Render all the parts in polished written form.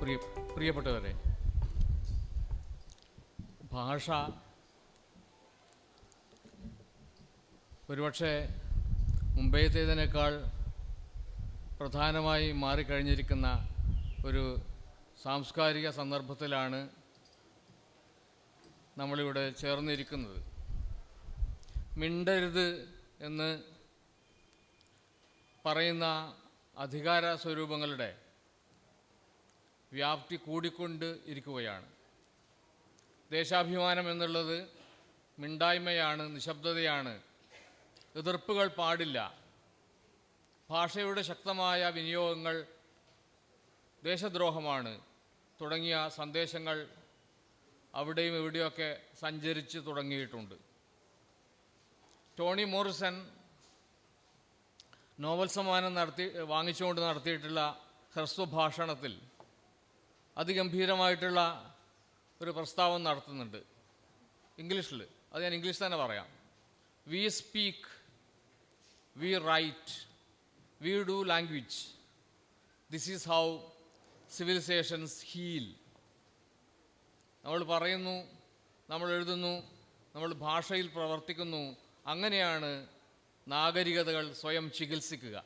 പ്രിയപ്പെട്ടവരെ, ഭാഷ ഒരുപക്ഷെ മുമ്പേത്തേതിനേക്കാൾ പ്രധാനമായി മാറിക്കഴിഞ്ഞിരിക്കുന്ന ഒരു സാംസ്കാരിക സന്ദർഭത്തിലാണ് നമ്മളിവിടെ ചേർന്നിരിക്കുന്നത്. മിണ്ടരുത് എന്ന് പറയുന്ന അധികാര സ്വരൂപങ്ങളുടെ വ്യാപ്തി കൂടിക്കൊണ്ട് ഇരിക്കുകയാണ്. ദേശാഭിമാനം എന്നുള്ളത് മിണ്ടായ്മയാണ്, നിശബ്ദതയാണ്, എതിർപ്പുകൾ പാടില്ല, ഭാഷയുടെ ശക്തമായ വിനിയോഗങ്ങൾ ദേശദ്രോഹമാണ് തുടങ്ങിയ സന്ദേശങ്ങൾ അവിടെയും ഇവിടെയൊക്കെ സഞ്ചരിച്ച് തുടങ്ങിയിട്ടുണ്ട്. ടോണി മോറിസൺ നോബൽ സമ്മാനം വാങ്ങിച്ചുകൊണ്ട് നടത്തിയിട്ടുള്ള ഹ്രസ്വഭാഷണത്തിൽ അതിഗംഭീരമായിട്ടുള്ള ഒരു പ്രസ്താവന നടത്തുന്നുണ്ട് ഇംഗ്ലീഷിൽ. അത് ഞാൻ ഇംഗ്ലീഷ് തന്നെ പറയാം. We speak, we write, we do language. This is how civilizations heal. നമ്മൾ പറയുന്നു, നമ്മൾ എഴുതുന്നു, നമ്മൾ ഭാഷയിൽ പ്രവർത്തിക്കുന്നു. അങ്ങനെയാണ് നാഗരികതകൾ സ്വയം ചികിത്സിക്കുക.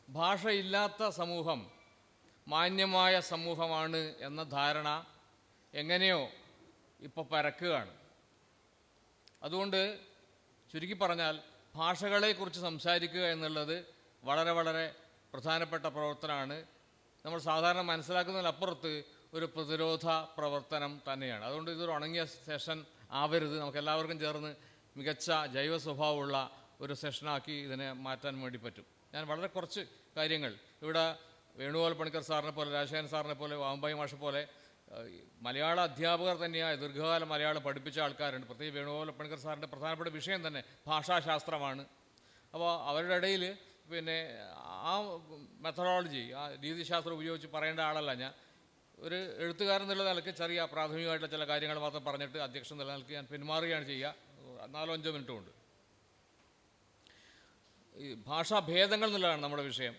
ഭാഷയില്ലാത്ത സമൂഹം മാന്യമായ സമൂഹമാണ് എന്ന ധാരണ എങ്ങനെയോ ഇപ്പോൾ പരക്കുകയാണ്. അതുകൊണ്ട് ചുരുക്കി പറഞ്ഞാൽ ഭാഷകളെക്കുറിച്ച് സംസാരിക്കുക എന്നുള്ളത് വളരെ വളരെ പ്രധാനപ്പെട്ട പ്രവർത്തനമാണ്. നമ്മൾ സാധാരണ മനസ്സിലാക്കുന്നതിനപ്പുറത്ത് ഒരു പ്രതിരോധ പ്രവർത്തനം തന്നെയാണ്. അതുകൊണ്ട് ഇതൊരു ഉണങ്ങിയ സെഷൻ ആവരുത്. നമുക്കെല്ലാവർക്കും ചേർന്ന് മികച്ച ജൈവ സ്വഭാവമുള്ള ഒരു സെഷനാക്കി ഇതിനെ മാറ്റാൻ വേണ്ടി പറ്റും. ഞാൻ വളരെ കുറച്ച് കാര്യങ്ങൾ ഇവിടെ വേണുഗോപാൽ പണിക്കർ സാറിനെ പോലെ, രാജശേഖരൻ സാറിനെ പോലെ, വാമ്പായി മാഷെ പോലെ മലയാള അധ്യാപകർ തന്നെയായ ദീർഘകാലം മലയാളം പഠിപ്പിച്ച ആൾക്കാരുണ്ട്. പ്രത്യേകിച്ച് വേണുഗോപാൽ പണിക്കർ സാറിൻ്റെ പ്രധാനപ്പെട്ട വിഷയം തന്നെ ഭാഷാശാസ്ത്രമാണ്. അപ്പോൾ അവരുടെ ഇടയിൽ പിന്നെ ആ മെത്തഡോളജി, ആ രീതിശാസ്ത്രം ഉപയോഗിച്ച് പറയേണ്ട ആളല്ല ഞാൻ. ഒരു എഴുത്തുകാരൻ എന്നുള്ള നിലയ്ക്ക് ചെറിയ പ്രാഥമികമായിട്ടുള്ള ചില കാര്യങ്ങൾ മാത്രം പറഞ്ഞിട്ട് അധ്യക്ഷൻ എന്നുള്ള നിലയ്ക്ക് ഞാൻ പിന്മാറുകയാണ് ചെയ്യുക. 4-5 മിനിറ്റ് കൊണ്ട്. ഈ ഭാഷാഭേദങ്ങൾ എന്നുള്ളതാണ് നമ്മുടെ വിഷയം.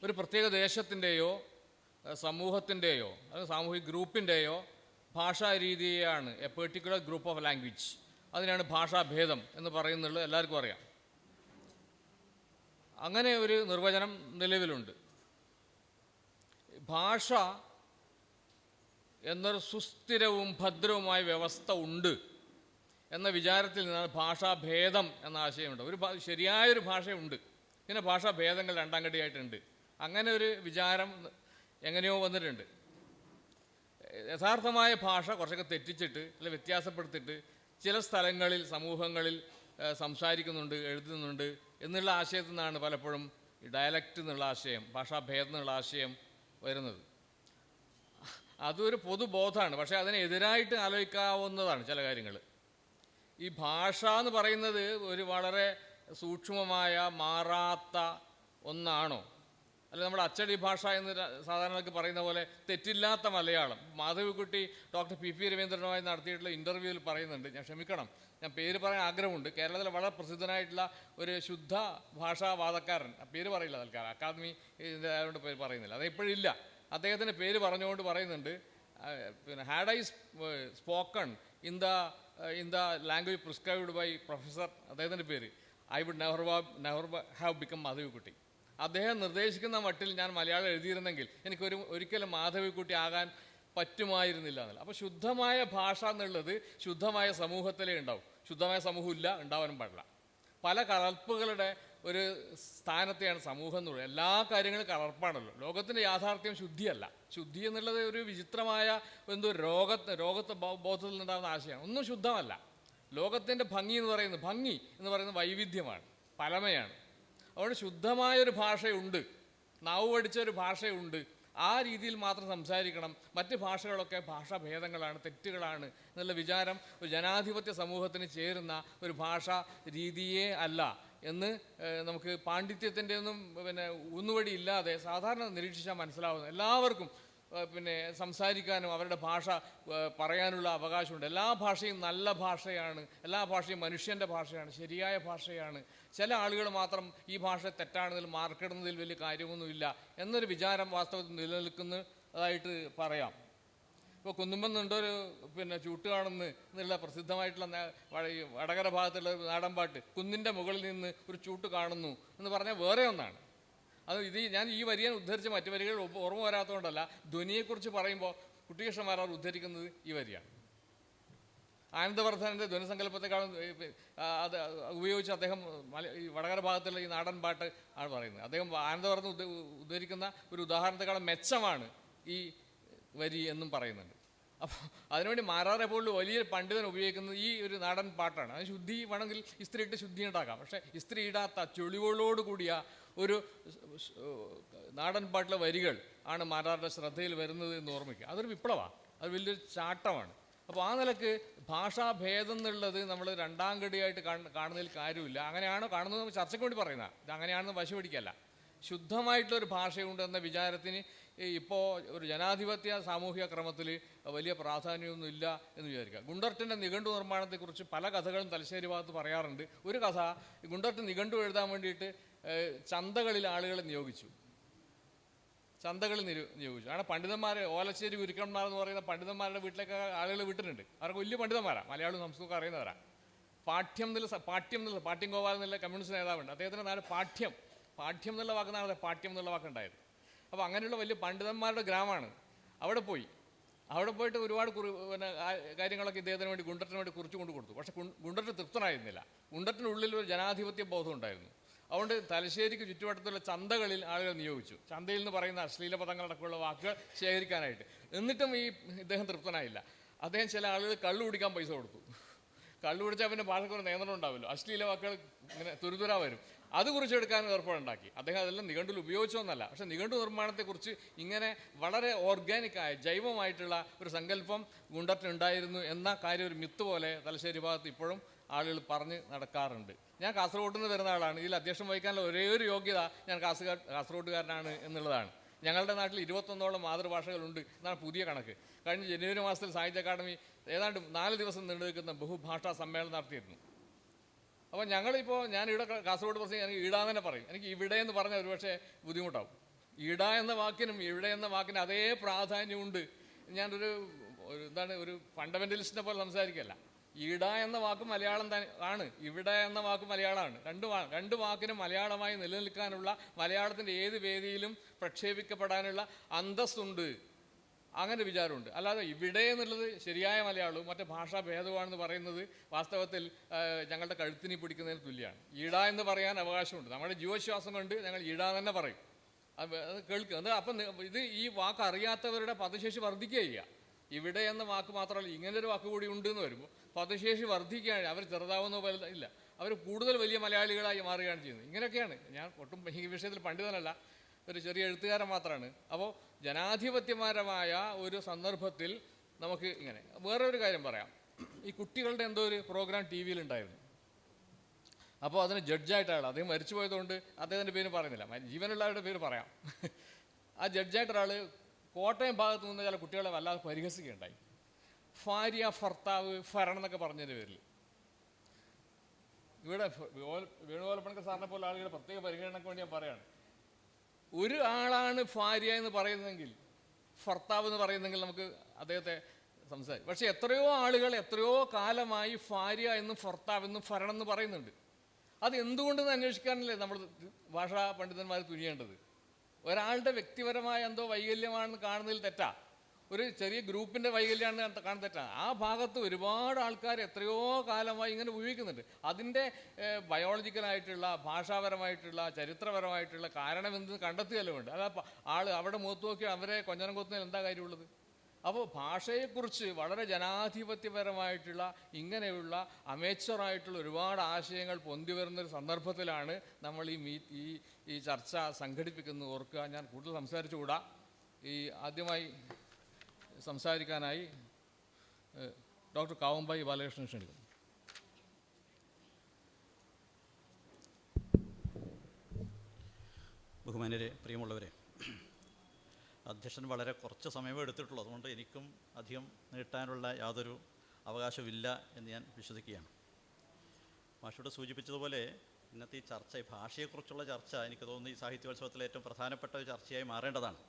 ഒരു പ്രത്യേക ദേശത്തിൻ്റെയോ സമൂഹത്തിൻ്റെയോ അല്ലെങ്കിൽ സാമൂഹിക ഗ്രൂപ്പിൻ്റെയോ ഭാഷാ രീതിയാണ് A particular group of language. അതിനാണ് ഭാഷാഭേദം എന്ന് പറയുന്നുള്ളത് എല്ലാവർക്കും അറിയാം. അങ്ങനെ ഒരു നിർവചനം നിലവിലുണ്ട്. ഭാഷ എന്നൊരു സുസ്ഥിരവും ഭദ്രവുമായ വ്യവസ്ഥ ഉണ്ട് എന്ന വിചാരത്തിൽ നിന്നാണ് ഭാഷാഭേദം എന്ന ആശയമുണ്ട്. ഒരു ശരിയായൊരു ഭാഷയുണ്ട്, പിന്നെ ഭാഷാഭേദങ്ങൾ രണ്ടാംകടിയായിട്ടുണ്ട്. അങ്ങനെ ഒരു വിചാരം എങ്ങനെയോ വന്നിട്ടുണ്ട്. യഥാർത്ഥമായ ഭാഷ കുറച്ചൊക്കെ തെറ്റിച്ചിട്ട് അല്ലെങ്കിൽ വ്യത്യാസപ്പെടുത്തിയിട്ട് ചില സ്ഥലങ്ങളിൽ സമൂഹങ്ങളിൽ സംസാരിക്കുന്നുണ്ട്, എഴുതുന്നുണ്ട് എന്നുള്ള ആശയത്തിൽ നിന്നാണ് പലപ്പോഴും ഈ ഡയലക്റ്റ് എന്നുള്ള ആശയം, ഭാഷാഭേദം എന്നുള്ള ആശയം വരുന്നത്. അതൊരു പൊതുബോധമാണ്. പക്ഷേ അതിനെതിരായിട്ട് ആലോചിക്കാവുന്നതാണ് ചില കാര്യങ്ങൾ. ഈ ഭാഷ എന്ന് പറയുന്നത് ഒരു വളരെ സൂക്ഷ്മമായ മാറാത്ത ഒന്നാണോ? അല്ല, നമ്മുടെ അച്ചടി ഭാഷ എന്ന് സാധാരണക്ക് പറയുന്ന പോലെ തെറ്റില്ലാത്ത മലയാളം. മാധവിക്കുട്ടി ഡോക്ടർ പി രവീന്ദ്രനുമായി നടത്തിയിട്ടുള്ള ഇൻ്റർവ്യൂവിൽ പറയുന്നുണ്ട്, ഞാൻ ക്ഷമിക്കണം, ഞാൻ പേര് പറയാൻ ആഗ്രഹമുണ്ട്, കേരളത്തിലെ വളരെ പ്രസിദ്ധനായിട്ടുള്ള ഒരു ശുദ്ധ ഭാഷാവാദക്കാരൻ, പേര് പറയില്ല തൽക്കാലം, അക്കാദമി ആയതുകൊണ്ട് പേര് പറയുന്നില്ല, അത് ഇപ്പോഴില്ല. അദ്ദേഹത്തിൻ്റെ പേര് പറഞ്ഞുകൊണ്ട് പറയുന്നുണ്ട്, പിന്നെ had I spoken in the language prescribed by professor, അദ്ദേഹത്തിൻ്റെ പേര്, I would never have become Madhavikutty. അദ്ദേഹം നിർദ്ദേശിക്കുന്ന മട്ടിൽ ഞാൻ മലയാളം എഴുതിയിരുന്നെങ്കിൽ ഒരിക്കലും മാധവിക്കുട്ടി ആകാൻ പറ്റുമായിരുന്നില്ല എന്നല്ല. അപ്പോൾ ശുദ്ധമായ ഭാഷ എന്നുള്ളത് ശുദ്ധമായ സമൂഹത്തിലേ ഉണ്ടാവും. ശുദ്ധമായ സമൂഹം ഇല്ല, ഉണ്ടാവാനും പാടില്ല. പല കലർപ്പുകളുടെ ഒരു സ്ഥാനത്തെയാണ് സമൂഹം എന്നുള്ളത്. എല്ലാ കാര്യങ്ങളും കലർപ്പാണല്ലോ. ലോകത്തിൻ്റെ യാഥാർത്ഥ്യം ശുദ്ധിയല്ല. ശുദ്ധി എന്നുള്ളത് ഒരു വിചിത്രമായ എന്തോ രോഗത്തെ ബോധത്തിൽ നിന്നുണ്ടാകുന്ന ആശയമാണ്. ഒന്നും ശുദ്ധമല്ല. ലോകത്തിൻ്റെ ഭംഗി എന്ന് പറയുന്നത് വൈവിധ്യമാണ്, പലമയാണ്. അതുകൊണ്ട് ശുദ്ധമായൊരു ഭാഷയുണ്ട്, നാവ് പഠിച്ചൊരു ഭാഷയുണ്ട്. ആ രീതിയിൽ മാത്രം സംസാരിക്കണം. മറ്റ് ഭാഷകളൊക്കെ ഭാഷാഭേദങ്ങളാണ്, തെറ്റുകളാണ് എന്നുള്ള വിചാരം ഒരു ജനാധിപത്യ സമൂഹത്തിന് ചേരുന്ന ഒരു ഭാഷാ രീതിയേ അല്ല എന്ന് നമുക്ക് പാണ്ഡിത്യത്തിൻ്റെ ഒന്നും ഊന്നുവടി ഇല്ലാതെ സാധാരണ നിരീക്ഷിച്ചാൽ മനസ്സിലാവുന്നു. എല്ലാവർക്കും സംസാരിക്കാനും അവരുടെ ഭാഷ പറയാനുള്ള അവകാശമുണ്ട്. എല്ലാ ഭാഷയും നല്ല ഭാഷയാണ്, എല്ലാ ഭാഷയും മനുഷ്യൻ്റെ ഭാഷയാണ്, ശരിയായ ഭാഷയാണ്. ചില ആളുകൾ മാത്രം ഈ ഭാഷ തെറ്റാണെന്നതിൽ മാർക്കിടുന്നതിൽ വലിയ കാര്യമൊന്നുമില്ല എന്നൊരു വിചാരം വാസ്തവത്തിൽ നിലനിൽക്കുന്ന അതായിട്ട് പറയാം. ഇപ്പോൾ കുന്നുമ്പെന്നുണ്ടൊരു ചൂട്ട് കാണുന്നു എന്നുള്ള പ്രസിദ്ധമായിട്ടുള്ള ഈ വടകര ഭാഗത്തുള്ള നാടൻ പാട്ട്, കുന്നിൻ്റെ മുകളിൽ നിന്ന് ഒരു ചൂട്ട് കാണുന്നു എന്ന് പറഞ്ഞാൽ വേറെ ഒന്നാണ്. അത് ഞാൻ ഈ വരിയെ ഉദ്ധരിച്ച് മറ്റു വരികൾ ഓർമ്മ വരാത്തതുകൊണ്ടല്ല, ധ്വനിയെക്കുറിച്ച് പറയുമ്പോൾ കുട്ടികൃഷ്ണന്മാരാർ ഉദ്ധരിക്കുന്നത് ഈ വരിയാണ്. ആനന്ദവർദ്ധനൻ്റെ ധ്വനിസങ്കല്പത്തെക്കാളും അത് ഉപയോഗിച്ച് അദ്ദേഹം ഈ വടകര ഭാഗത്തുള്ള ഈ നാടൻ പാട്ട് ആണ് പറയുന്നത്. അദ്ദേഹം ആനന്ദവർദ്ധൻ ഉദ്ധരിക്കുന്ന ഒരു ഉദാഹരണത്തെക്കാളും മെച്ചമാണ് ഈ വരി എന്നും പറയുന്നുണ്ട്. അപ്പോൾ അതിനുവേണ്ടി മാരാറെ പോലുള്ള വലിയ പണ്ഡിതൻ ഉപയോഗിക്കുന്നത് ഈ ഒരു നാടൻ പാട്ടാണ്. അത് ശുദ്ധി വേണമെങ്കിൽ ഇസ്ത്രി ഇട്ട് ശുദ്ധി ഉണ്ടാക്കാം. പക്ഷേ ഇസ്ത്രി ഇടാത്ത ചുളിവുകളോട് കൂടിയ ഒരു നാടൻ പാട്ടിലെ വരികൾ ആണ് മാരാറുടെ ശ്രദ്ധയിൽ വരുന്നത് എന്ന് ഓർമ്മിക്കുക. അതൊരു വിപ്ലവമാണ്, അത് വലിയൊരു ചാട്ടമാണ്. അപ്പോൾ ആ നിലക്ക് ഭാഷാഭേദം എന്നുള്ളത് നമ്മൾ രണ്ടാം കടിയായിട്ട് കാണുന്നതിൽ കാര്യമില്ല. അങ്ങനെയാണോ കാണുന്നത് നമ്മൾ ചർച്ചയ്ക്ക് വേണ്ടി പറയുന്നത്, ഇത് അങ്ങനെയാണെന്ന് വശം പിടിക്കല്ല. ശുദ്ധമായിട്ടുള്ളൊരു ഭാഷയുണ്ട് എന്ന വിചാരത്തിന് ഇപ്പോൾ ഒരു ജനാധിപത്യ സാമൂഹിക ക്രമത്തിൽ വലിയ പ്രാധാന്യമൊന്നും ഇല്ല എന്ന് വിചാരിക്കുക. ഗുണ്ടർട്ടിൻ്റെ നിഘണ്ടു നിർമ്മാണത്തെക്കുറിച്ച് പല കഥകളും തലശ്ശേരി ഭാഗത്ത് പറയാറുണ്ട്. ഒരു കഥ, ഗുണ്ടർട്ട് നിഘണ്ടു എഴുതാൻ വേണ്ടിയിട്ട് ചന്തകളിൽ ആളുകളെ നിയോഗിച്ചു. അങ്ങനെ പണ്ഡിതന്മാരെ, ഓലശ്ശേരി ഗുരുക്കന്മാർ എന്ന് പറയുന്ന പണ്ഡിതന്മാരുടെ വീട്ടിലേക്ക് ആളുകൾ വിട്ടിട്ടുണ്ട്. അവർക്ക് വലിയ പണ്ഡിതന്മാരാണ്, മലയാളം സംസ്കൃതം അറിയുന്നവരാണ്. പാട്യം ഗോപാൽ എന്നുള്ള കമ്മ്യൂണിസ്റ്റ് നേതാവുണ്ട്, അദ്ദേഹത്തിൻ്റെ നാട് പാഠ്യം എന്നുള്ള വാക്കെന്നാണ് പാട്യം എന്നുള്ള വാക്കുണ്ടായത്. അപ്പോൾ അങ്ങനെയുള്ള വലിയ പണ്ഡിതന്മാരുടെ ഗ്രാമമാണ്. അവിടെ പോയിട്ട് ഒരുപാട് കാര്യങ്ങളൊക്കെ ഇദ്ദേഹത്തിന് വേണ്ടി, ഗുണ്ടർട്ടിന് വേണ്ടി കുറിച്ചു കൊണ്ട് കൊടുത്തു. പക്ഷേ ഗുണ്ടർട്ട് തൃപ്തനായിരുന്നില്ല. ഗുണ്ടർട്ടിനുള്ളിൽ ഒരു ജനാധിപത്യ ബോധം ഉണ്ടായിരുന്നു. അതുകൊണ്ട് തലശ്ശേരിക്ക് ചുറ്റുവട്ടത്തുള്ള ചന്തകളിൽ ആളുകൾ നിയോഗിച്ചു, ചന്തയിൽ നിന്ന് പറയുന്ന അശ്ലീല പദങ്ങളടക്കമുള്ള വാക്കുകൾ ശേഖരിക്കാനായിട്ട്. എന്നിട്ടും ഇദ്ദേഹം തൃപ്തനായില്ല. അദ്ദേഹം ചില ആളുകൾ കള്ളു കുടിക്കാൻ പൈസ കൊടുത്തു. കള്ളു കുടിച്ചാൽ പിന്നെ ഭാഷയ്ക്കൊരു നിയന്ത്രണം ഉണ്ടാവില്ല, അശ്ലീല വാക്കുകൾ ഇങ്ങനെ തുരുതുര വരും. അത് കുറിച്ചെടുക്കാൻ ഏർപ്പാടുണ്ടാക്കി. അദ്ദേഹം അതെല്ലാം നിഘണ്ടുവിൽ ഉപയോഗിച്ചോന്നല്ല, പക്ഷേ നിഘണ്ടു നിർമ്മാണത്തെക്കുറിച്ച് ഇങ്ങനെ വളരെ ഓർഗാനിക്കായ ജൈവമായിട്ടുള്ള ഒരു സങ്കല്പം ഗുണ്ടർട്ടിനുണ്ടായിരുന്നു എന്ന കാര്യം ഒരു മിത്ത് പോലെ തലശ്ശേരി ഭാഗത്ത് ഇപ്പോഴും ആളുകൾ പറഞ്ഞ് നടക്കാറുണ്ട്. ഞാൻ കാസർഗോഡ് നിന്ന് വരുന്ന ആളാണ്. ഇതിൽ അധ്യക്ഷം വഹിക്കാനുള്ള ഒരേ ഒരു യോഗ്യത ഞാൻ കാസർഗോഡുകാരനാണ് എന്നുള്ളതാണ്. ഞങ്ങളുടെ നാട്ടിൽ 21ഓളം മാതൃഭാഷകളുണ്ട് എന്നാണ് പുതിയ കണക്ക്. കഴിഞ്ഞ ജനുവരി മാസത്തിൽ സാഹിത്യ അക്കാദമി ഏതാണ്ട് 4 ദിവസം നീണ്ടു നിൽക്കുന്ന ബഹുഭാഷാ സമ്മേളനം നടത്തിയിരുന്നു. അപ്പോൾ ഞാൻ ഇവിടെ കാസർഗോഡ് പ്രശ്നം എനിക്ക് ഈടാന്ന് തന്നെ പറയും. എനിക്ക് ഇവിടെ എന്ന് പറഞ്ഞാൽ ഒരുപക്ഷെ ബുദ്ധിമുട്ടാവും. ഈട എന്ന വാക്കിനും ഇവിടെ എന്ന വാക്കിനും അതേ പ്രാധാന്യമുണ്ട്. ഞാനൊരു ഒരു ഫണ്ടമെൻ്റലിസ്റ്റിനെ പോലെ സംസാരിക്കുകയല്ല. ഈട എന്ന വാക്ക് മലയാളം ആണ്, ഇവിടെ എന്ന വാക്ക് മലയാളമാണ്. രണ്ട് വാക്കിനും മലയാളമായി നിലനിൽക്കാനുള്ള, മലയാളത്തിൻ്റെ ഏത് വേദിയിലും പ്രക്ഷേപിക്കപ്പെടാനുള്ള അന്തസ്സുണ്ട്, അങ്ങനെ വിചാരമുണ്ട്. അല്ലാതെ ഇവിടെ എന്നുള്ളത് ശരിയായ മലയാളവും മറ്റേ ഭാഷാ ഭേദമാണെന്ന് പറയുന്നത് വാസ്തവത്തിൽ ഞങ്ങളുടെ കഴുത്തിനി പിടിക്കുന്നതിന് തുല്യമാണ്. ഈട എന്ന് പറയാൻ അവകാശമുണ്ട്. നമ്മുടെ ജീവശ്വാസം കൊണ്ട് ഞങ്ങൾ ഈട തന്നെ പറയും. അത് കേൾക്കുക. അപ്പം ഈ വാക്ക് അറിയാത്തവരുടെ പദശേഷി വർദ്ധിക്കുക ചെയ്യുക. ഇവിടെ എന്ന വാക്ക് മാത്രമല്ല, ഇങ്ങനൊരു വാക്ക് കൂടി ഉണ്ട് എന്ന് വരുമ്പോൾ പദശേഷി വർദ്ധിക്കുകയാണ്. അവർ ചെറുതാവുന്ന പോലെ ഇല്ല, അവർ കൂടുതൽ വലിയ മലയാളികളായി മാറുകയാണ് ചെയ്യുന്നത്. ഇങ്ങനെയൊക്കെയാണ്. ഞാൻ ഒട്ടും ഈ വിഷയത്തിൽ പണ്ഡിതനല്ല, ഒരു ചെറിയ എഴുത്തുകാരൻ മാത്രമാണ്. അപ്പോൾ ജനാധിപത്യപരമായ ഒരു സന്ദർഭത്തിൽ നമുക്ക് ഇങ്ങനെ വേറൊരു കാര്യം പറയാം. ഈ കുട്ടികളുടെ എന്തോ ഒരു പ്രോഗ്രാം ടി വിയിലുണ്ടായിരുന്നു. അപ്പോൾ അതിന് ജഡ്ജായിട്ടാണ്, അദ്ദേഹം മരിച്ചു പോയതുകൊണ്ട് അദ്ദേഹത്തിൻ്റെ പേര് പറയുന്നില്ല, ജീവനുള്ളവരുടെ പേര് പറയാം. ആ ജഡ്ജായിട്ട് ഒരാൾ കോട്ടയം ഭാഗത്ത് നിന്ന് ചില കുട്ടികളെ വല്ലാതെ പരിഹസിക്കുകയുണ്ടായി. ഭാര്യ, ഭർത്താവ്, ഭരണം എന്നൊക്കെ പറഞ്ഞതിൻ്റെ പേരിൽ. ഇവിടെ വേണുഗോപാലപ്പണിക്കർ സാറിനെ പോലെ ആളുകളുടെ പ്രത്യേക പരിഗണനയ്ക്ക് വേണ്ടി ഞാൻ പറയുകയാണ്. ഒരു ആളാണ് ഭാര്യ എന്ന് പറയുന്നതെങ്കിൽ, ഭർത്താവ് എന്ന് പറയുന്നെങ്കിൽ നമുക്ക് അദ്ദേഹത്തെ സംസാരിക്കും. പക്ഷേ എത്രയോ ആളുകൾ എത്രയോ കാലമായി ഭാര്യ എന്നും ഭർത്താവ് എന്നും ഭരണം എന്ന് പറയുന്നുണ്ട്. അത് എന്തുകൊണ്ടെന്ന് അന്വേഷിക്കാനല്ലേ നമ്മൾ ഭാഷാ പണ്ഡിതന്മാർ തുനിയേണ്ടത്. ഒരാളുടെ വ്യക്തിപരമായ എന്തോ വൈകല്യമാണെന്ന് കാണുന്നതിൽ തെറ്റാ, ഒരു ചെറിയ ഗ്രൂപ്പിൻ്റെ വൈകല്യമാണെന്ന് കാണുന്ന തെറ്റാണ്. ആ ഭാഗത്ത് ഒരുപാട് ആൾക്കാർ എത്രയോ കാലമായി ഇങ്ങനെ ഉപയോഗിക്കുന്നുണ്ട്. അതിൻ്റെ ബയോളജിക്കലായിട്ടുള്ള, ഭാഷാപരമായിട്ടുള്ള, ചരിത്രപരമായിട്ടുള്ള കാരണം എന്തെന്ന് കണ്ടെത്തുകയല്ലോ ഉണ്ട്. അല്ല അവിടെ മുഖത്ത് നോക്കി അവരെ കൊഞ്ഞനം കൊത്തുന്നതിൽ എന്താ കാര്യമുള്ളത്? അപ്പോൾ ഭാഷയെക്കുറിച്ച് വളരെ ജനാധിപത്യപരമായിട്ടുള്ള ഇങ്ങനെയുള്ള അമേച്ചറായിട്ടുള്ള ഒരുപാട് ആശയങ്ങൾ പൊന്തി വരുന്നൊരു സന്ദർഭത്തിലാണ് നമ്മൾ ഈ ചർച്ച സംഘടിപ്പിക്കുന്നത് ഓർക്കുക. ഞാൻ കൂടുതൽ സംസാരിച്ചുകൂടാ. ആദ്യമായി സംസാരിക്കാനായി ഡോക്ടർ കാവുമ്പായി ബാലകൃഷ്ണൻ ക്ഷണിക്കുന്നു. ബഹുമാന്യരെ, പ്രിയമുള്ളവരെ, അധ്യക്ഷൻ വളരെ കുറച്ച് സമയമേ എടുത്തിട്ടുള്ളൂ. അതുകൊണ്ട് എനിക്കും അധികം നീട്ടാനുള്ള യാതൊരു അവകാശമില്ല എന്ന് ഞാൻ വിശ്വസിക്കുകയാണ്. മാഷോട് സൂചിപ്പിച്ചതുപോലെ ഇന്നത്തെ ഈ ചർച്ച, ഈ ഭാഷയെക്കുറിച്ചുള്ള ചർച്ച, എനിക്ക് തോന്നുന്നു ഈ സാഹിത്യോത്സവത്തിലെ ഏറ്റവും പ്രധാനപ്പെട്ട ഒരു ചർച്ചയായി മാറേണ്ടതാണ്.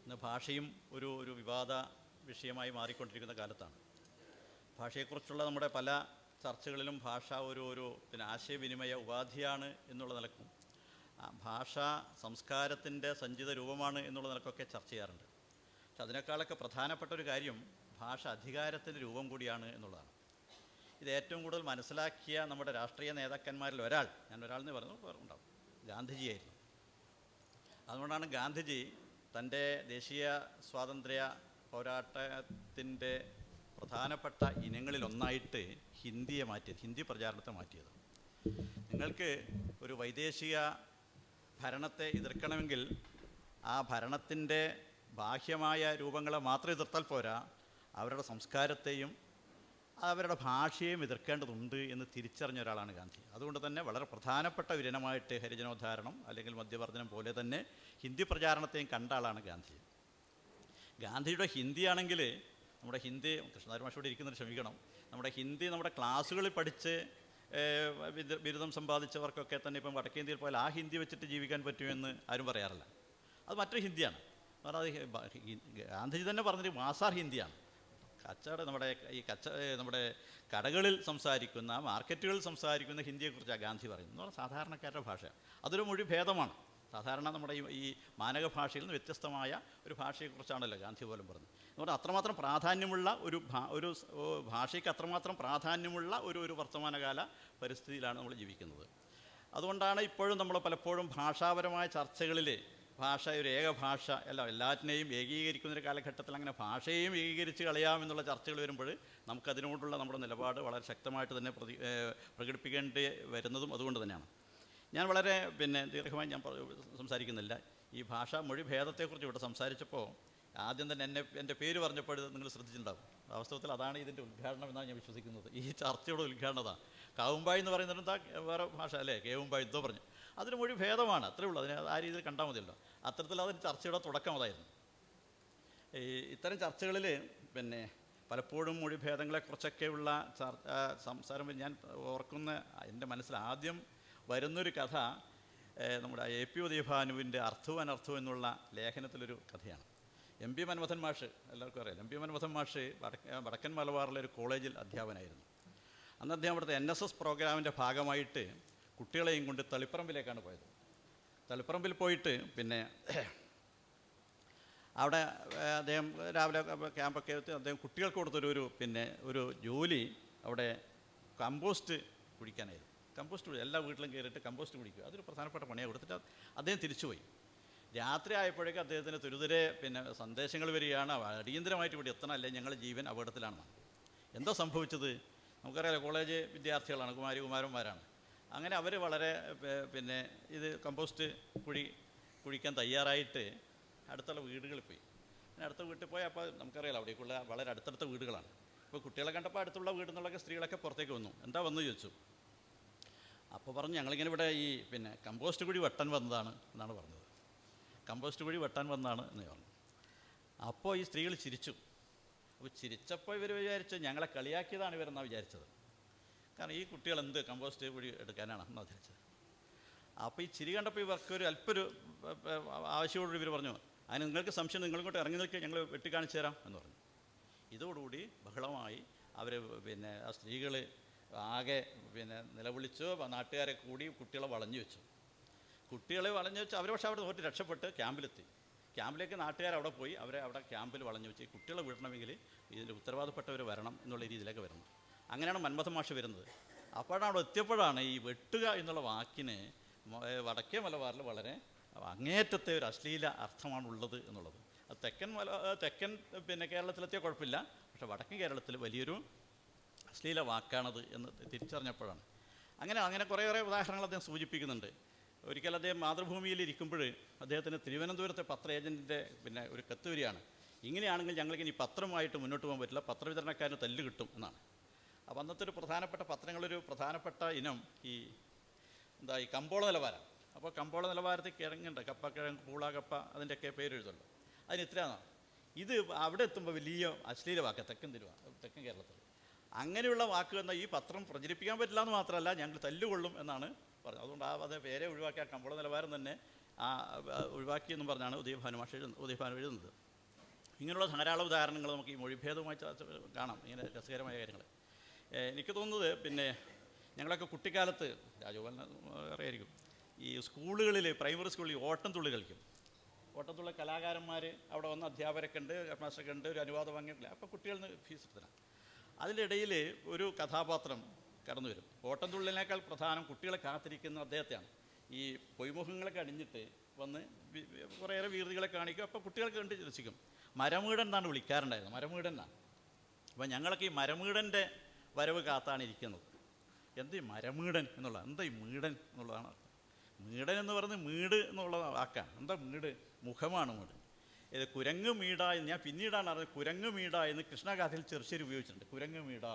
ഇന്ന് ഭാഷയും ഒരു വിവാദ വിഷയമായി മാറിക്കൊണ്ടിരിക്കുന്ന കാലത്താണ്. ഭാഷയെക്കുറിച്ചുള്ള നമ്മുടെ പല ചർച്ചകളിലും ഭാഷ പിന്നെ ആശയവിനിമയ ഉപാധിയാണ് എന്നുള്ള നിലക്കും ഭാഷ സംസ്കാരത്തിൻ്റെ സഞ്ചിത രൂപമാണ് എന്നുള്ള നിലക്കൊക്കെ ചർച്ച ചെയ്യാറുണ്ട്. പക്ഷെ അതിനേക്കാളൊക്കെ പ്രധാനപ്പെട്ട ഒരു കാര്യം ഭാഷ അധികാരത്തിൻ്റെ രൂപം കൂടിയാണ് എന്നുള്ളതാണ്. ഇത് ഏറ്റവും കൂടുതൽ മനസ്സിലാക്കിയ നമ്മുടെ രാഷ്ട്രീയ നേതാക്കന്മാരിൽ ഒരാൾ, ഞാൻ ഒരാളെന്ന് പറഞ്ഞു ഉണ്ടാവും, ഗാന്ധിജിയായിരുന്നു. അതുകൊണ്ടാണ് ഗാന്ധിജി തൻ്റെ ദേശീയ സ്വാതന്ത്ര്യ പോരാട്ടത്തിൻ്റെ പ്രധാനപ്പെട്ട ഇനങ്ങളിലൊന്നായിട്ട് ഹിന്ദിയെ മാറ്റിയത്, ഹിന്ദി പ്രചാരണത്തെ മാറ്റിയത്. നിങ്ങൾക്ക് ഒരു വൈദേശിക ഭരണത്തെ എതിർക്കണമെങ്കിൽ ആ ഭരണത്തിൻ്റെ ബാഹ്യമായ രൂപങ്ങളെ മാത്രം എതിർത്താൽ പോരാ, അവരുടെ സംസ്കാരത്തെയും അവരുടെ ഭാഷയെയും എതിർക്കേണ്ടതുണ്ട് എന്ന് തിരിച്ചറിഞ്ഞ ഒരാളാണ് ഗാന്ധി. അതുകൊണ്ട് തന്നെ വളരെ പ്രധാനപ്പെട്ട ഒരു ഇനമായിട്ട് ഹരിജനോദ്ധാരണം അല്ലെങ്കിൽ മദ്യവർജനം പോലെ തന്നെ ഹിന്ദി പ്രചാരണത്തെയും കണ്ട ആളാണ് ഗാന്ധി. ഗാന്ധിയുടെ ഹിന്ദിയാണെങ്കിൽ നമ്മുടെ ഹിന്ദി, കൃഷ്ണനാരായണ മാഷോട് ഇരിക്കുന്നതിന് ക്ഷമിക്കണം, നമ്മുടെ ഹിന്ദി നമ്മുടെ ക്ലാസ്സുകളിൽ പഠിച്ച് ബിരുദം സമ്പാദിച്ചവർക്കൊക്കെ തന്നെ ഇപ്പം വടക്കേന്ത്യയിൽ പോയാൽ ആ ഹിന്ദി വെച്ചിട്ട് ജീവിക്കാൻ പറ്റുമെന്ന് ആരും പറയാറില്ല. അത് മറ്റൊരു ഹിന്ദിയാണ്. ഗാന്ധിജി തന്നെ പറഞ്ഞൊരു മാസാർ ഹിന്ദിയാണ്. നമ്മുടെ കടകളിൽ സംസാരിക്കുന്ന, മാർക്കറ്റുകളിൽ സംസാരിക്കുന്ന ഹിന്ദിയെക്കുറിച്ചാണ് ഗാന്ധി പറയുന്നത്. എന്ന് പറഞ്ഞാൽ സാധാരണക്കാരുടെ ഭാഷ. അതൊരു മൊഴി ഭേദമാണ്. സാധാരണ നമ്മുടെ ഈ മാനക ഭാഷയിൽ നിന്ന് വ്യത്യസ്തമായ ഒരു ഭാഷയെക്കുറിച്ചാണല്ലോ ഗാന്ധി പോലും പറഞ്ഞത്. എന്ന് പറഞ്ഞാൽ അത്രമാത്രം പ്രാധാന്യമുള്ള ഒരു ഭാഷയ്ക്ക് അത്രമാത്രം പ്രാധാന്യമുള്ള ഒരു വർത്തമാനകാല പരിസ്ഥിതിയിലാണ് നമ്മൾ ജീവിക്കുന്നത്. അതുകൊണ്ടാണ് ഇപ്പോഴും നമ്മൾ പലപ്പോഴും ഭാഷാപരമായ ചർച്ചകളിൽ ഭാഷ ഒരു ഏക ഭാഷ എല്ലാറ്റിനെയും ഏകീകരിക്കുന്നൊരു കാലഘട്ടത്തിൽ അങ്ങനെ ഭാഷയെയും ഏകീകരിച്ച് കളയാമെന്നുള്ള ചർച്ചകൾ വരുമ്പോൾ നമുക്കതിനോടുള്ള നമ്മുടെ നിലപാട് വളരെ ശക്തമായിട്ട് തന്നെ പ്രകടിപ്പിക്കേണ്ടി വരുന്നതും അതുകൊണ്ട് തന്നെയാണ്. ഞാൻ വളരെ ദീർഘമായി ഞാൻ സംസാരിക്കുന്നില്ല. ഈ ഭാഷ മൊഴി ഭേദത്തെക്കുറിച്ച് ഇവിടെ സംസാരിച്ചപ്പോൾ ആദ്യം തന്നെ എൻ്റെ പേര് പറഞ്ഞപ്പോൾ നിങ്ങൾ ശ്രദ്ധിച്ചിട്ടുണ്ടാകും. വാസ്തവത്തിൽ അതാണ് ഇതിൻ്റെ ഉദ്ഘാടനം എന്നാണ് ഞാൻ വിശ്വസിക്കുന്നത്. ഈ ചർച്ചയുടെ ഉദ്ഘാടനതാണ്. കാവുമ്പായി എന്ന് പറയുന്നത് എന്താ വേറെ ഭാഷ അല്ലേ, കേവുമ്പായി എന്തോ പറഞ്ഞു. അതിന് മൊഴി ഭേദമാണ്, അത്രേ ഉള്ളൂ. അതിനെ ആ രീതിയിൽ കണ്ടാൽ മതിയല്ലോ. അത്തരത്തിൽ അതിന് ചർച്ചയുടെ തുടക്കം അതായിരുന്നു. ഇത്തരം ചർച്ചകളിൽ പലപ്പോഴും മൊഴി ഭേദങ്ങളെക്കുറിച്ചൊക്കെയുള്ള സംസാരം ഞാൻ ഓർക്കുന്ന, എൻ്റെ മനസ്സിൽ ആദ്യം വരുന്നൊരു കഥ നമ്മുടെ AP ഉദയഭാനുവിൻ്റെ അർത്ഥവും അനർത്ഥവും എന്നുള്ള ലേഖനത്തിലൊരു കഥയാണ്. MP മൻമഥൻ മാഷ് എല്ലാവർക്കും അറിയാം. MP മൻമഥൻ മാഷ് വടക്കൻ മലബാറിലെ ഒരു കോളേജിൽ അധ്യാപകനായിരുന്നു. അന്ന് അദ്ദേഹം അവിടുത്തെ NSS പ്രോഗ്രാമിൻ്റെ ഭാഗമായിട്ട് കുട്ടികളെയും കൊണ്ട് തളിപ്പറമ്പിലേക്കാണ് പോയത്. തളിപ്പറമ്പിൽ പോയിട്ട് അവിടെ അദ്ദേഹം രാവിലെ ക്യാമ്പൊക്കെ എടുത്ത് അദ്ദേഹം കുട്ടികൾക്ക് കൊടുത്തൊരു ഒരു ജോലി അവിടെ കമ്പോസ്റ്റ് കുഴിക്കാനായിരുന്നു. കമ്പോസ്റ്റ് എല്ലാ വീട്ടിലും കയറിയിട്ട് കമ്പോസ്റ്റ് കുടിക്കുക, അതൊരു പ്രധാനപ്പെട്ട പണിയാണ്. കൊടുത്തിട്ട് അദ്ദേഹം തിരിച്ചുപോയി. രാത്രി ആയപ്പോഴേക്കും അദ്ദേഹത്തിന് തുരുതുരെ സന്ദേശങ്ങൾ വരികയാണ്, അടിയന്തരമായിട്ട് ഇവിടെ എത്തണം, അല്ലെങ്കിൽ ഞങ്ങളുടെ ജീവൻ അപകടത്തിലാണ്. എന്താ സംഭവിച്ചത്? നമുക്കറിയാലോ, കോളേജ് വിദ്യാർത്ഥികളാണ്, കുമാരന്മാരാണ്. അങ്ങനെ അവർ വളരെ ഇത് കമ്പോസ്റ്റ് കുഴിക്കാൻ തയ്യാറായിട്ട് അടുത്തുള്ള വീടുകളിൽ പോയി. അടുത്ത വീട്ടിൽ പോയി അപ്പോൾ നമുക്കറിയാലോ അവിടേക്കുള്ള വളരെ അടുത്തടുത്ത വീടുകളാണ്. അപ്പോൾ കുട്ടികളെ കണ്ടപ്പോൾ അടുത്തുള്ള വീട്ടിൽ നിന്നുള്ളൊക്കെ സ്ത്രീകളൊക്കെ പുറത്തേക്ക് വന്നു. എന്താ വന്നു ചോദിച്ചു. അപ്പോൾ പറഞ്ഞു, ഞങ്ങളിങ്ങനെ ഇവിടെ ഈ കമ്പോസ്റ്റ് കുഴി വെട്ടാൻ വന്നതാണ് എന്നാണ് പറഞ്ഞത്. കമ്പോസ്റ്റ് കുഴി വെട്ടാൻ വന്നതാണ് എന്ന് പറഞ്ഞു. അപ്പോൾ ഈ സ്ത്രീകൾ ചിരിച്ചു. അപ്പോൾ ചിരിച്ചപ്പോൾ ഇവർ വിചാരിച്ചു ഞങ്ങളെ കളിയാക്കിയതാണ് ഇവരെന്നാണ് വിചാരിച്ചത്. കാരണം ഈ കുട്ടികൾ എന്ത് കമ്പോസ്റ്റ് കുഴി എടുക്കാനാണ് എന്നാണ് ധരിച്ചത്. അപ്പോൾ ഈ ചിരി കണ്ടപ്പോൾ ഇവർക്കൊരു അല്പൊരു ആവശ്യമോട് ഇവർ പറഞ്ഞു, അതിന് നിങ്ങൾക്ക് സംശയം നിങ്ങളിങ്ങോട്ട് ഇറങ്ങി നിൽക്കുക, ഞങ്ങൾ വെട്ടിക്കാണിച്ചു തരാം എന്ന് പറഞ്ഞു. ഇതോടുകൂടി ബഹളമായി. അവർ ആ സ്ത്രീകൾ ആകെ നിലവിളിച്ചു. നാട്ടുകാരെ കൂടി കുട്ടികളെ വളഞ്ഞു വെച്ചു. അവർ പക്ഷേ അവിടെ നോക്കി രക്ഷപ്പെട്ട് ക്യാമ്പിലെത്തി. ക്യാമ്പിലേക്ക് നാട്ടുകാർ അവിടെ പോയി അവരെ അവിടെ ക്യാമ്പിൽ വളഞ്ഞു വെച്ച് കുട്ടികളെ വിടണമെങ്കിൽ ഇതിൻ്റെ ഉത്തരവാദപ്പെട്ടവർ വരണം എന്നുള്ള രീതിയിലേക്ക് വരുന്നു. അങ്ങനെയാണ് മൻമഥൻ മാഷ് വരുന്നത്. അപ്പോഴാണ് അവിടെ എത്തിയപ്പോഴാണ് ഈ വെട്ടുക എന്നുള്ള വാക്കിന് വടക്കേ മലബാറിൽ വളരെ അങ്ങേയറ്റത്തെ ഒരു അശ്ലീല അർത്ഥമാണുള്ളത് എന്നുള്ളത്. അത് തെക്കൻ കേരളത്തിലെത്തിയ കുഴപ്പമില്ല, പക്ഷേ വടക്കൻ കേരളത്തിൽ വലിയൊരു അശ്ലീല വാക്കാണത് എന്ന് തിരിച്ചറിഞ്ഞപ്പോഴാണ്. അങ്ങനെ കുറേയേറെ ഉദാഹരണങ്ങൾ അദ്ദേഹം സൂചിപ്പിക്കുന്നുണ്ട്. ഒരിക്കൽ അദ്ദേഹം മാതൃഭൂമിയിൽ ഇരിക്കുമ്പോൾ അദ്ദേഹത്തിന് തിരുവനന്തപുരത്തെ പത്ര ഏജൻറ്റിൻ്റെ ഒരു കത്ത് വരികയാണ്. ഇങ്ങനെയാണെങ്കിൽ ഞങ്ങൾക്ക് ഇനി പത്രമായിട്ട് മുന്നോട്ട് പോകാൻ പറ്റില്ല, പത്രവിതരണക്കാരന് തല്ല് കിട്ടും എന്നാണ്. അപ്പോൾ അന്നത്തെ ഒരു പ്രധാനപ്പെട്ട പത്രങ്ങളൊരു പ്രധാനപ്പെട്ട ഇനം ഈ കമ്പോള നിലവാരം. അപ്പോൾ കമ്പോള നിലവാരത്തിൽ കിഴങ്ങുണ്ട്, കപ്പക്കിഴങ്ങ്, പൂള, കപ്പ, അതിൻ്റെയൊക്കെ പേര് എഴുതുള്ളൂ. അതിന് ഇത്രയാണ്. ഇത് അവിടെ എത്തുമ്പോൾ വലിയ അശ്ലീല വാക്ക് തെക്കൻ കേരളത്തിൽ. അങ്ങനെയുള്ള വാക്ക് എന്നാൽ ഈ പത്രം പ്രചരിപ്പിക്കാൻ പറ്റില്ല എന്ന് മാത്രമല്ല, ഞങ്ങൾ തല്ലുകൊള്ളും എന്നാണ് പറഞ്ഞത്. അതുകൊണ്ട് അത് പേരെ ഒഴിവാക്കി ആ കമ്പോള നിലവാരം തന്നെ ഒഴിവാക്കിയെന്നും പറഞ്ഞാണ് ഉദയഭാനു എഴുതുന്നത്. ഇങ്ങനെയുള്ള ധാരാളം ഉദാഹരണങ്ങൾ നമുക്ക് ഈ മൊഴിഭേദവുമായി കാണാം, ഇങ്ങനെ രസകരമായ കാര്യങ്ങൾ. എനിക്ക് തോന്നുന്നത് പിന്നെ ഞങ്ങളൊക്കെ കുട്ടിക്കാലത്ത്, രാജഗോപാലിന് അറിയായിരിക്കും, ഈ സ്കൂളുകളിൽ, പ്രൈമറി സ്കൂളിൽ ഓട്ടംതുള്ളി കളിക്കും. ഓട്ടംതുള്ളി കലാകാരന്മാർ അവിടെ വന്ന് അധ്യാപകരൊക്കെ ഉണ്ട്, മാസ്റ്ററൊക്കെ ഉണ്ട്, ഒരു അനുവാദം വാങ്ങിയിട്ടില്ല. അപ്പോൾ കുട്ടികളിൽ നിന്ന് ഫീസ് എടുത്തതാണ്. അതിൻ്റെ ഇടയിൽ ഒരു കഥാപാത്രം കടന്നു വരും. ഓട്ടംതുള്ളിനേക്കാൾ പ്രധാനം കുട്ടികളെ കാത്തിരിക്കുന്ന അദ്ദേഹത്തെയാണ്. ഈ പൊയ്മുഖങ്ങളൊക്കെ അണിഞ്ഞിട്ട് വന്ന് കുറേയേറെ വീറുതികളെ കാണിക്കും. അപ്പോൾ കുട്ടികൾക്ക് കണ്ട് രസിക്കും. മരമീടൻ എന്നാണ് വിളിക്കാറുണ്ടായിരുന്നത്, മരമീടൻ എന്നാണ്. അപ്പോൾ ഞങ്ങളൊക്കെ ഈ മരമീടൻ്റെ വരവ് കാത്താണ് ഇരിക്കുന്നത്. എന്ത് ഈ മരമീടൻ എന്നുള്ള, എന്താ ഈ മീടൻ എന്നുള്ളതാണ് അർത്ഥം. മീടൻ എന്ന് പറയുന്നത് മീട് എന്നുള്ള വാക്കാണ്. എന്താ മീട്? മുഖമാണ് മീട്. ഇത് കുരങ്ങ് മീട എന്ന് ഞാൻ പിന്നീടാണ് അറിഞ്ഞത്. കുരങ്ങ് മീട എന്ന് കൃഷ്ണഗാഥയിൽ ചെറുശ്ശേരി ഉപയോഗിച്ചിട്ടുണ്ട്, കുരങ്ങ് മീട.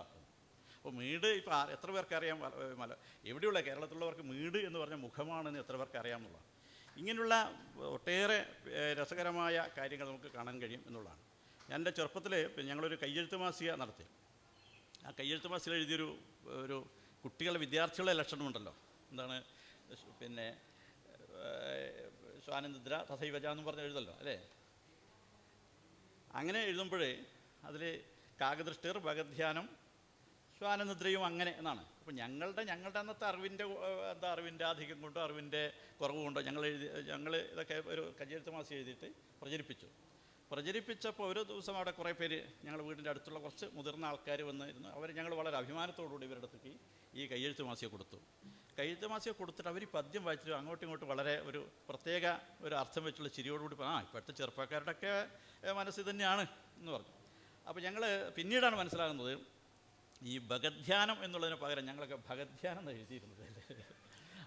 അപ്പോൾ മീട് ഇപ്പോൾ എത്ര പേർക്ക് അറിയാം? എവിടെയുള്ള കേരളത്തിലുള്ളവർക്ക് മീട് എന്ന് പറഞ്ഞാൽ മുഖമാണെന്ന് എത്ര പേർക്ക് അറിയാമെന്നുള്ളതാണ്. ഇങ്ങനെയുള്ള ഒട്ടേറെ രസകരമായ കാര്യങ്ങൾ നമുക്ക് കാണാൻ കഴിയും എന്നുള്ളതാണ്. ഞാൻ എൻ്റെ ചെറുപ്പത്തിൽ ഞങ്ങളൊരു കയ്യെഴുത്ത് മാസിക നടത്തി. ആ കയ്യെഴുത്ത് മാസിക എഴുതിയൊരു കുട്ടികളുടെ വിദ്യാർത്ഥികളുടെ ലക്ഷണമുണ്ടല്ലോ, എന്താണ് പിന്നെ ശ്വാനനിദ്ര തഥൈവജ എന്ന് പറഞ്ഞ് എഴുതല്ലോ അല്ലേ. അങ്ങനെ എഴുതുമ്പോഴേ അതിൽ കാകദൃഷ്ടിർ, ഭഗധ്യാനം, ശ്വാനനിദ്രയും അങ്ങനെ എന്നാണ്. അപ്പോൾ ഞങ്ങളുടെ അന്നത്തെ അറിവിൻ്റെ ആധിക്യം കൊണ്ടോ അറിവിൻ്റെ കുറവ് കൊണ്ടോ ഞങ്ങൾ ഇതൊക്കെ ഒരു കയ്യെഴുത്ത് മാസിക എഴുതിയിട്ട് പ്രചരിപ്പിച്ചപ്പോൾ ഒരു ദിവസം അവിടെ കുറേ പേര്, ഞങ്ങളുടെ വീടിൻ്റെ അടുത്തുള്ള കുറച്ച് മുതിർന്ന ആൾക്കാർ വന്നിരുന്നു. ഞങ്ങൾ വളരെ അഭിമാനത്തോടുകൂടി ഇവരുടെ അടുത്തേക്ക് ഈ കയ്യെഴുത്ത് മാസിക കൊടുത്തു. കയ്യെഴുത്ത് മാസിക കൊടുത്തിട്ട് അവർ പദ്യം വായിച്ചിട്ട് അങ്ങോട്ടും ഇങ്ങോട്ടും വളരെ ഒരു പ്രത്യേക ഒരു അർത്ഥം വെച്ചുള്ള ചിരിയോടുകൂടി ഇപ്പോഴത്തെ ചെറുപ്പക്കാരുടെയൊക്കെ മനസ്സിൽ തന്നെയാണ് എന്ന് പറഞ്ഞു. അപ്പോൾ ഞങ്ങൾ പിന്നീടാണ് മനസ്സിലാകുന്നത് ഈ ഭഗധ്യാനം എന്നുള്ളതിന് പകരം ഞങ്ങളൊക്കെ ഭഗധ്യാനം എന്ന് എഴുതിയിരുന്നത്.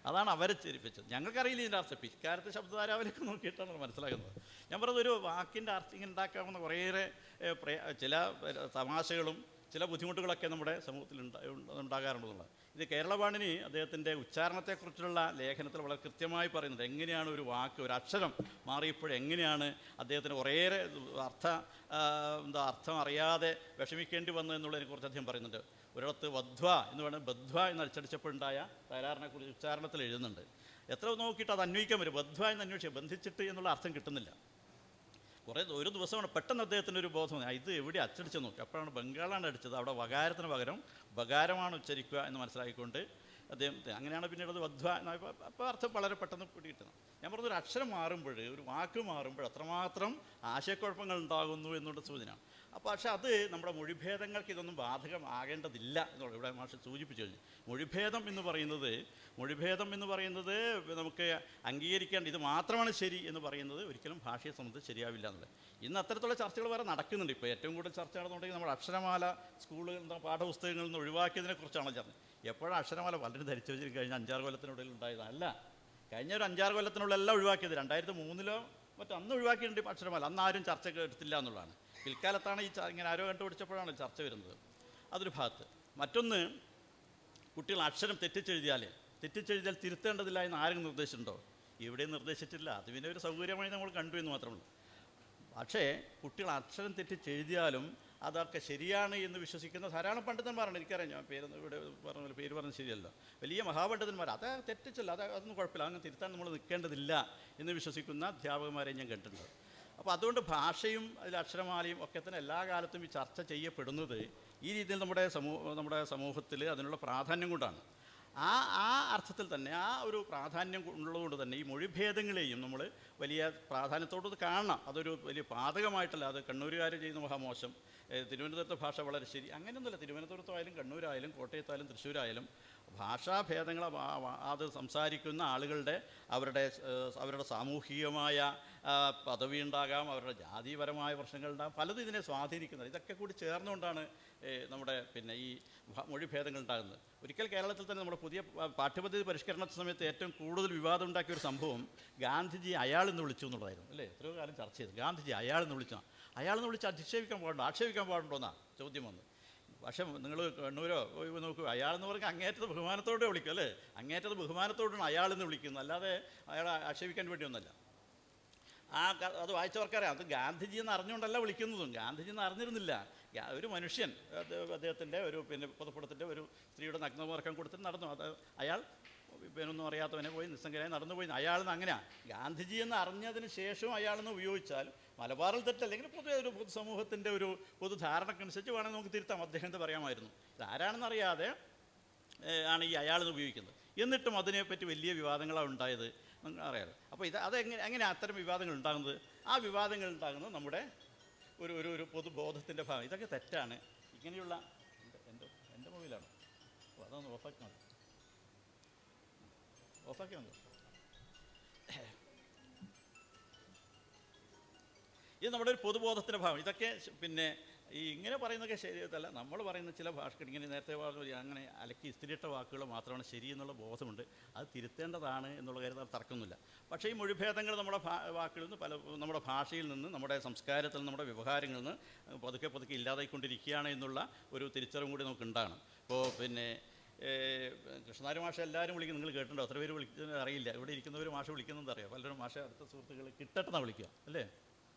അതാണ് അവരെ ചിരിപ്പിച്ചത്. ഞങ്ങൾക്കറിയില്ല ഇതിൻ്റെ അർത്ഥം. പിൽക്കാലത്തെ ശബ്ദധാരാവിലൊക്കെ നോക്കിയിട്ടാണ് മനസ്സിലാകുന്നത്. ഞാൻ പറഞ്ഞത് ഒരു വാക്കിൻ്റെ അർത്ഥം ഇങ്ങനെ ഉണ്ടാക്കാവുന്ന കുറേയേറെ ചില തമാശകളും ചില ബുദ്ധിമുട്ടുകളൊക്കെ നമ്മുടെ സമൂഹത്തിൽ ഉണ്ടാകാറുണ്ടെന്നുള്ളത്. ഇത് കേരളപാണിനി അദ്ദേഹത്തിൻ്റെ ഉച്ചാരണത്തെക്കുറിച്ചുള്ള ലേഖനത്തിൽ വളരെ കൃത്യമായി പറയുന്നുണ്ട്. എങ്ങനെയാണ് ഒരു വാക്ക്, ഒരു അക്ഷരം മാറിയപ്പോഴെങ്ങനെയാണ് അദ്ദേഹത്തിന് കുറേയേറെ അർത്ഥം അറിയാതെ വിഷമിക്കേണ്ടി വന്നു എന്നുള്ളതിനെക്കുറിച്ച് അദ്ദേഹം പറയുന്നുണ്ട്. ഒരിടത്ത് വധ്വ എന്ന് വേണം, ബധ്വ എന്ന് അച്ചടിച്ചപ്പോഴുണ്ടായ തകരാറിനെക്കുറിച്ച് ഉച്ചാരണത്തിൽ എഴുതുന്നുണ്ട്. എത്ര നോക്കിയിട്ട് അത് അന്വയിക്കാൻ വരും. ബധ്വ എന്ന് അന്വേഷിക്കുക, ബന്ധിച്ചിട്ട് എന്നുള്ള അർത്ഥം കിട്ടുന്നില്ല. ഒരു ദിവസമാണ് പെട്ടെന്ന് അദ്ദേഹത്തിൻ്റെ ഒരു ബോധം, ഇത് എവിടെ അച്ചടിച്ച് നോക്കി. അപ്പോഴാണ് ബംഗാളാണ് അടിച്ചത്, അവിടെ വകാരത്തിന് പകരം ബകാരമാണ് ഉച്ചരിക്കുക എന്ന് മനസ്സിലാക്കിക്കൊണ്ട് അദ്ദേഹം അങ്ങനെയാണ് പിന്നീട് വധ്വ എന്നായപ്പോൾ അപ്പോൾ അർത്ഥം വളരെ പെട്ടെന്ന് പിടികിട്ടുന്നത്. ഞാൻ പറഞ്ഞൊരു അക്ഷരം മാറുമ്പോൾ, ഒരു വാക്ക് മാറുമ്പോൾ അത്രമാത്രം ആശയക്കുഴപ്പങ്ങൾ ഉണ്ടാകുന്നു എന്നുള്ള സൂചന. അപ്പോൾ പക്ഷേ അത് നമ്മുടെ മൊഴിഭേദങ്ങൾക്ക് ഇതൊന്നും ബാധകമാകേണ്ടതില്ല എന്നുള്ളത് ഇവിടെ മാഷ് സൂചിപ്പിച്ചു കഴിഞ്ഞു. മൊഴിഭേദം എന്ന് പറയുന്നത് നമുക്ക് അംഗീകരിക്കേണ്ട, ഇത് മാത്രമാണ് ശരി എന്ന് പറയുന്നത് ഒരിക്കലും ഭാഷയെ സംബന്ധിച്ച് ശരിയാവില്ല എന്നുള്ളത്. ഇന്ന് അത്തരത്തിലുള്ള ചർച്ചകൾ വരെ നടക്കുന്നുണ്ട്. ഇപ്പോൾ ഏറ്റവും കൂടുതൽ ചർച്ച നടന്നുണ്ടെങ്കിൽ നമ്മുടെ അക്ഷരമാല സ്കൂളുകൾ പാഠപുസ്തകങ്ങളിൽ നിന്ന് ഒഴിവാക്കിയതിനെക്കുറിച്ചാണ് ചർച്ച. എപ്പോഴും അക്ഷരമാല പലരും ധരിച്ചു വെച്ചിട്ട് കഴിഞ്ഞ 5-6 കൊല്ലത്തിനുള്ളിൽ ഉണ്ടായതല്ല. കഴിഞ്ഞ ഒരു 5-6 കൊല്ലത്തിനുള്ളിൽ എല്ലാം ഒഴിവാക്കിയത്. 2003 മറ്റോ അന്ന് ഒഴിവാക്കിയിട്ടുണ്ട് അക്ഷരമാല. അന്ന് ആരും ചർച്ച എടുത്തില്ല എന്നുള്ളതാണ്. പിൽക്കാലത്താണ് ഇങ്ങനെ ആരോ കണ്ടുപിടിച്ചപ്പോഴാണ് ചർച്ച വരുന്നത്. അതൊരു ഭാഗത്ത്. മറ്റൊന്ന്, കുട്ടികൾ അക്ഷരം തെറ്റിച്ചെഴുതിയാൽ തിരുത്തേണ്ടതില്ല എന്ന് ആരും നിർദ്ദേശിച്ചിട്ടുണ്ടോ? എവിടെയും നിർദ്ദേശിച്ചിട്ടില്ല. അത് പിന്നെ ഒരു സൗകര്യമായി നമ്മൾ കണ്ടു എന്ന് മാത്രമേ. പക്ഷേ കുട്ടികൾ അക്ഷരം തെറ്റിച്ചെഴുതിയാലും അതൊക്കെ ശരിയാണ് എന്ന് വിശ്വസിക്കുന്ന ധാരാളം പണ്ഡിതന്മാരാണ്. എനിക്കറിയാം, ഞാൻ പേര് പറഞ്ഞത് ശരിയല്ലോ, വലിയ മഹാപണ്ഡിതന്മാർ. അത് തെറ്റിച്ചല്ല, അതൊന്നും കുഴപ്പമില്ല, അങ്ങനെ തിരുത്താൻ നമ്മൾ നിൽക്കേണ്ടതില്ല എന്ന് വിശ്വസിക്കുന്ന അധ്യാപകന്മാരെ ഞാൻ കണ്ടിട്ടുണ്ട്. അപ്പോൾ അതുകൊണ്ട് ഭാഷയും അതിൽ അക്ഷരമാലയും ഒക്കെ തന്നെ എല്ലാ കാലത്തും ഈ ചർച്ച ചെയ്യപ്പെടുന്നത് ഈ രീതിയിൽ നമ്മുടെ സമൂഹത്തിൽ അതിനുള്ള പ്രാധാന്യം കൊണ്ടാണ്. ആ അർത്ഥത്തിൽ തന്നെ, ആ ഒരു പ്രാധാന്യം ഉള്ളതുകൊണ്ട് തന്നെ ഈ മൊഴിഭേദങ്ങളെയും നമ്മൾ വലിയ പ്രാധാന്യത്തോട് കാണണം. അതൊരു വലിയ പാതകമായിട്ടല്ല. അത് കണ്ണൂരുകാർ ചെയ്യുന്ന മഹാമോശം, തിരുവനന്തപുരത്തെ ഭാഷ വളരെ ശരി, അങ്ങനെയൊന്നുമില്ല. തിരുവനന്തപുരത്തായാലും കണ്ണൂരായാലും കോട്ടയത്തായാലും തൃശ്ശൂരായാലും ഭാഷാഭേദങ്ങൾ അത് സംസാരിക്കുന്ന ആളുകളുടെ അവരുടെ സാമൂഹികമായ പദവി ഉണ്ടാകാം, അവരുടെ ജാതിപരമായ പ്രശ്നങ്ങളുണ്ടാകാം, പലതും ഇതിനെ സ്വാധീനിക്കുന്നത്. ഇതൊക്കെ കൂടി ചേർന്നുകൊണ്ടാണ് നമ്മുടെ ഈ മൊഴിഭേദങ്ങൾ ഉണ്ടാകുന്നത്. ഒരിക്കൽ കേരളത്തിൽ തന്നെ നമ്മുടെ പുതിയ പാഠ്യപദ്ധതി പരിഷ്കരണ സമയത്ത് ഏറ്റവും കൂടുതൽ വിവാദം ഉണ്ടാക്കിയ ഒരു സംഭവം ഗാന്ധിജി അയാളെന്ന് വിളിച്ചു എന്നുള്ളതായിരുന്നു. അല്ലേ? എത്രയോ കാലം ചർച്ച ചെയ്തു. ഗാന്ധിജി അയാളെന്ന് വിളിച്ച് ആക്ഷേപിക്കാൻ പാടുണ്ടോ എന്നാ ചോദ്യം വന്നു. പക്ഷേ നിങ്ങൾ കണ്ണൂരോ നോക്കൂ, അയാളെന്ന് പറഞ്ഞാൽ അങ്ങേറ്റത് ബഹുമാനത്തോടെ വിളിക്കും. അല്ലേ? അങ്ങേറ്റത് ബഹുമാനത്തോടാണ് അയാളെന്ന് വിളിക്കുന്നത്, അല്ലാതെ അയാളെ ആക്ഷേപിക്കാൻ വേണ്ടിയൊന്നുമല്ല. അത് വായിച്ചവർക്കറിയാം. അത് ഗാന്ധിജി എന്ന് അറിഞ്ഞുകൊണ്ടല്ല വിളിക്കുന്നതും. ഗാന്ധിജി എന്ന് അറിഞ്ഞിരുന്നില്ല. ഒരു മനുഷ്യൻ അദ്ദേഹത്തിൻ്റെ ഒരു പുതപ്പടത്തിൻ്റെ ഒരു സ്ത്രീയുടെ നഗ്നമർക്കം കൊടുത്തിട്ട് നടന്നു. അത് അയാൾ ഇവനൊന്നും അറിയാത്തവനെ പോയി നിസ്സംഗനായി നടന്നുപോയി. അയാളെന്ന് അങ്ങനെയാണ്. ഗാന്ധിജി എന്ന് അറിഞ്ഞതിന് ശേഷവും അയാളെന്ന് ഉപയോഗിച്ചാൽ മലബാറിൽ തെറ്റല്ലെങ്കിൽ പൊതുവെ ഒരു പൊതുസമൂഹത്തിൻ്റെ ഒരു പൊതുധാരണക്കനുസരിച്ച് വേണമെങ്കിൽ നമുക്ക് തിരുത്താം. അദ്ദേഹത്തെ പറയാമായിരുന്നു. ഇതാരാണെന്നറിയാതെ ആണ് ഈ അയാളെന്ന് ഉപയോഗിക്കുന്നത്. എന്നിട്ടും അതിനെപ്പറ്റി വലിയ വിവാദങ്ങളാണ് ഉണ്ടായത്, അറിയാതെ. അപ്പോൾ എങ്ങനെ അത്തരം വിവാദങ്ങൾ ഉണ്ടാകുന്നത്? ആ വിവാദങ്ങൾ ഉണ്ടാകുന്നത് നമ്മുടെ ഒരു പൊതുബോധത്തിൻ്റെ ഭാഗം. ഇതൊക്കെ തെറ്റാണ്. ഇങ്ങനെയുള്ള എൻ്റെ മൊബൈലാണ്. അപ്പോൾ അതൊന്ന് ഓഫാക്കി മതി. ഇത് നമ്മുടെ ഒരു പൊതുബോധത്തിൻ്റെ ഭാഗം. ഇതൊക്കെ പിന്നെ ഈ ഇങ്ങനെ പറയുന്നതൊക്കെ ശരിയല്ല. നമ്മൾ പറയുന്ന ചില ഭാഷകൾ ഇങ്ങനെ നേരത്തെ അങ്ങനെ അലക്കി ഇസ്തിരിയിട്ട വാക്കുകൾ മാത്രമാണ് ശരി എന്നുള്ള ബോധമുണ്ട്. അത് തിരുത്തേണ്ടതാണ് എന്നുള്ള കാര്യത്തിൽ തർക്കമൊന്നുമില്ല. പക്ഷേ ഈ മൊഴിഭേദങ്ങൾ നമ്മുടെ വാക്കുകളിൽ നിന്ന് നമ്മുടെ ഭാഷയിൽ നിന്ന്, നമ്മുടെ സംസ്കാരത്തിൽ, നമ്മുടെ വ്യവഹാരങ്ങളിൽ നിന്ന് പതുക്കെ ഇല്ലാതായിക്കൊണ്ടിരിക്കുകയാണ് എന്നുള്ള ഒരു തിരിച്ചറിവും കൂടി നമുക്ക് ഉണ്ടാകണം. ഇപ്പോൾ പിന്നെ കൃഷ്ണനാര് മാഷ എല്ലാവരും വിളിക്കും. നിങ്ങൾ കേട്ടിട്ടുണ്ടോ? എത്ര പേര് വിളിക്കുന്നത് അറിയില്ല. ഇവിടെ ഇരിക്കുന്നവർ മാഷ വിളിക്കുന്നത് അറിയാം. പലരും മാഷ അടുത്ത സുഹൃത്തുക്കൾ കിട്ടട്ടെന്നാണ് വിളിക്കുക, അല്ലേ?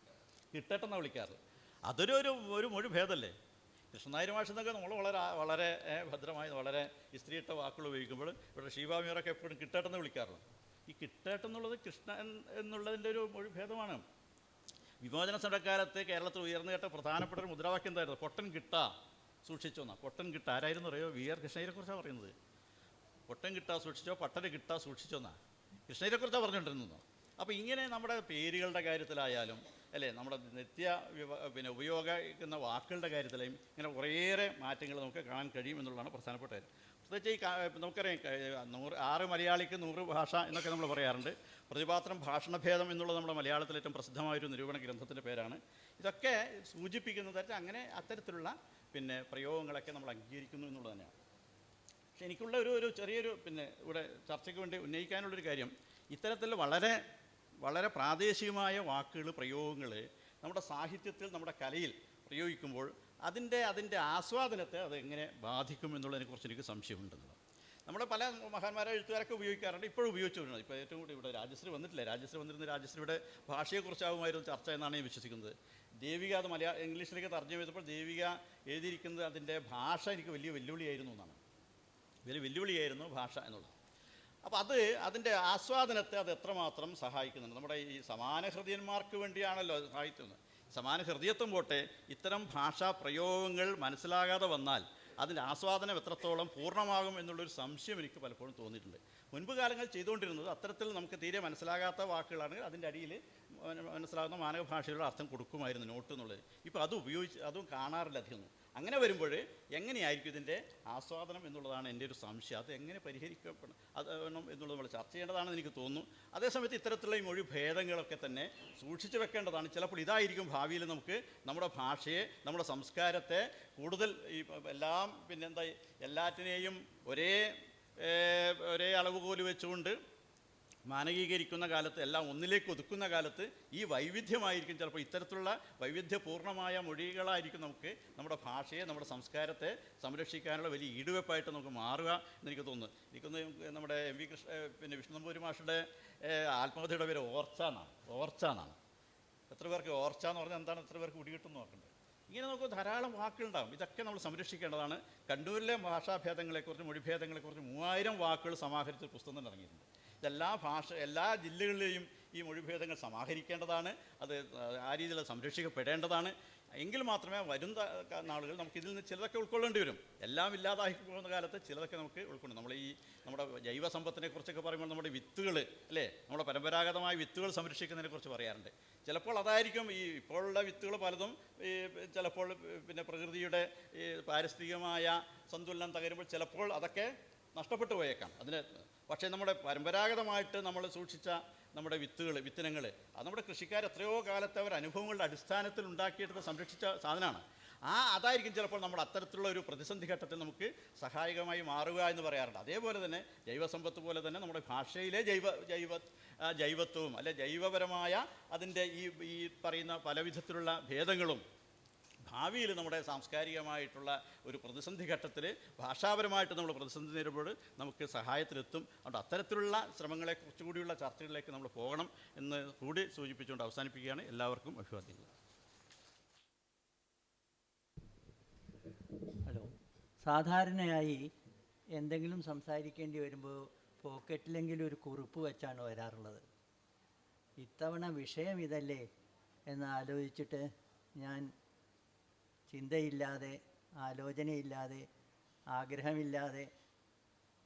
കിട്ടട്ടെന്നാണ് വിളിക്കാറ്. അതൊരു മൊഴി ഭേദമല്ലേ? കൃഷ്ണനായർ മാഷെന്നൊക്കെ നമ്മൾ വളരെ ഭദ്രമായി വളരെ ഇസ്ത്രീയിട്ട വാക്കുകൾ ഉപയോഗിക്കുമ്പോൾ ഇവിടെ ഷീബാമിയറൊക്കെ എപ്പോഴും കിട്ടട്ടെന്ന് വിളിക്കാറുണ്ട്. ഈ കിട്ടട്ടെന്നുള്ളത് കൃഷ്ണൻ എന്നുള്ളതിൻ്റെ ഒരു മൊഴി ഭേദമാണ്. വിമോചന സമരക്കാലത്ത് കേരളത്തിൽ ഉയർന്നു കേട്ട പ്രധാനപ്പെട്ട ഒരു മുദ്രാവാക്യം എന്തായിരുന്നു? പൊട്ടൻ കിട്ടാ സൂക്ഷിച്ചോന്നാ. പൊട്ടൻ കിട്ട ആരായിരുന്നു അറിയോ? വി.ആർ. കൃഷ്ണയ്യരെക്കുറിച്ചാണ് പറയുന്നത്. പൊട്ടൻ കിട്ടാ സൂക്ഷിച്ചോ, പട്ടന് കിട്ടാ സൂക്ഷിച്ചോന്നാ കൃഷ്ണയ്യരെക്കുറിച്ചാണ് പറഞ്ഞുകൊണ്ടിരുന്നത്. അപ്പോൾ ഇങ്ങനെ നമ്മുടെ പേരുകളുടെ കാര്യത്തിലായാലും അല്ലേ, നമ്മുടെ ഉപയോഗിക്കുന്ന വാക്കുകളുടെ കാര്യത്തിലും ഇങ്ങനെ കുറേയേറെ മാറ്റങ്ങൾ നമുക്ക് കാണാൻ കഴിയും എന്നുള്ളതാണ് പ്രധാനപ്പെട്ട കാര്യം. പ്രത്യേകിച്ച് നമുക്കറിയാം 6 മലയാളിക്ക് 100 ഭാഷ എന്നൊക്കെ നമ്മൾ പറയാറുണ്ട്. പ്രതിപാത്രം ഭാഷണഭേദം എന്നുള്ളത് നമ്മുടെ മലയാളത്തിലെ ഏറ്റവും പ്രസിദ്ധമായൊരു നിരൂപണ ഗ്രന്ഥത്തിൻ്റെ പേരാണ്. ഇതൊക്കെ സൂചിപ്പിക്കുന്ന തരത്തിൽ അങ്ങനെ അത്തരത്തിലുള്ള പ്രയോഗങ്ങളൊക്കെ നമ്മൾ അംഗീകരിക്കുന്നു എന്നുള്ളത് തന്നെയാണ്. പക്ഷെ എനിക്കുള്ള ഒരു ചെറിയൊരു ഇവിടെ ചർച്ചയ്ക്ക് വേണ്ടി ഉന്നയിക്കാനുള്ളൊരു കാര്യം, ഇത്തരത്തിൽ വളരെ പ്രാദേശികമായ വാക്കുകൾ, പ്രയോഗങ്ങൾ നമ്മുടെ സാഹിത്യത്തിൽ, നമ്മുടെ കലയിൽ പ്രയോഗിക്കുമ്പോൾ അതിൻ്റെ ആസ്വാദനത്തെ അതെങ്ങനെ ബാധിക്കും എന്നുള്ളതിനെക്കുറിച്ച് എനിക്ക് സംശയമുണ്ടെന്നുള്ളത്. നമ്മുടെ പല മഹാന്മാരായ എഴുത്തുകാരൊക്കെ ഉപയോഗിക്കാറുണ്ട്, ഇപ്പോഴും ഉപയോഗിച്ചുകൊണ്ടിരുന്നത്. ഇപ്പോൾ ഏറ്റവും കൂടി ഇവിടെ രാജശ്രീ വന്നിട്ടില്ല. രാജശ്രീ വന്നിരുന്ന രാജശ്രീയുടെ ഭാഷയെക്കുറിച്ചാവുമായിരുന്നു ചർച്ച എന്നാണ് ഞാൻ വിശ്വസിക്കുന്നത്. ദേവിക അത് ഇംഗ്ലീഷിലേക്ക് തർജ്ജമ ചെയ്തപ്പോൾ ദേവിക എഴുതിയിരിക്കുന്നത് അതിൻ്റെ ഭാഷ എനിക്ക് വലിയ വെല്ലുവിളിയായിരുന്നു എന്നാണ്. വലിയ വെല്ലുവിളിയായിരുന്നു ഭാഷ എന്നുള്ളത്. അപ്പോൾ അതിൻ്റെ ആസ്വാദനത്തെ അത് എത്രമാത്രം സഹായിക്കുന്നുണ്ട്. നമ്മുടെ ഈ സമാന ഹൃദയന്മാർക്ക് വേണ്ടിയാണല്ലോ സാഹിത്യം. സമാന ഹൃദയത്വം പോട്ടെ, ഇത്തരം ഭാഷാ പ്രയോഗങ്ങൾ മനസ്സിലാകാതെ വന്നാൽ അതിൻ്റെ ആസ്വാദനം എത്രത്തോളം പൂർണ്ണമാകും എന്നുള്ളൊരു സംശയം എനിക്ക് പലപ്പോഴും തോന്നിയിട്ടുണ്ട്. മുൻപ് കാലങ്ങൾ ചെയ്തുകൊണ്ടിരുന്നത് അത്തരത്തിൽ നമുക്ക് തീരെ മനസ്സിലാകാത്ത വാക്കുകളാണെങ്കിൽ അതിൻ്റെ അടിയിൽ മനസ്സിലാകുന്ന മാനക ഭാഷയുടെ അർത്ഥം കൊടുക്കുമായിരുന്നു, നോട്ട് എന്നുള്ളത്. ഇപ്പോൾ അതും കാണാറില്ല അധികം. അങ്ങനെ വരുമ്പോൾ എങ്ങനെയായിരിക്കും ഇതിൻ്റെ ആസ്വാദനം എന്നുള്ളതാണ് എൻ്റെ ഒരു സംശയം. അത് എങ്ങനെ പരിഹരിക്കപ്പെടണം എന്നുള്ളത് നമ്മൾ ചർച്ച ചെയ്യേണ്ടതാണെന്ന് എനിക്ക് തോന്നുന്നു. അതേസമയത്ത് ഇത്തരത്തിലുള്ള ഈ മൊഴി ഭേദങ്ങളൊക്കെ തന്നെ സൂക്ഷിച്ചു വെക്കേണ്ടതാണ്. ചിലപ്പോൾ ഇതായിരിക്കും ഭാവിയിൽ നമുക്ക് നമ്മുടെ ഭാഷയെ, നമ്മുടെ സംസ്കാരത്തെ കൂടുതൽ എല്ലാം എല്ലാറ്റിനെയും ഒരേ അളവുകോല് വെച്ചുകൊണ്ട് മാനകീകരിക്കുന്ന കാലത്ത്, എല്ലാം ഒന്നിലേക്ക് ഒതുക്കുന്ന കാലത്ത് ഈ വൈവിധ്യമായിരിക്കും ചിലപ്പോൾ ഇത്തരത്തിലുള്ള വൈവിധ്യപൂർണ്ണമായ മൊഴികളായിരിക്കും നമുക്ക് നമ്മുടെ ഭാഷയെ, നമ്മുടെ സംസ്കാരത്തെ സംരക്ഷിക്കാനുള്ള വലിയ ഈടുവെപ്പായിട്ട് നമുക്ക് മാറുക എന്നെനിക്ക് തോന്നുന്നു. നമ്മുടെ MV വിഷ്ണു നമ്പൂതിരി മാഷുടെ ആത്മകഥയുടെ പേര് ഓർച്ച എന്നാണ്. എത്ര പേർക്ക് ഓർച്ച എന്ന് പറഞ്ഞാൽ എന്താണ്, എത്ര പേർക്ക് പിടികിട്ടുമെന്ന് നോക്കണ്ടേ? ഇങ്ങനെ നമുക്ക് ധാരാളം വാക്കുകളുണ്ടാകും. ഇതൊക്കെ നമ്മൾ സംരക്ഷിക്കേണ്ടതാണ്. കണ്ണൂരിലെ ഭാഷാഭേദങ്ങളെക്കുറിച്ച്, മൊഴിഭേദങ്ങളെക്കുറിച്ച് 3000 വാക്കുകൾ സമാഹരിച്ച പുസ്തകം തന്നെ ഇറങ്ങിയിട്ടുണ്ട്. എല്ലാ ജില്ലകളിലെയും ഈ മൊഴിഭേദങ്ങൾ സമാഹരിക്കേണ്ടതാണ്. അത് ആ രീതിയിൽ സംരക്ഷിക്കപ്പെടേണ്ടതാണ്. എങ്കിൽ മാത്രമേ വരുന്ന നാളുകൾ നമുക്ക് ഇതിൽ നിന്ന് ചിലതൊക്കെ ഉൾക്കൊള്ളേണ്ടി വരും. എല്ലാം ഇല്ലാതായി പോകുന്ന കാലത്ത് ചിലതൊക്കെ നമുക്ക് ഉൾക്കൊള്ളും. നമ്മുടെ ജൈവ സമ്പത്തിനെ കുറിച്ചൊക്കെ പറയുമ്പോൾ നമ്മുടെ വിത്തുകൾ, അല്ലേ, നമ്മുടെ പരമ്പരാഗതമായ വിത്തുകൾ സംരക്ഷിക്കുന്നതിനെക്കുറിച്ച് പറയാറുണ്ട്. ചിലപ്പോൾ അതായിരിക്കും ഇപ്പോഴുള്ള വിത്തുകൾ പലതും ചിലപ്പോൾ പ്രകൃതിയുടെ പാരിസ്ഥിതികമായ സന്തുലനം തകരുമ്പോൾ ചിലപ്പോൾ അതൊക്കെ നഷ്ടപ്പെട്ടു പോയേക്കാം. പക്ഷേ നമ്മുടെ പരമ്പരാഗതമായിട്ട് നമ്മൾ സൂക്ഷിച്ച നമ്മുടെ വിത്തിനങ്ങൾ അത് നമ്മുടെ കൃഷിക്കാർ എത്രയോ കാലത്തെ അവർ അനുഭവങ്ങളുടെ അടിസ്ഥാനത്തിൽ ഉണ്ടാക്കിയെടുത്ത് സംരക്ഷിച്ച സാധനമാണ്. അതായിരിക്കും ചിലപ്പോൾ നമ്മുടെ അത്തരത്തിലുള്ള ഒരു പ്രതിസന്ധി ഘട്ടത്തിൽ നമുക്ക് സഹായകമായി മാറുക എന്ന് പറയാറുണ്ട്. അതേപോലെ തന്നെ ജൈവസമ്പത്ത് പോലെ തന്നെ നമ്മുടെ ഭാഷയിലെ ജൈവത്വവും അല്ലെ ജൈവപരമായ അതിൻ്റെ ഈ പറയുന്ന പലവിധത്തിലുള്ള ഭേദങ്ങളും ഭാവിയിൽ നമ്മുടെ സാംസ്കാരികമായിട്ടുള്ള ഒരു പ്രതിസന്ധി ഘട്ടത്തിൽ ഭാഷാപരമായിട്ട് നമ്മൾ പ്രതിസന്ധി നേരിടുമ്പോൾ നമുക്ക് സഹായത്തിലെത്തും. അതുകൊണ്ട് അത്തരത്തിലുള്ള ശ്രമങ്ങളെ കുറച്ചുകൂടിയുള്ള ചർച്ചകളിലേക്ക് നമ്മൾ പോകണം എന്ന് കൂടി സൂചിപ്പിച്ചുകൊണ്ട് അവസാനിപ്പിക്കുകയാണ്. എല്ലാവർക്കും അഭിവാദ്യങ്ങൾ. ഹലോ. സാധാരണയായി എന്തെങ്കിലും സംസാരിക്കേണ്ടി വരുമ്പോൾ പോക്കറ്റിലെങ്കിലും ഒരു കുറിപ്പ് വെച്ചാണ് വരാറുള്ളത്. ഇത്തവണ വിഷയം ഇതല്ലേ എന്ന് ആലോചിച്ചിട്ട് ഞാൻ ചിന്തയില്ലാതെ, ആലോചനയില്ലാതെ, ആഗ്രഹമില്ലാതെ,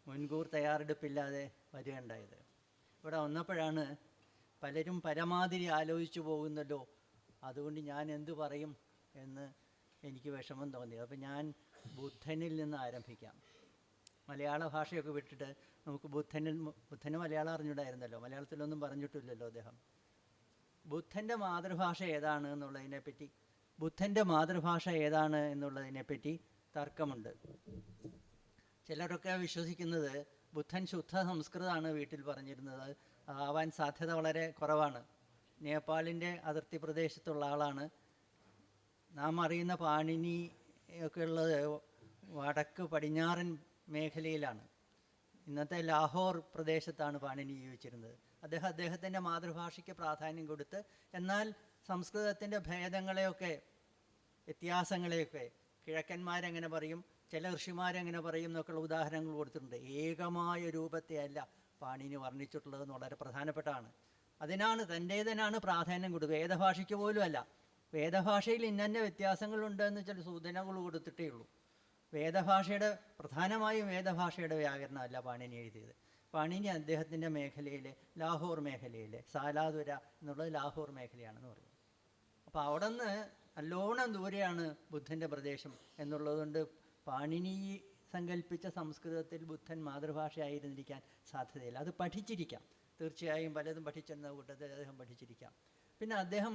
മുൻകൂർ തയ്യാറെടുപ്പില്ലാതെ വരികയുണ്ടായത്. ഇവിടെ വന്നപ്പോഴാണ് പലരും പരമാതിരി ആലോചിച്ചു പോകുന്നല്ലോ, അതുകൊണ്ട് ഞാൻ എന്തു പറയും എന്ന് എനിക്ക് വിഷമം തോന്നി. അപ്പം ഞാൻ ബുദ്ധനിൽ നിന്ന് ആരംഭിക്കാം. മലയാള ഭാഷയൊക്കെ വിട്ടിട്ട് നമുക്ക് ബുദ്ധന് മലയാളം അറിഞ്ഞിട്ടായിരുന്നല്ലോ, മലയാളത്തിലൊന്നും പറഞ്ഞിട്ടില്ലല്ലോ അദ്ദേഹം. ബുദ്ധൻ്റെ മാതൃഭാഷ ഏതാണ് എന്നുള്ളതിനെപ്പറ്റി തർക്കമുണ്ട്. ചിലരൊക്കെ വിശ്വസിക്കുന്നത് ബുദ്ധൻ ശുദ്ധ സംസ്കൃതമാണ് വീട്ടിൽ പറഞ്ഞിരുന്നത്. ആവാൻ സാധ്യത വളരെ കുറവാണ്. നേപ്പാളിൻ്റെ അതിർത്തി പ്രദേശത്തുള്ള ആളാണ്. നാം അറിയുന്ന പാണിനി ഒക്കെ ഉള്ളത് വടക്ക് പടിഞ്ഞാറൻ മേഖലയിലാണ്. ഇന്നത്തെ ലാഹോർ പ്രദേശത്താണ് പാണിനി ജീവിച്ചിരുന്നത്. അദ്ദേഹത്തിൻ്റെ മാതൃഭാഷയ്ക്ക് പ്രാധാന്യം കൊടുത്ത്, എന്നാൽ സംസ്കൃതത്തിൻ്റെ ഭേദങ്ങളെയൊക്കെ, വ്യത്യാസങ്ങളെയൊക്കെ കിഴക്കന്മാരെങ്ങനെ പറയും, ചില ഋഷിമാരെങ്ങനെ പറയും എന്നൊക്കെയുള്ള ഉദാഹരണങ്ങൾ കൊടുത്തിട്ടുണ്ട്. ഏകമായ രൂപത്തെ അല്ല പാണിനി വർണ്ണിച്ചിട്ടുള്ളതെന്ന് വളരെ പ്രധാനപ്പെട്ടതാണ്. തൻ്റേതിനാണ് പ്രാധാന്യം കൊടുക്കുക. വേദഭാഷയ്ക്ക് പോലും അല്ല. വേദഭാഷയിൽ ഇന്ന വ്യത്യാസങ്ങളുണ്ടെന്ന് ചില സൂചനകൾ കൊടുത്തിട്ടേ ഉള്ളൂ. പ്രധാനമായും വേദഭാഷയുടെ വ്യാകരണമല്ല പാണിനി എഴുതിയത്. പാണിനി അദ്ദേഹത്തിൻ്റെ മേഖലയിലെ ലാഹോർ മേഖലയിലെ സാലാതുര എന്നുള്ളത് ലാഹോർ മേഖലയാണെന്ന് പറയും. അപ്പോൾ അവിടെ നിന്ന് നല്ലോണം ദൂരെയാണ് ബുദ്ധൻ്റെ പ്രദേശം എന്നുള്ളതുകൊണ്ട് പാണിനി സങ്കല്പിച്ച സംസ്കൃതത്തിൽ ബുദ്ധൻ മാതൃഭാഷയായിരുന്നിരിക്കാൻ സാധ്യതയില്ല. അത് പഠിച്ചിരിക്കാം, തീർച്ചയായും പലതും പഠിച്ചെന്ന കൂട്ടത്തിൽ അദ്ദേഹം പഠിച്ചിരിക്കാം. പിന്നെ അദ്ദേഹം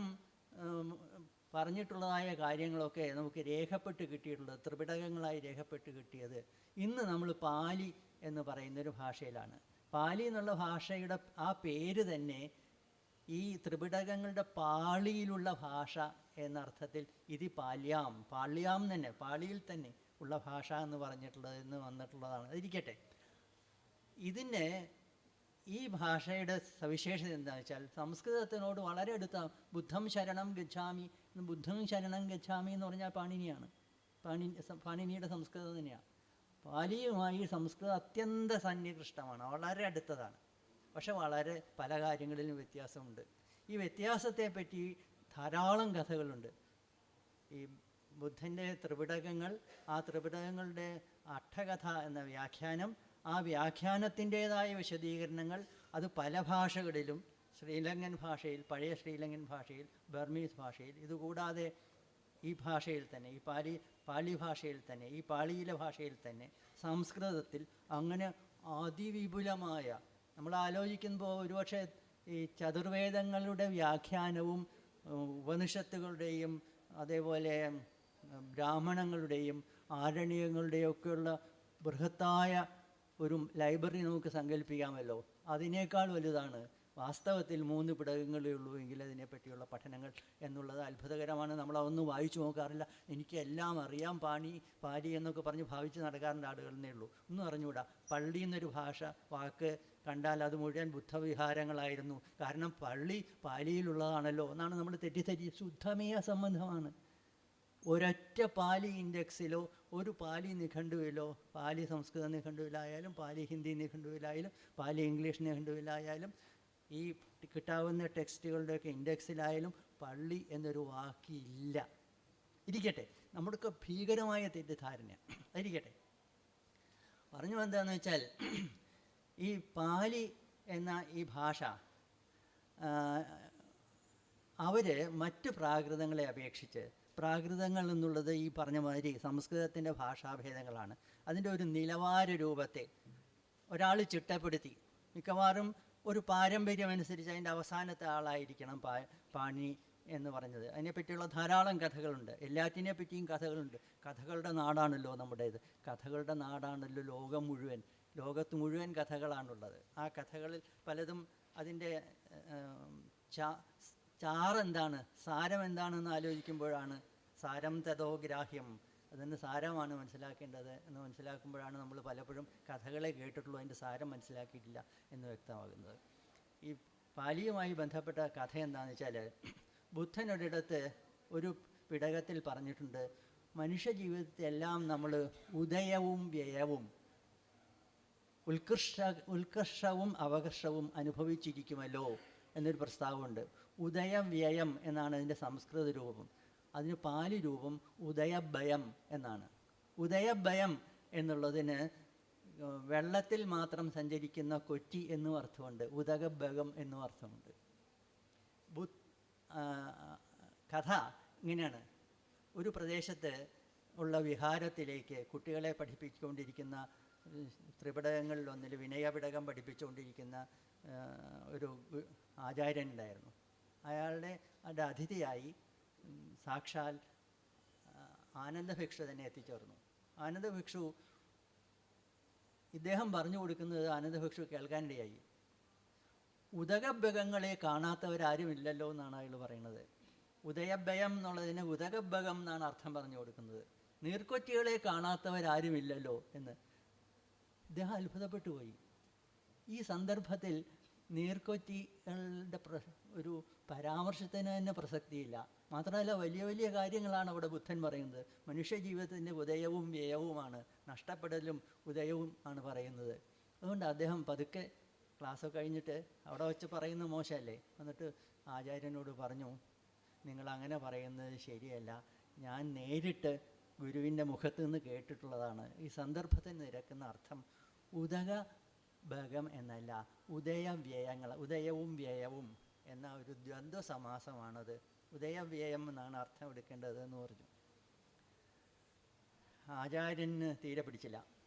പറഞ്ഞിട്ടുള്ളതായ കാര്യങ്ങളൊക്കെ നമുക്ക് രേഖപ്പെട്ട് കിട്ടിയിട്ടുള്ളത്, ത്രിപിടകങ്ങളായി രേഖപ്പെട്ട് കിട്ടിയത് ഇന്ന് നമ്മൾ പാലി എന്ന് പറയുന്നൊരു ഭാഷയിലാണ്. പാലി എന്നുള്ള ഭാഷയുടെ ആ പേര് തന്നെ ഈ ത്രിപിടകങ്ങളുടെ പാളിയിലുള്ള ഭാഷ എന്നർത്ഥത്തിൽ ഇത് പാള്യാം തന്നെ, പാളിയിൽ തന്നെ ഉള്ള ഭാഷ എന്ന് പറഞ്ഞിട്ടുള്ളത് വന്നിട്ടുള്ളതാണ്. അതിരിക്കട്ടെ, ഇതിന് ഈ ഭാഷയുടെ സവിശേഷത എന്താണെന്ന് വെച്ചാൽ സംസ്കൃതത്തിനോട് വളരെ അടുത്ത ബുദ്ധം ശരണം ഗച്ഛാമി എന്ന് പറഞ്ഞാൽ പാണിനിയാണ്. പാണിനിയുടെ സംസ്കൃതം തന്നെയാണ്. പാലിയുമായി സംസ്കൃതം അത്യന്ത സന്നികൃഷ്ടമാണ്, വളരെ അടുത്തതാണ്. പക്ഷെ വളരെ പല കാര്യങ്ങളിലും വ്യത്യാസമുണ്ട്. ഈ വ്യത്യാസത്തെപ്പറ്റി ധാരാളം കഥകളുണ്ട്. ഈ ബുദ്ധൻ്റെ ത്രിപിടകങ്ങൾ, ആ ത്രിപിടകങ്ങളുടെ അഠകഥ എന്ന വ്യാഖ്യാനം, ആ വ്യാഖ്യാനത്തിൻ്റേതായ വിശദീകരണങ്ങൾ, അത് പല ഭാഷകളിലും, ശ്രീലങ്കൻ ഭാഷയിൽ, പഴയ ശ്രീലങ്കൻ ഭാഷയിൽ, ബർമീസ് ഭാഷയിൽ, ഇതുകൂടാതെ ഈ ഭാഷയിൽ തന്നെ, ഈ പാലി ഭാഷയിൽ തന്നെ, ഈ പാളിയിലെ ഭാഷയിൽ തന്നെ, സംസ്കൃതത്തിൽ അങ്ങനെ അതിവിപുലമായ, നമ്മൾ ആലോചിക്കുമ്പോൾ ഒരുപക്ഷെ ഈ ചതുർവേദങ്ങളുടെ വ്യാഖ്യാനവും ഉപനിഷത്തുകളുടെയും അതേപോലെ ബ്രാഹ്മണങ്ങളുടെയും ആരണ്യങ്ങളുടെയും ഒക്കെയുള്ള ബൃഹത്തായ ഒരു ലൈബ്രറി നമുക്ക് സങ്കല്പിക്കാമല്ലോ. അതിനേക്കാൾ വലുതാണ് വാസ്തവത്തിൽ 3 പിടകങ്ങളേ ഉള്ളൂ എങ്കിൽ അതിനെപ്പറ്റിയുള്ള പഠനങ്ങൾ എന്നുള്ളത് അത്ഭുതകരമാണ്. നമ്മളതൊന്നും വായിച്ചു നോക്കാറില്ല. എനിക്ക് എല്ലാം അറിയാം, പാലി എന്നൊക്കെ പറഞ്ഞ് ഭാവിച്ച് നടക്കാറുണ്ട് ആളുകളെന്നേ ഉള്ളൂ. ഒന്നും അറിഞ്ഞുകൂടാ. പള്ളി എന്നൊരു വാക്ക് കണ്ടാൽ അത് മുഴുവൻ ബുദ്ധവിഹാരങ്ങളായിരുന്നു. കാരണം പള്ളി പാലിയിലുള്ളതാണല്ലോ എന്നാണ് നമ്മൾ തെറ്റിദ്ധരിച്ച്. ശുദ്ധമേയ സംബന്ധമാണ്. ഒരൊറ്റ പാലി ഇൻഡെക്സിലോ ഒരു പാലി നിഘണ്ടുവിലോ, പാലി സംസ്കൃത നിഘണ്ടുവിലായാലും പാലി ഹിന്ദി നിഘണ്ടുവിലായാലും പാലി ഇംഗ്ലീഷ് നിഘണ്ടുവിലായാലും ഈ കിട്ടാവുന്ന ടെക്സ്റ്റുകളുടെയൊക്കെ ഇൻഡെക്സിലായാലും പള്ളി എന്നൊരു വാക്കില്ല. ഇരിക്കട്ടെ, നമ്മുടെയൊക്കെ ഭീകരമായ തെറ്റിദ്ധാരണ. ഇരിക്കട്ടെ, പറഞ്ഞു എന്താണെന്ന് വെച്ചാൽ ഈ പാലി എന്ന ഈ ഭാഷ അവർ മറ്റ് പ്രാകൃതങ്ങളെ അപേക്ഷിച്ച്, പ്രാകൃതങ്ങൾ എന്നുള്ളത് ഈ പറഞ്ഞ മാതിരി സംസ്കൃതത്തിൻ്റെ ഭാഷാഭേദങ്ങളാണ്. അതിൻ്റെ ഒരു നിലവാര രൂപത്തെ ഒരാൾ ചിട്ടപ്പെടുത്തി, മിക്കവാറും ഒരു പാരമ്പര്യമനുസരിച്ച് അതിൻ്റെ അവസാനത്തെ ആളായിരിക്കണം പാണി എന്ന് പറഞ്ഞത്. അതിനെപ്പറ്റിയുള്ള ധാരാളം കഥകളുണ്ട്. എല്ലാറ്റിനെ പറ്റിയും കഥകളുണ്ട്. കഥകളുടെ നാടാണല്ലോ നമ്മുടേത്. കഥകളുടെ നാടാണല്ലോ ലോകം മുഴുവൻ. ലോകത്ത് മുഴുവൻ കഥകളാണുള്ളത്. ആ കഥകളിൽ പലതും അതിൻ്റെ ചാറെന്താണ്, സാരം എന്താണെന്ന് ആലോചിക്കുമ്പോഴാണ് സാരം തതോ ഗ്രാഹ്യം, അതിൻ്റെ സാരമാണ് മനസ്സിലാക്കേണ്ടത് എന്ന് മനസ്സിലാക്കുമ്പോഴാണ് നമ്മൾ പലപ്പോഴും കഥകളെ കേട്ടിട്ടുള്ളൂ, അതിൻ്റെ സാരം മനസ്സിലാക്കിയിട്ടില്ല എന്ന് വ്യക്തമാകുന്നത്. ഈ പാലിയുമായി ബന്ധപ്പെട്ട കഥ എന്താണെന്ന് വെച്ചാൽ, ബുദ്ധൻ ഒരിടത്ത് ഒരു പിടകത്തിൽ പറഞ്ഞിട്ടുണ്ട്, മനുഷ്യ ജീവിതത്തിലെല്ലാം നമ്മൾ ഉദയവും വ്യയവും ഉത്കർഷവും അവകർഷവും അനുഭവിച്ചിരിക്കുമല്ലോ എന്നൊരു പ്രസ്താവമുണ്ട്. ഉദയവ്യയം എന്നാണ് അതിൻ്റെ സംസ്കൃത രൂപം. അതിന് പാലി രൂപം ഉദയഭയം എന്നാണ്. ഉദയഭയം എന്നുള്ളതിന് വെള്ളത്തിൽ മാത്രം സഞ്ചരിക്കുന്ന കൊറ്റി എന്നും അർത്ഥമുണ്ട്, ഉദകഭകം എന്നും അർത്ഥമുണ്ട്. കഥ ഇങ്ങനെയാണ്. ഒരു പ്രദേശത്ത് ഉള്ള വിഹാരത്തിലേക്ക് കുട്ടികളെ പഠിപ്പിച്ചുകൊണ്ടിരിക്കുന്ന ത്രിപിടകങ്ങളിലൊന്നിൽ വിനയപിടകം പഠിപ്പിച്ചുകൊണ്ടിരിക്കുന്ന ഒരു ആചാര്യനുണ്ടായിരുന്നു. അയാളുടെ അതിഥിയായി സാക്ഷാൽ ആനന്ദഭിക്ഷു തന്നെ എത്തിച്ചേർന്നു. ആനന്ദഭിക്ഷു ഇദ്ദേഹം പറഞ്ഞു കൊടുക്കുന്നത് ആനന്ദഭിക്ഷു കേൾക്കാനിടയായി. ഉദകഭഗങ്ങളെ കാണാത്തവരാരുമില്ലല്ലോ എന്നാണ് അയാൾ പറയുന്നത്. ഉദയഭയം എന്നുള്ളതിന് ഉദകഭകം എന്നാണ് അർത്ഥം പറഞ്ഞു കൊടുക്കുന്നത്. നീർക്കൊറ്റികളെ കാണാത്തവരാരുമില്ലല്ലോ എന്ന് ഇദ്ദേഹം അത്ഭുതപ്പെട്ടു പോയി. ഈ സന്ദർഭത്തിൽ നീർക്കൊറ്റികളുടെ ഒരു പരാമർശത്തിന് തന്നെ പ്രസക്തിയില്ല. മാത്രമല്ല, വലിയ വലിയ കാര്യങ്ങളാണ് അവിടെ ബുദ്ധൻ പറയുന്നത്. മനുഷ്യ ജീവിതത്തിൻ്റെ ഉദയവും വ്യയവുമാണ്, നഷ്ടപ്പെടലും ഉദയവും ആണ് പറയുന്നത്. അതുകൊണ്ട് അദ്ദേഹം പതുക്കെ ക്ലാസ്സൊക്കെ കഴിഞ്ഞിട്ട് അവിടെ വെച്ച് പറയുന്നത് മോശമല്ലേ, എന്നിട്ട് ആചാര്യനോട് പറഞ്ഞു, നിങ്ങളങ്ങനെ പറയുന്നത് ശരിയല്ല, ഞാൻ നേരിട്ട് ഗുരുവിൻ്റെ മുഖത്ത് നിന്ന് കേട്ടിട്ടുള്ളതാണ്. ഈ സന്ദർഭത്തിന് നിരക്കുന്ന അർത്ഥം ഉദക ഭകം എന്നല്ല, ഉദയവ്യയങ്ങൾ, ഉദയവും വ്യയവും എന്ന ഒരു ദ്വന്ദ്വ സമാസമാണത്. ഉദയവ്യയം എന്നാണ് അർത്ഥം എടുക്കേണ്ടത് എന്ന് പറഞ്ഞു. ആചാര്യന് തീരെ പിടിച്ചില്ല.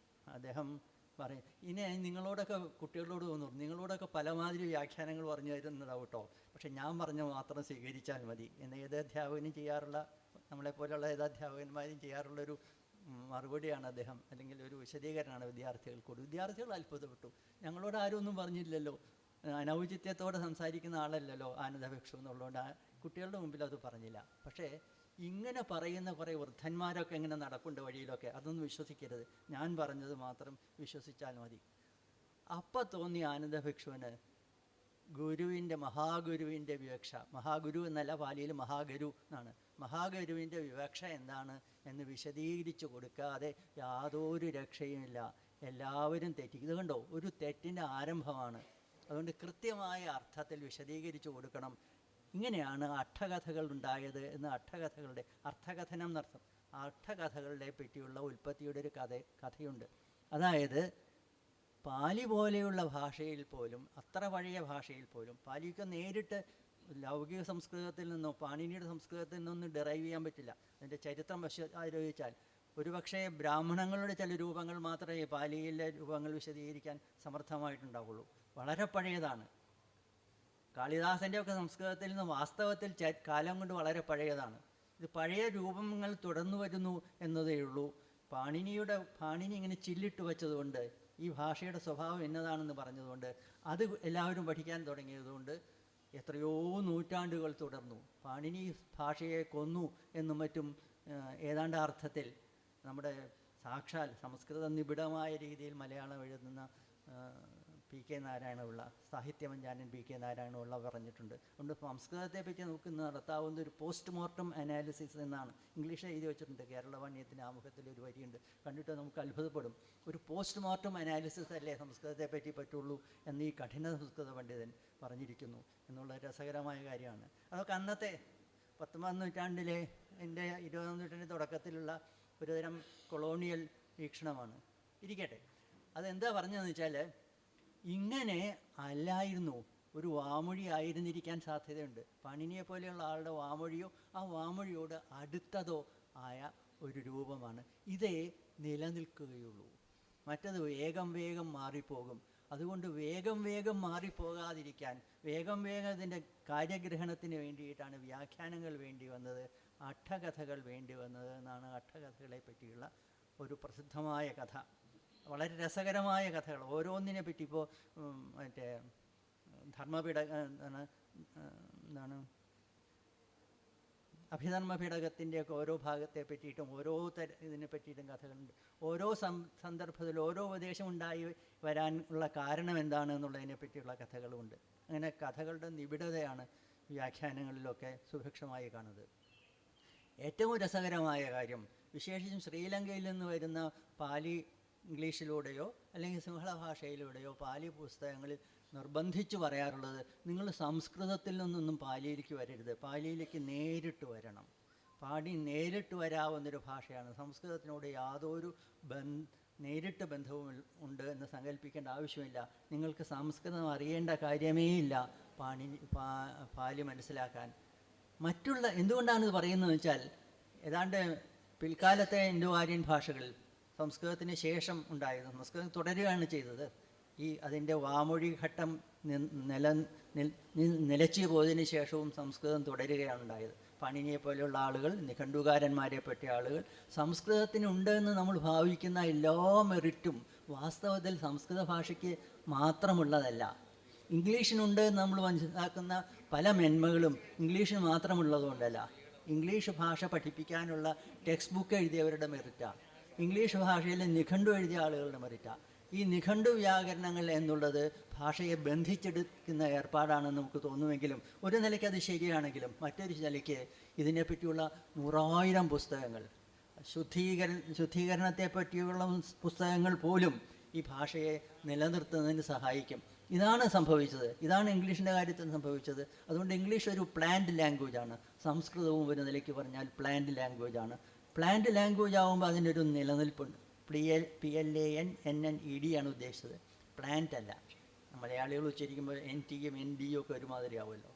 അദ്ദേഹം പറയും, ഇനി നിങ്ങളോടൊക്കെ കുട്ടികളോട് തോന്നുന്നു, നിങ്ങളോടൊക്കെ പലമാതിരി വ്യാഖ്യാനങ്ങൾ പറഞ്ഞു തരുന്നതാവും കേട്ടോ, പക്ഷെ ഞാൻ പറഞ്ഞ മാത്രം സ്വീകരിച്ചാൽ മതി എന്ന് ഏതാധ്യാപകനും ചെയ്യാറുള്ള, നമ്മളെപ്പോലെയുള്ള ഏതാധ്യാപകന്മാരും ചെയ്യാറുള്ളൊരു മറുപടിയാണ് അദ്ദേഹം, അല്ലെങ്കിൽ ഒരു വിശദീകരണമാണ് വിദ്യാർത്ഥികൾക്കോട്. വിദ്യാർത്ഥികൾ അത്ഭുതപ്പെട്ടു. ഞങ്ങളോട് ആരും ഒന്നും പറഞ്ഞില്ലല്ലോ, അനൗചിത്യത്തോടെ സംസാരിക്കുന്ന ആളല്ലല്ലോ ആനന്ദഭിക്ഷു എന്നുള്ളതുകൊണ്ട് കുട്ടികളുടെ മുമ്പിൽ അത് പറഞ്ഞില്ല. പക്ഷേ ഇങ്ങനെ പറയുന്ന കുറേ വൃദ്ധന്മാരൊക്കെ ഇങ്ങനെ നടക്കുന്നുണ്ട് വഴിയിലൊക്കെ, അതൊന്നും വിശ്വസിക്കരുത്, ഞാൻ പറഞ്ഞത് മാത്രം വിശ്വസിച്ചാൽ മതി. അപ്പം തോന്നി ആനന്ദഭിക്ഷുവിന് ഗുരുവിൻ്റെ, മഹാഗുരുവിൻ്റെ വിവക്ഷ, മഹാഗുരു എന്നല്ല പാലിയിൽ മഹാഗുരു എന്നാണ്, മഹാഗുരുവിൻ്റെ വിവക്ഷ എന്താണ് എന്ന് വിശദീകരിച്ച് കൊടുക്കാതെ യാതൊരു രക്ഷയുമില്ല. എല്ലാവരും തെറ്റി. ഇത് കണ്ടോ, ഒരു തെറ്റിൻ്റെ ആരംഭമാണ്. അതുകൊണ്ട് കൃത്യമായ അർത്ഥത്തിൽ വിശദീകരിച്ച് കൊടുക്കണം. ഇങ്ങനെയാണ് അട്ടകഥകൾ ഉണ്ടായത് എന്ന് അട്ടകഥകളുടെ അർത്ഥകഥനം എന്നർത്ഥം. അട്ടകഥകളെ പറ്റിയുള്ള ഉൽപ്പത്തിയുടെ ഒരു കഥയുണ്ട്. അതായത് പാലി പോലെയുള്ള ഭാഷയിൽ പോലും, അത്ര പഴയ ഭാഷയിൽ പോലും, പാലിക്ക് നേരിട്ട് ലൗകിക സംസ്കൃതത്തിൽ നിന്നോ പാണിനിയുടെ സംസ്കൃതത്തിൽ നിന്നൊന്നും ഡെറൈവ് ചെയ്യാൻ പറ്റില്ല. അതിൻ്റെ ചരിത്രം ആലോചിച്ചാൽ ഒരുപക്ഷെ ബ്രാഹ്മണങ്ങളുടെ ചില രൂപങ്ങൾ മാത്രമേ പാലിയിലെ രൂപങ്ങൾ വിശദീകരിക്കാൻ സമർത്ഥമായിട്ടുണ്ടാവുള്ളൂ. വളരെ പഴയതാണ്. കാളിദാസൻ്റെ ഒക്കെ സംസ്കൃതത്തിൽ നിന്ന് വാസ്തവത്തിൽ കാലം കൊണ്ട് വളരെ പഴയതാണ്. ഇത് പഴയ രൂപങ്ങൾ തുടർന്നു വരുന്നു എന്നതേ ഉള്ളൂ. പാണിനി ഇങ്ങനെ ചില്ലിട്ട് വെച്ചതുകൊണ്ട്, ഈ ഭാഷയുടെ സ്വഭാവം എന്നതാണെന്ന് പറഞ്ഞതുകൊണ്ട്, അത് എല്ലാവരും പഠിക്കാൻ തുടങ്ങിയതുകൊണ്ട് എത്രയോ നൂറ്റാണ്ടുകൾ തുടർന്നു. പാണിനി ഭാഷയെ കൊന്നു എന്നും മറ്റും ഏതാണ്ട് അർത്ഥത്തിൽ നമ്മുടെ സാക്ഷാൽ സംസ്കൃത നിബിഡമായ രീതിയിൽ മലയാളം എഴുതുന്ന പി.കെ. നാരായണപിള്ള, സാഹിത്യമഞ്ചാനൻ പി.കെ. നാരായണപിള്ള പറഞ്ഞിട്ടുണ്ട്. അതുകൊണ്ട് സംസ്കൃതത്തെ പറ്റി നമുക്ക് നടത്താവുന്ന ഒരു പോസ്റ്റ്മോർട്ടം അനാലിസിസ് എന്നാണ് ഇംഗ്ലീഷിൽ എഴുതി വെച്ചിട്ടുണ്ട്. കേരളവാണ്യത്തിൻ്റെ ആമുഖത്തിൽ ഒരു വരിയുണ്ട്, കണ്ടിട്ട് നമുക്ക് അത്ഭുതപ്പെടും. ഒരു പോസ്റ്റ്മോർട്ടം അനാലിസിസ് അല്ലേ സംസ്കൃതത്തെ പറ്റി പറ്റുള്ളൂ എന്ന് ഈ കഠിന സംസ്കൃത പണ്ഡിതൻ പറഞ്ഞിരിക്കുന്നു എന്നുള്ള രസകരമായ കാര്യമാണ്. അതൊക്കെ അന്നത്തെ 19ാം നൂറ്റാണ്ടിലെ, എൻ്റെ 20ാം നൂറ്റാണ്ടിൻ്റെ തുടക്കത്തിലുള്ള ഒരുതരം കൊളോണിയൽ വീക്ഷണമാണ്. ഇരിക്കട്ടെ, അതെന്താ പറഞ്ഞതെന്ന് വെച്ചാൽ, ഇങ്ങനെ അല്ലായിരുന്നു, ഒരു വാമൊഴി ആയിരുന്നിരിക്കാൻ സാധ്യതയുണ്ട്. പാണിനിയെ പോലെയുള്ള ആളുടെ വാമൊഴിയോ ആ വാമൊഴിയോട് അടുത്തതോ ആയ ഒരു രൂപമാണ്. ഇതേ നിലനിൽക്കുകയുള്ളൂ. മറ്റത് വേഗം വേഗം മാറിപ്പോകും. അതുകൊണ്ട് വേഗം വേഗം മാറിപ്പോകാതിരിക്കാൻ, വേഗം ഇതിൻ്റെ കാര്യഗ്രഹണത്തിന് വേണ്ടിയിട്ടാണ് വ്യാഖ്യാനങ്ങൾ വേണ്ടി വന്നത്, അട്ടകഥകൾ വേണ്ടി വന്നത് എന്നാണ് അട്ടകഥകളെ പറ്റിയുള്ള ഒരു പ്രസിദ്ധമായ കഥ. വളരെ രസകരമായ കഥകൾ. ഓരോന്നിനെ പറ്റി ഇപ്പോൾ മറ്റേ എന്താണ് അഭിധർമ്മപിടകത്തിൻ്റെയൊക്കെ ഓരോ ഭാഗത്തെ പറ്റിയിട്ടും ഓരോ ഇതിനെ പറ്റിയിട്ടും കഥകളുണ്ട്. ഓരോ സന്ദർഭത്തിൽ ഓരോ ഉപദേശം ഉണ്ടായി വരാനുള്ള കാരണം എന്താണ് എന്നുള്ളതിനെ പറ്റിയുള്ള കഥകളുമുണ്ട്. അങ്ങനെ കഥകളുടെ നിബിഡതയാണ് വ്യാഖ്യാനങ്ങളിലൊക്കെ സുഭിക്ഷമായി കാണുന്നത്. ഏറ്റവും രസകരമായ കാര്യം, വിശേഷിച്ചും ശ്രീലങ്കയിൽ നിന്ന് വരുന്ന പാലി ഇംഗ്ലീഷിലൂടെയോ അല്ലെങ്കിൽ സിംഹള ഭാഷയിലൂടെയോ പാലി പുസ്തകങ്ങളിൽ നിർബന്ധിച്ച് പറയാറുള്ളത്, നിങ്ങൾ സംസ്കൃതത്തിൽ നിന്നൊന്നും പാലിയിലേക്ക് വരരുത്, പാലിയിലേക്ക് നേരിട്ട് വരണം. പാടി നേരിട്ട് വരാവുന്നൊരു ഭാഷയാണ്. സംസ്കൃതത്തിനോട് യാതൊരു നേരിട്ട് ബന്ധവും ഉണ്ട് എന്ന് സങ്കല്പിക്കേണ്ട ആവശ്യമില്ല. നിങ്ങൾക്ക് സംസ്കൃതം അറിയേണ്ട കാര്യമേ ഇല്ല പാലി മനസ്സിലാക്കാൻ. എന്തുകൊണ്ടാണ് ഇത് പറയുന്നത് വെച്ചാൽ, ഏതാണ്ട് പിൽക്കാലത്തെ ഇൻഡോ ആര്യൻ ഭാഷകളിൽ സംസ്കൃതത്തിന് ശേഷം ഉണ്ടായത്, സംസ്കൃതം തുടരുകയാണ് ചെയ്തത്. അതിൻ്റെ വാമൊഴി ഘട്ടം നിലച്ചു പോയതിന് ശേഷവും സംസ്കൃതം തുടരുകയാണ് ഉണ്ടായത്. പാണിനിയെ പോലെയുള്ള ആളുകൾ, നിഘണ്ടുകാരന്മാരെ പറ്റിയ ആളുകൾ, സംസ്കൃതത്തിനുണ്ട് എന്ന് നമ്മൾ ഭാവിക്കുന്ന എല്ലാ മെറിറ്റും വാസ്തവത്തിൽ സംസ്കൃത ഭാഷയ്ക്ക് മാത്രമുള്ളതല്ല. ഇംഗ്ലീഷിനുണ്ട് എന്ന് നമ്മൾ മനസ്സിലാക്കുന്ന പല മെന്മകളും ഇംഗ്ലീഷിന് മാത്രമുള്ളതുകൊണ്ടല്ല. ഇംഗ്ലീഷ് ഭാഷ പഠിപ്പിക്കാനുള്ള ടെക്സ്റ്റ് ബുക്ക് എഴുതിയവരുടെ മെറിറ്റാണ്. ഇംഗ്ലീഷ് ഭാഷയിൽ നിഘണ്ടു എഴുതിയ ആളുകളുടെ മെറിറ്റാണ്. ഈ നിഘണ്ടു വ്യാകരണങ്ങൾ എന്നുള്ളത് ഭാഷയെ ബന്ധിച്ചെടുക്കുന്ന ഏർപ്പാടാണെന്ന് നമുക്ക് തോന്നുമെങ്കിലും, ഒരു നിലയ്ക്ക് അത് ശരിയാണെങ്കിലും മറ്റൊരു നിലയ്ക്ക് ഇതിനെപ്പറ്റിയുള്ള 100,000 പുസ്തകങ്ങൾ, ശുദ്ധീകരണത്തെ പറ്റിയുള്ള പുസ്തകങ്ങൾ പോലും ഈ ഭാഷയെ നിലനിർത്തുന്നതിന് സഹായിക്കും. ഇതാണ് സംഭവിച്ചത്. ഇതാണ് ഇംഗ്ലീഷിൻ്റെ കാര്യത്തിൽ സംഭവിച്ചത്. അതുകൊണ്ട് ഇംഗ്ലീഷ് ഒരു പ്ലാന്റ് ലാംഗ്വേജാണ്. സംസ്കൃതവും ഒരു നിലയ്ക്ക് പറഞ്ഞാൽ പ്ലാന്റ് ലാംഗ്വേജാണ്. പ്ലാന്റ് ലാംഗ്വേജ് ആകുമ്പോൾ അതിനൊരു നിലനിൽപ്പുണ്ട്. PLANNED ആണ് ഉദ്ദേശിച്ചത്, പ്ലാന്റ് അല്ല. മലയാളികൾ ഉച്ചരിക്കുമ്പോൾ NTയും NDയും ഒക്കെ ഒരുമാതിരിയാവുമല്ലോ.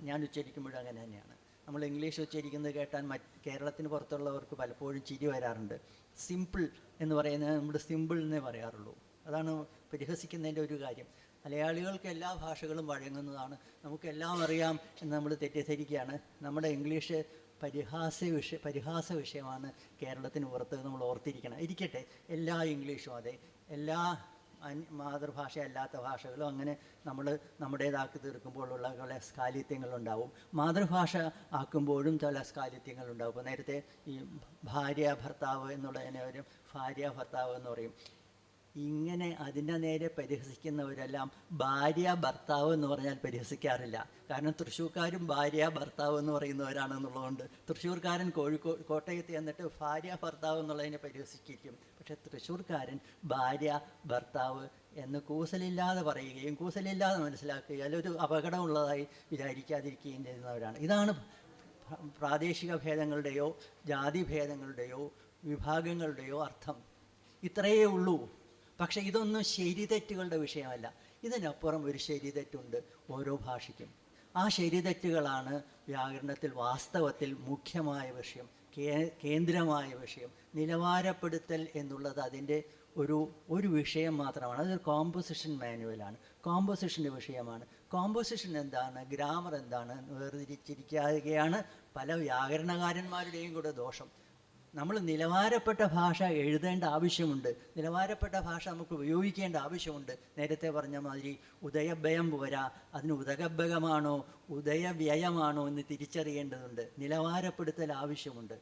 ഞാൻ ഉച്ചരിക്കുമ്പോഴും അങ്ങനെ തന്നെയാണ്. നമ്മൾ ഇംഗ്ലീഷ് ഉച്ചരിക്കുന്നത് കേട്ടാൽ കേരളത്തിന് പുറത്തുള്ളവർക്ക് പലപ്പോഴും ചിരി വരാറുണ്ട്. സിമ്പിൾ എന്ന് പറയുന്നത് നമ്മുടെ സിമ്പിൾ എന്നേ പറയാറുള്ളൂ. അതാണ് പരിഹസിക്കുന്നതിൻ്റെ ഒരു കാര്യം. മലയാളികൾക്ക് എല്ലാ ഭാഷകളും വഴങ്ങുന്നതാണ്, നമുക്കെല്ലാം അറിയാം എന്ന് നമ്മൾ തെറ്റിദ്ധരിക്കുകയാണ്. നമ്മുടെ ഇംഗ്ലീഷ് പരിഹാസ വിഷയമാണ് കേരളത്തിന് പുറത്ത് നമ്മൾ ഓർത്തിരിക്കണം. ഇരിക്കട്ടെ, എല്ലാ ഇംഗ്ലീഷും അതെ, എല്ലാ മാതൃഭാഷ അല്ലാത്ത ഭാഷകളും അങ്ങനെ നമ്മൾ നമ്മുടേതാക്കി തീർക്കുമ്പോഴുള്ള പല സ്കാലിത്യങ്ങളുണ്ടാവും. മാതൃഭാഷ ആക്കുമ്പോഴും ചില സ്കാലിത്യങ്ങളുണ്ടാവും. ഇപ്പോൾ നേരത്തെ ഈ ഭാര്യ ഭർത്താവ് എന്നുള്ളതിനെ ഒരു ഭാര്യ ഭർത്താവ് എന്ന് പറയും. ഇങ്ങനെ അതിൻ്റെ നേരെ പരിഹസിക്കുന്നവരെല്ലാം ഭാര്യ ഭർത്താവ് എന്ന് പറഞ്ഞാൽ പരിഹസിക്കാറില്ല. കാരണം തൃശ്ശൂർക്കാരും ഭാര്യ ഭർത്താവ് എന്ന് പറയുന്നവരാണെന്നുള്ളതുകൊണ്ട് തൃശ്ശൂർക്കാരൻ കോട്ടയത്ത് എന്നിട്ട് ഭാര്യ ഭർത്താവ് എന്നുള്ളതിനെ പരിഹസിക്കും. പക്ഷെ തൃശ്ശൂർക്കാരൻ ഭാര്യ ഭർത്താവ് എന്ന് കൂസലില്ലാതെ പറയുകയും കൂസലില്ലാതെ മനസ്സിലാക്കുകയും അതിലൊരു അപകടമുള്ളതായി വിചാരിക്കാതിരിക്കുകയും ചെയ്യുന്നവരാണ്. ഇതാണ് പ്രാദേശിക ഭേദങ്ങളുടെയോ ജാതി ഭേദങ്ങളുടെയോ വിഭാഗങ്ങളുടെയോ അർത്ഥം. ഇത്രയേ ഉള്ളൂ. പക്ഷേ ഇതൊന്നും ശരിതെറ്റുകളുടെ വിഷയമല്ല. ഇതിനപ്പുറം ഒരു ശരിതെറ്റുണ്ട് ഓരോ ഭാഷയ്ക്കും. ആ ശരിതെറ്റുകളാണ് വ്യാകരണത്തിൽ വാസ്തവത്തിൽ മുഖ്യമായ വിഷയം, കേന്ദ്രമായ വിഷയം. നിലവാരപ്പെടുത്തൽ എന്നുള്ളത് അതിൻ്റെ ഒരു വിഷയം മാത്രമാണ്. അതൊരു കോമ്പോസിഷൻ മാനുവലാണ്, കോമ്പോസിഷൻ്റെ വിഷയമാണ്. കോമ്പോസിഷൻ എന്താണ്, ഗ്രാമർ എന്താണ് വേർതിരിച്ചിരിക്കുകയാണ് പല വ്യാകരണകാരന്മാരുടെയും കൂടെ ദോഷം. നമ്മൾ നിലവാരപ്പെട്ട ഭാഷ എഴുതേണ്ട ആവശ്യമുണ്ട്, നിലവാരപ്പെട്ട ഭാഷ നമുക്ക് ഉപയോഗിക്കേണ്ട ആവശ്യമുണ്ട്. നേരത്തെ പറഞ്ഞ മാതിരി ഉദയഭയം പോരാ, അതിന് ഉദകഭകമാണോ ഉദയവ്യയമാണോ എന്ന് തിരിച്ചറിയേണ്ടതുണ്ട്. നിലവാരപ്പെടുത്തൽ ആവശ്യമുണ്ട്.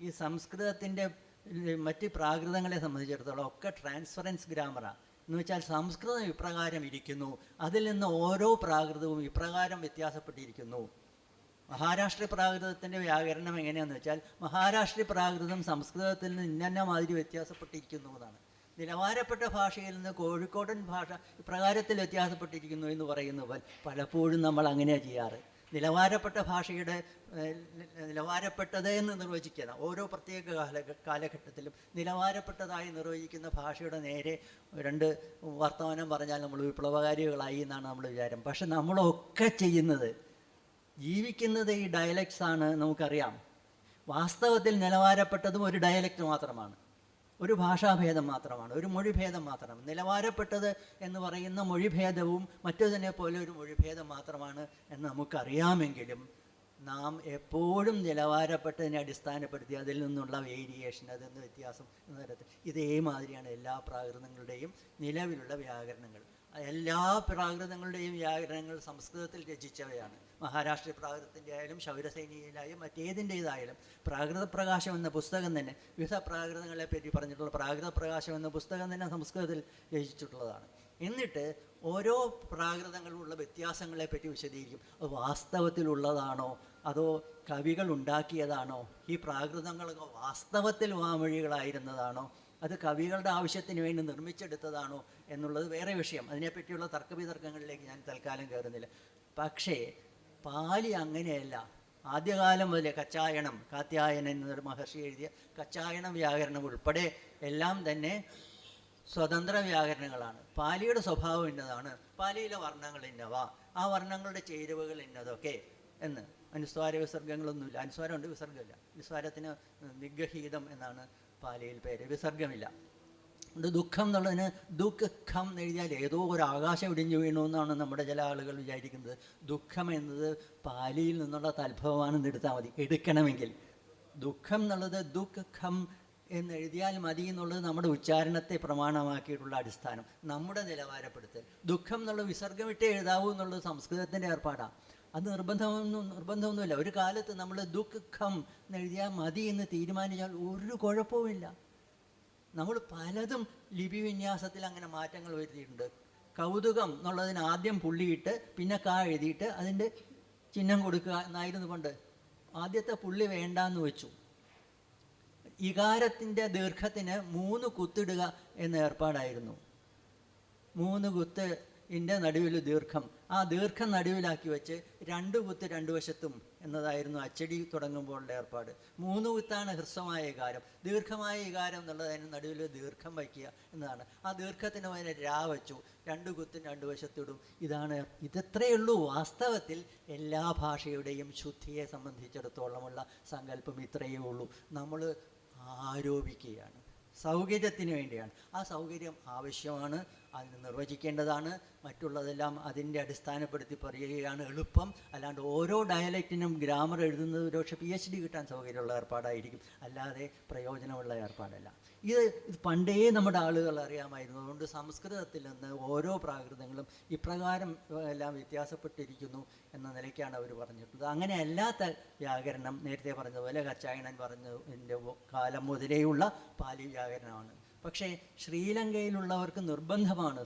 ഈ സംസ്കൃതത്തിൻ്റെ മറ്റ് പ്രാകൃതങ്ങളെ സംബന്ധിച്ചിടത്തോളം ഒക്കെ ട്രാൻസ്ഫറൻസ് ഗ്രാമറാണ്. എന്ന് വെച്ചാൽ സംസ്കൃതം ഇപ്രകാരം ഇരിക്കുന്നു, അതിൽ നിന്ന് ഓരോ പ്രാകൃതവും ഇപ്രകാരം വ്യത്യാസപ്പെട്ടിരിക്കുന്നു. മഹാരാഷ്ട്ര പ്രാകൃതത്തിൻ്റെ വ്യാകരണം എങ്ങനെയാണെന്ന് വെച്ചാൽ മഹാരാഷ്ട്ര പ്രാകൃതം സംസ്കൃതത്തിൽ നിന്ന് ഇന്ന മാതിരി വ്യത്യാസപ്പെട്ടിരിക്കുന്നു എന്നാണ്. നിലവാരപ്പെട്ട ഭാഷയിൽ നിന്ന് കോഴിക്കോടൻ ഭാഷ ഇപ്രകാരത്തിൽ വ്യത്യാസപ്പെട്ടിരിക്കുന്നു എന്ന് പറയുന്നത് പലപ്പോഴും നമ്മൾ അങ്ങനെയാണ് ചെയ്യാറ്. നിലവാരപ്പെട്ട ഭാഷയുടെ നിലവാരപ്പെട്ടത് എന്ന് നിർവചിക്കണം. ഓരോ പ്രത്യേക കാലഘട്ടത്തിലും നിലവാരപ്പെട്ടതായി നിർവചിക്കുന്ന ഭാഷയുടെ നേരെ രണ്ട് വർത്തമാനം പറഞ്ഞാൽ നമ്മൾ വിപ്ലവകാരികളായി എന്നാണ് നമ്മൾ വിചാരം. പക്ഷെ നമ്മളൊക്കെ ചെയ്യുന്നത്, ജീവിക്കുന്നത് ഈ ഡയലക്ട്സ് ആണ്. നമുക്കറിയാം വാസ്തവത്തിൽ നിലവാരപ്പെട്ടതും ഒരു ഡയലക്റ്റ് മാത്രമാണ്, ഒരു ഭാഷാഭേദം മാത്രമാണ്, ഒരു മൊഴിഭേദം മാത്രമാണ്. നിലവാരപ്പെട്ടത് എന്ന് പറയുന്ന മൊഴിഭേദവും മറ്റതിനെ പോലെ ഒരു മൊഴിഭേദം മാത്രമാണ് എന്ന് നമുക്കറിയാമെങ്കിലും നാം എപ്പോഴും നിലവാരപ്പെട്ടതിനെ അടിസ്ഥാനപ്പെടുത്തി അതിൽ നിന്നുള്ള വേരിയേഷൻ, അതിൽ നിന്ന് വ്യത്യാസം എന്ന തരത്തിൽ ഇതേമാതിരിയാണ് എല്ലാ പ്രാകൃതങ്ങളുടെയും നിലവിലുള്ള വ്യാകരണങ്ങൾ. എല്ലാ പ്രാകൃതങ്ങളുടെയും വ്യാകരണങ്ങൾ സംസ്കൃതത്തിൽ രചിച്ചവയാണ്. മഹാരാഷ്ട്ര പ്രാകൃതത്തിൻ്റെ ആയാലും ശൗരസൈനികയിലായാലും മറ്റേതിൻ്റേതായാലും പ്രാകൃത പ്രകാശം എന്ന പുസ്തകം തന്നെ, വിവിധ പ്രാകൃതങ്ങളെ പറ്റി പറഞ്ഞിട്ടുള്ള പ്രാകൃത പ്രകാശം എന്ന പുസ്തകം തന്നെ സംസ്കൃതത്തിൽ രചിച്ചിട്ടുള്ളതാണ്. എന്നിട്ട് ഓരോ പ്രാകൃതങ്ങളുള്ള വ്യത്യാസങ്ങളെ പറ്റി വിശദീകരിക്കും. അത് വാസ്തവത്തിലുള്ളതാണോ അതോ കവികൾ ഉണ്ടാക്കിയതാണോ, ഈ പ്രാകൃതങ്ങളൊക്കെ വാസ്തവത്തിൽ വാമൊഴികളായിരുന്നതാണോ അത് കവികളുടെ ആവശ്യത്തിന് വേണ്ടി നിർമ്മിച്ചെടുത്തതാണോ എന്നുള്ളത് വേറെ വിഷയം. അതിനെപ്പറ്റിയുള്ള തർക്കവിതർക്കങ്ങളിലേക്ക് ഞാൻ തൽക്കാലം കയറുന്നില്ല. പക്ഷേ പാലി അങ്ങനെയല്ല. ആദ്യകാലം മുതലേ കച്ചായണം, കാത്യായനൻ എന്നൊരു മഹർഷി എഴുതിയ കച്ചായണം വ്യാകരണം ഉൾപ്പെടെ എല്ലാം തന്നെ സ്വതന്ത്ര വ്യാകരണങ്ങളാണ്. പാലിയുടെ സ്വഭാവം ഇന്നതാണ്, പാലിയിലെ വർണ്ണങ്ങൾ ഇന്നവ, ആ വർണ്ണങ്ങളുടെ ചേരുവകൾ ഇന്നതൊക്കെ എന്ന്. അനുസ്വാര വിസർഗങ്ങളൊന്നുമില്ല. അനുസ്വാരമുണ്ട്, വിസർഗമില്ല. അനുസ്വാരത്തിന് നിഗഹീതം എന്നാണ് പാലിയിൽ പേര്, വിസർഗമില്ല. ഇത് ദുഃഖം എന്നുള്ളതിന് ദുഃഖം എന്ന് എഴുതിയാൽ ഏതോ ഒരു ആകാശം ഇടിഞ്ഞു വീണു എന്നാണ് നമ്മുടെ ചില ആളുകൾ വിചാരിക്കുന്നത്. ദുഃഖം എന്നത് പാലിയിൽ നിന്നുള്ള തദ്ഭവമാണെന്ന് എടുത്താൽ മതി എടുക്കണമെങ്കിൽ. ദുഃഖം എന്നുള്ളത് ദുഃഖം എന്ന് എഴുതിയാൽ മതി എന്നുള്ളത് നമ്മുടെ ഉച്ചാരണത്തെ പ്രമാണമാക്കിയിട്ടുള്ള അടിസ്ഥാനം, നമ്മുടെ ദുഃഖം എന്നുള്ള വിസർഗമിട്ടേ എഴുതാവൂ എന്നുള്ളത് സംസ്കൃതത്തിൻ്റെ ഏർപ്പാടാണ്. അത് നിർബന്ധമൊന്നുമില്ല. ഒരു കാലത്ത് നമ്മൾ ദുഃഖം എന്ന് എഴുതിയാൽ മതി എന്ന് തീരുമാനിച്ചാൽ ഒരു കുഴപ്പവുമില്ല. നമ്മൾ പലതും ലിപി വിന്യാസത്തിൽ അങ്ങനെ മാറ്റങ്ങൾ വരുത്തിയിട്ടുണ്ട്. കൗതുകം എന്നുള്ളതിന് ആദ്യം പുള്ളിയിട്ട് പിന്നെ കാ എഴുതിയിട്ട് അതിൻ്റെ ചിഹ്നം കൊടുക്കുക എന്നായിരുന്നു പണ്ട്. ആദ്യത്തെ പുള്ളി വേണ്ടാന്ന് വെച്ചു. ഇകാരത്തിൻ്റെ ദീർഘത്തിന് 3 കുത്തിടുക എന്ന ഏർപ്പാടായിരുന്നു. 3 കുത്തിൻ്റെ നടുവിൽ ദീർഘം, ആ ദീർഘം നടുവിലാക്കി വെച്ച് 2 കുത്ത് 2 വശത്തും എന്നതായിരുന്നു അച്ചടി തുടങ്ങുമ്പോഴുള്ള ഏർപ്പാട്. 3 കുത്താണ് ഹ്രസ്വമായ ഇകാരം. ദീർഘമായ ഇകാരം എന്നുള്ളതിന് നടുവിൽ ദീർഘം വയ്ക്കുക എന്നതാണ്. ആ ദീർഘത്തിന് പകരം രാ വച്ചു, 2 കുത്തും 2 വശത്തിടും. ഇതത്രയേ ഉള്ളൂ. വാസ്തവത്തിൽ എല്ലാ ഭാഷയുടെയും ശുദ്ധിയെ സംബന്ധിച്ചിടത്തോളമുള്ള സങ്കല്പം ഇത്രയേ ഉള്ളൂ. നമ്മൾ ആരോപിക്കുകയാണ്, സൗകര്യത്തിന് വേണ്ടിയാണ്. ആ സൗകര്യം ആവശ്യമാണ്, അതിന് നിർവചിക്കേണ്ടതാണ്. മറ്റുള്ളതെല്ലാം അതിൻ്റെ അടിസ്ഥാനപ്പെടുത്തി പറയുകയാണ് എളുപ്പം. അല്ലാണ്ട് ഓരോ ഡയലക്റ്റിനും ഗ്രാമർ എഴുതുന്നത് ഒരുപക്ഷെ PhD കിട്ടാൻ സൗകര്യമുള്ള ഏർപ്പാടായിരിക്കും, അല്ലാതെ പ്രയോജനമുള്ള ഏർപ്പാടല്ല. ഇത് പണ്ടേ നമ്മുടെ ആളുകൾ അറിയാമായിരുന്നു. അതുകൊണ്ട് സംസ്കൃതത്തിൽ നിന്ന് ഓരോ പ്രാകൃതങ്ങളും ഇപ്രകാരം എല്ലാം വ്യത്യാസപ്പെട്ടിരിക്കുന്നു എന്ന നിലയ്ക്കാണ് അവർ പറഞ്ഞിട്ടുള്ളത്. അങ്ങനെ അല്ലാത്ത വ്യാകരണം നേരത്തെ പറഞ്ഞതുപോലെ കച്ചായണൻ പറഞ്ഞതിൻ്റെ കാലം മുതലേയുള്ള പാലി വ്യാകരണമാണ്. പക്ഷേ ശ്രീലങ്കയിലുള്ളവർക്ക് നിർബന്ധമാണ്.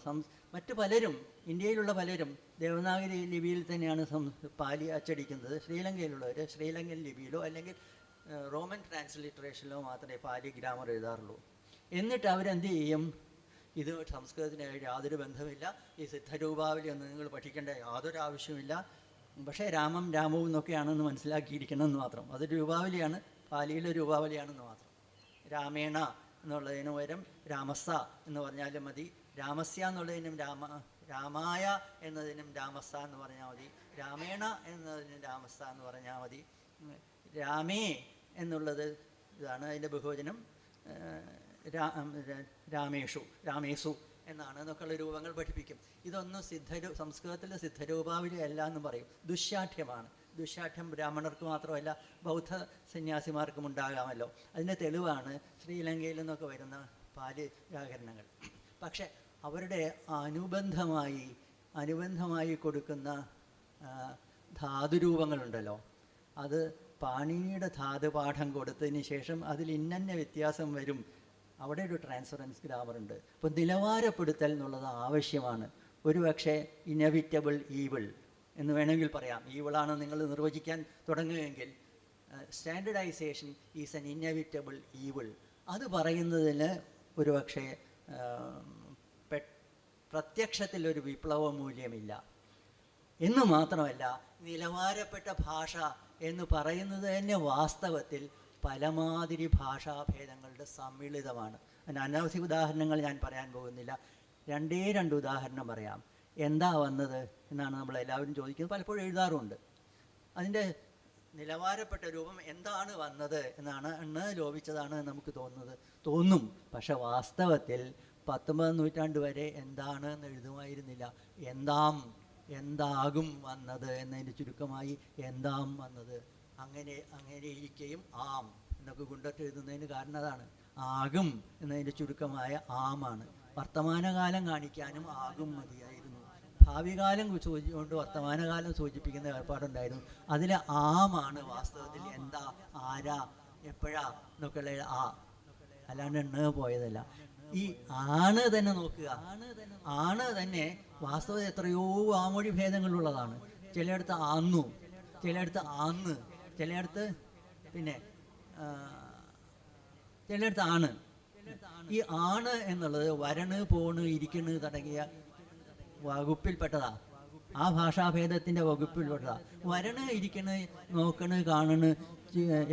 മറ്റു പലരും, ഇന്ത്യയിലുള്ള പലരും ദേവനാഗരി ലിപിയിൽ തന്നെയാണ് പാലി അച്ചടിക്കുന്നത്. ശ്രീലങ്കയിലുള്ളവർ ശ്രീലങ്കൻ ലിപിയിലോ അല്ലെങ്കിൽ റോമൻ ട്രാൻസ്ലിറ്ററേഷനിലോ മാത്രമേ പാലി ഗ്രാമർ എഴുതാറുള്ളൂ. എന്നിട്ട് അവരെന്ത് ചെയ്യും? ഇത് സംസ്കൃതത്തിന് യാതൊരു ബന്ധമില്ല, ഈ സിദ്ധരൂപാവലി ഒന്നും നിങ്ങൾ പഠിക്കേണ്ട യാതൊരു ആവശ്യമില്ല, പക്ഷേ രാമം രാമവും എന്നൊക്കെയാണെന്ന് മനസ്സിലാക്കിയിരിക്കണമെന്ന് മാത്രം. അത് രൂപാവലിയാണ്, പാലിയിലെ രൂപാവലിയാണെന്ന് മാത്രം. രാമേണ എന്നുള്ളതിന് പകരം രാമസ എന്ന് പറഞ്ഞാലും മതി. രാമസ്യ എന്നുള്ളതിനും രാമായ എന്നതിനും രാമസ എന്ന് പറഞ്ഞാൽ മതി. രാമേണ എന്നതിനും രാമസ എന്ന് പറഞ്ഞാൽ മതി. രാമേ എന്നുള്ളത് ഇതാണ് അതിൻ്റെ ബഹുവചനം. രാമേഷു, രാമേസു എന്നാണ് എന്നൊക്കെയുള്ള രൂപങ്ങൾ പഠിപ്പിക്കും. ഇതൊന്നും സംസ്കൃതത്തിലെ സിദ്ധരൂപാവലി അല്ല എന്ന് പറയും. ദുശാഠ്യമാണ്. ദുശാഠ്യം ബ്രാഹ്മണർക്ക് മാത്രമല്ല ബൗദ്ധ സന്യാസിമാർക്കും ഉണ്ടാകാമല്ലോ. അതിൻ്റെ തെളിവാണ് ശ്രീലങ്കയിൽ നിന്നൊക്കെ വരുന്ന പാലി വ്യാകരണങ്ങൾ. പക്ഷെ അവരുടെ അനുബന്ധമായി കൊടുക്കുന്ന ധാതുരൂപങ്ങളുണ്ടല്ലോ, അത് പാണിനിയുടെ ധാതുപാഠം കൊടുത്തതിന് ശേഷം അതിൽ ഇന്നന്ന വ്യത്യാസം വരും. അവിടെ ഒരു ട്രാൻസ്ഫറൻസ് ഗ്രാമറുണ്ട്. അപ്പോൾ നിലവാരപ്പെടുത്തൽ എന്നുള്ളത് ആവശ്യമാണ്. ഒരുപക്ഷെ ഇനവിറ്റബിൾ ഈവിൾ എന്ന് വേണമെങ്കിൽ പറയാം. ഈവിളാണ് നിങ്ങൾ നിർവചിക്കാൻ തുടങ്ങുകയെങ്കിൽ standardisation is an inevitable evil. അത് പറയുന്നതിന് ഒരുപക്ഷെ പ്രത്യക്ഷത്തിൽ ഒരു വിപ്ലവ മൂല്യമില്ല എന്ന് മാത്രമല്ല, നിലവാരപ്പെട്ട ഭാഷ എന്ന് പറയുന്നത് തന്നെ വാസ്തവത്തിൽ പലമാതിരി ഭാഷാഭേദങ്ങളുടെ സമ്മിളിതമാണ്. അതിന് അനവധി ഉദാഹരണങ്ങൾ ഞാൻ പറയാൻ പോകുന്നില്ല. 2 ഉദാഹരണം പറയാം. എന്താ വന്നത് എന്നാണ് നമ്മളെല്ലാവരും ചോദിക്കുന്നത്, പലപ്പോഴും എഴുതാറുമുണ്ട്. അതിൻ്റെ നിലവാരപ്പെട്ട രൂപം എന്താണ് വന്നത് എന്നാണ് ലോപിച്ചതാണ് നമുക്ക് തോന്നും. പക്ഷെ വാസ്തവത്തിൽ 19-ാം നൂറ്റാണ്ട് വരെ എന്താണ് എന്ന് എഴുതുമായിരുന്നില്ല. എന്താകും വന്നത് എന്നതിൻ്റെ ചുരുക്കമായി എന്താം വന്നത്. അങ്ങനെ ഇരിക്കുകയും ആം എന്നൊക്കെ കൊണ്ടിട്ട് എഴുതുന്നതിന് കാരണം അതാണ്. ആകും എന്നതിൻ്റെ ചുരുക്കമായ ആമാണ്. വർത്തമാനകാലം കാണിക്കാനും ആകും മതിയായിരുന്നു. ഭാവികാലം കൊണ്ട് വർത്തമാനകാലം സൂചിപ്പിക്കുന്ന ഏർപ്പാടുണ്ടായിരുന്നു. അതിൽ ആമാണ് വാസ്തവത്തിൽ എന്താ, ആരാ, എപ്പോഴാ എന്നൊക്കെയുള്ള ആ, അല്ലാണ്ട് പോയതല്ല. ഈ ആണ് തന്നെ നോക്കുക. ആണ് തന്നെ വാസ്തവത്തിൽ എത്രയോ ആമൊഴി ഭേദങ്ങളുള്ളതാണ്. ചിലയിടത്ത് ആന്നു, ചിലയിടത്ത് ആന്ന്, ചിലയിടത്ത് ചിലയിടത്ത് ആണ്. ഈ ആണ് എന്നുള്ളത് വരണ്, പോണ്, ഇരിക്കണ് തുടങ്ങിയ വകുപ്പിൽപ്പെട്ടതാ. ആ ഭാഷാഭേദത്തിൻ്റെ വകുപ്പിൽപ്പെട്ടതാ. വരണ്, ഇരിക്കണ്, നോക്കണ്, കാണണ്,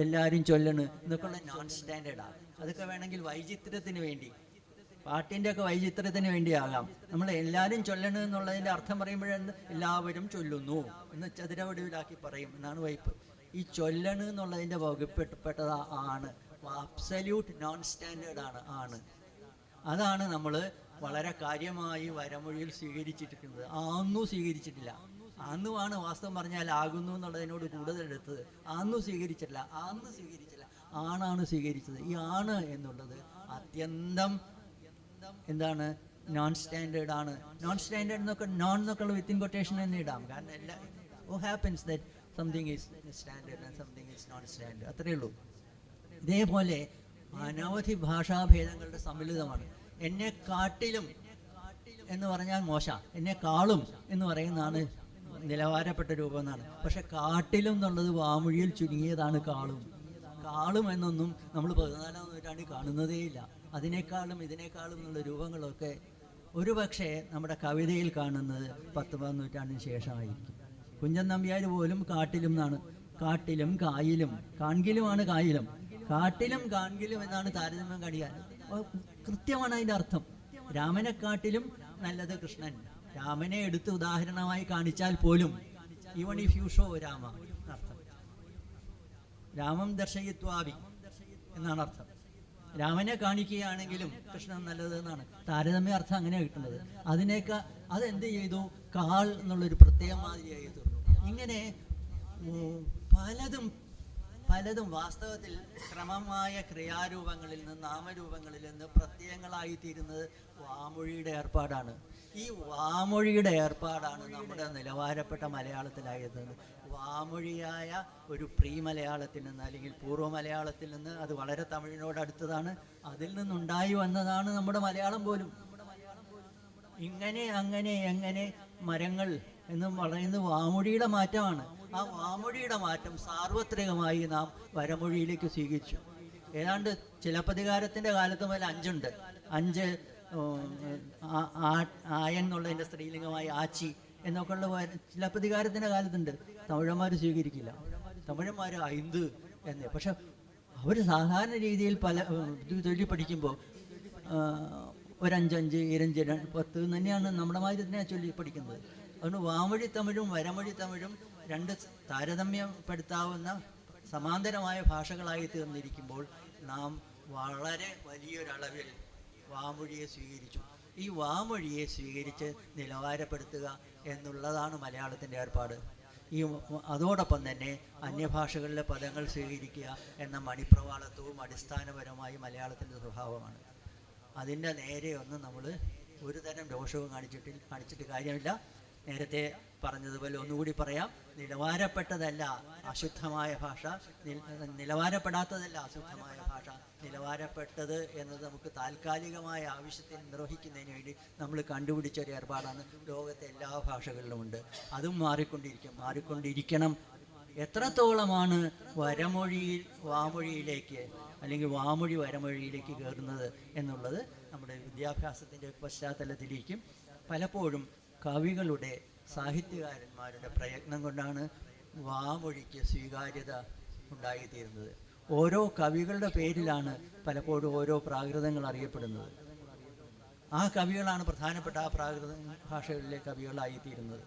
എല്ലാവരും ചൊല്ലണ് എന്നൊക്കെയുള്ള നോൺ സ്റ്റാൻഡേർഡാണ്. അതൊക്കെ വേണമെങ്കിൽ വൈചിത്രത്തിന് വേണ്ടി, പാട്ടിൻ്റെ ഒക്കെ വൈചിത്രത്തിന് വേണ്ടിയാകാം. നമ്മൾ എല്ലാവരും ചൊല്ലണ് എന്നുള്ളതിൻ്റെ അർത്ഥം പറയുമ്പോഴെന്ന് എല്ലാവരും ചൊല്ലുന്നു എന്ന് ചതുരവടിവിലാക്കി പറയും എന്നാണ് വൈപ്പ്. ഈ ചൊല്ലണ് എന്നുള്ളതിൻ്റെ വകുപ്പിൽപ്പെട്ടതാ ആണ്. അബ്സല്യൂട്ട് നോൺ സ്റ്റാൻഡേർഡാണ് ആണ്. അതാണ് നമ്മൾ വളരെ കാര്യമായി വരമൊഴിയിൽ സ്വീകരിച്ചിരിക്കുന്നത്. ആന്നു സ്വീകരിച്ചിട്ടില്ല. ആന്നുമാണ് വാസ്തവം പറഞ്ഞാൽ ആകുന്നു എന്നുള്ളതിനോട് കൂടുതൽ എടുത്തത്. ആന്നു സ്വീകരിച്ചിട്ടില്ല, ആന്ന് സ്വീകരിച്ചില്ല, ആണാണ് സ്വീകരിച്ചത്. ഈ ആണ് എന്നുള്ളത് അത്യന്തം എന്താണ്, നോൺ സ്റ്റാൻഡേർഡ് ആണ്. നോൺ സ്റ്റാൻഡേർഡ് എന്നൊക്കെ നോൺ എന്നൊക്കെയുള്ള വിത്തിൻ കൊട്ടേഷൻ തന്നെ ഇടാം. കാരണം എല്ലാ happens that something is standard and something is known standard, അത്രയേ ഉള്ളൂ. ഇതേപോലെ അനവധി ഭാഷാഭേദങ്ങളുടെ സമ്മിളിതമാണ്. എന്നെ കാട്ടിലും എന്ന് പറഞ്ഞാൽ മോശ, എന്നെ കാളും എന്ന് പറയുന്നതാണ് നിലവാരപ്പെട്ട രൂപം എന്നാണ്. പക്ഷെ കാട്ടിലും എന്നുള്ളത് വാമൊഴിയിൽ ചുരുങ്ങിയതാണ്. കാളും എന്നൊന്നും നമ്മൾ 14-ാം നൂറ്റാണ്ടിൽ കാണുന്നതേയില്ല. അതിനേക്കാളും ഇതിനേക്കാളും എന്നുള്ള രൂപങ്ങളൊക്കെ ഒരുപക്ഷെ നമ്മുടെ കവിതയിൽ കാണുന്നത് 19-ാം നൂറ്റാണ്ടിന് ശേഷമായിരിക്കും. കുഞ്ചൻ നമ്പ്യാർ പോലും കാട്ടിലും എന്നാണ്. കാട്ടിലും കായിലും, കാൺകിലുമാണ് കായിലും, കാട്ടിലും കാൺകിലും എന്നാണ് താരതമ്യം കാണിക്കാൻ. കൃത്യമാണ് അതിൻ്റെ അർത്ഥം. രാമനെക്കാട്ടിലും നല്ലത് കൃഷ്ണൻ. രാമനെ എടുത്ത് ഉദാഹരണമായി കാണിച്ചാൽ പോലും even if you show Rama അർത്ഥം, രാമം ദർശയിത്വാവി എന്നാണ് അർത്ഥം. രാമനെ കാണിക്കുകയാണെങ്കിലും കൃഷ്ണൻ നല്ലത് എന്നാണ് താരതമ്യ അർത്ഥം. അങ്ങനെയാണ് കിട്ടുന്നത്. അതെന്ത് ചെയ്തു? കാൾ എന്നുള്ളൊരു പ്രത്യേക മാതിരിയായി തീർന്നു. ഇങ്ങനെ പലതും വാസ്തവത്തിൽ ക്രമമായ ക്രിയാരൂപങ്ങളിൽ നിന്ന്, നാമരൂപങ്ങളിൽ നിന്ന് പ്രത്യയങ്ങളായി തീരുന്നത് വാമൊഴിയുടെ ഏർപ്പാടാണ്. ഈ വാമൊഴിയുടെ ഏർപ്പാടാണ് നമ്മുടെ നിലവാരപ്പെട്ട മലയാളത്തിലായിരുന്നത്. വാമൊഴിയായ ഒരു പ്രീ മലയാളത്തിൽ നിന്ന്, അല്ലെങ്കിൽ പൂർവ്വ മലയാളത്തിൽ നിന്ന്, അത് വളരെ തമിഴിനോട് അടുത്തതാണ്, അതിൽ നിന്നുണ്ടായി വന്നതാണ് നമ്മുടെ മലയാളം പോലും. എങ്ങനെ മരങ്ങൾ എന്നും പറയുന്നത് വാമൊഴിയുടെ മാറ്റമാണ്. ആ വാമൊഴിയുടെ മാറ്റം സാർവത്രികമായി നാം വരമൊഴിയിലേക്ക് സ്വീകരിച്ചു. ഏതാണ്ട് ചിലപ്പതികാരത്തിൻ്റെ കാലത്ത് മുതൽ 5 ഉണ്ട്. 5 ആയൻ എന്നുള്ളതിൻ്റെ സ്ത്രീലിംഗമായി ആച്ചി എന്നൊക്കെയുള്ള ചിലപ്പതികാരത്തിൻ്റെ കാലത്തുണ്ട്. തമിഴന്മാർ സ്വീകരിക്കില്ല. തമിഴന്മാർ ഐന്ത് എന്ന്. പക്ഷെ അവർ സാധാരണ രീതിയിൽ പല ചൊല്ലി പഠിക്കുമ്പോൾ ഒരു 5 2 10 തന്നെയാണ് നമ്മുടെ മാതിരി തന്നെയാണ് ചൊല്ലി പഠിക്കുന്നത്. അതുകൊണ്ട് വാമൊഴി തമിഴും വരമൊഴി തമിഴും 2 താരതമ്യപ്പെടുത്താവുന്ന സമാന്തരമായ ഭാഷകളായി തീർന്നിരിക്കുമ്പോൾ നാം വളരെ വലിയൊരളവിൽ വാമൊഴിയെ സ്വീകരിച്ചു. ഈ വാമൊഴിയെ സ്വീകരിച്ച് നിലവാരപ്പെടുത്തുക എന്നുള്ളതാണ് മലയാളത്തിൻ്റെ ഏർപ്പാട്. അതോടൊപ്പം തന്നെ അന്യഭാഷകളിലെ പദങ്ങൾ സ്വീകരിക്കുക എന്ന മണിപ്രവാളത്വവും അടിസ്ഥാനപരമായി മലയാളത്തിൻ്റെ സ്വഭാവമാണ്. അതിൻ്റെ നേരെയൊന്നും നമ്മൾ ഒരു തരം രോഷവും കാണിച്ചിട്ട് കാര്യമില്ല. നേരത്തെ പറഞ്ഞതുപോലെ ഒന്നുകൂടി പറയാം, നിലവാരപ്പെട്ടതല്ല അശുദ്ധമായ ഭാഷ, നിലവാരപ്പെടാത്തതല്ല അശുദ്ധമായ ഭാഷ. നിലവാരപ്പെട്ടത് എന്നത് നമുക്ക് താൽക്കാലികമായ ആവശ്യത്തിന് നിർവഹിക്കുന്നതിന് വേണ്ടി നമ്മൾ കണ്ടുപിടിച്ച ഒരു ഏർപ്പാടാണ്. ലോകത്തെ എല്ലാ ഭാഷകളിലുമുണ്ട്. അതും മാറിക്കൊണ്ടിരിക്കണം. എത്രത്തോളമാണ് വാമൊഴിയിലേക്ക് അല്ലെങ്കിൽ വാമൊഴി വരമൊഴിയിലേക്ക് കയറുന്നത് എന്നുള്ളത് നമ്മുടെ വിദ്യാഭ്യാസത്തിൻ്റെ പശ്ചാത്തലത്തിലേക്കും പലപ്പോഴും കവികളുടെ, സാഹിത്യകാരന്മാരുടെ പ്രയത്നം കൊണ്ടാണ് വാമൊഴിക്ക് സ്വീകാര്യത ഉണ്ടായിത്തീരുന്നത്. ഓരോ കവികളുടെ പേരിലാണ് പലപ്പോഴും ഓരോ പ്രാകൃതങ്ങൾ അറിയപ്പെടുന്നത്. ആ കവികളാണ് പ്രധാനപ്പെട്ട ആ പ്രാകൃത ഭാഷകളിലെ കവികളായിത്തീരുന്നത്.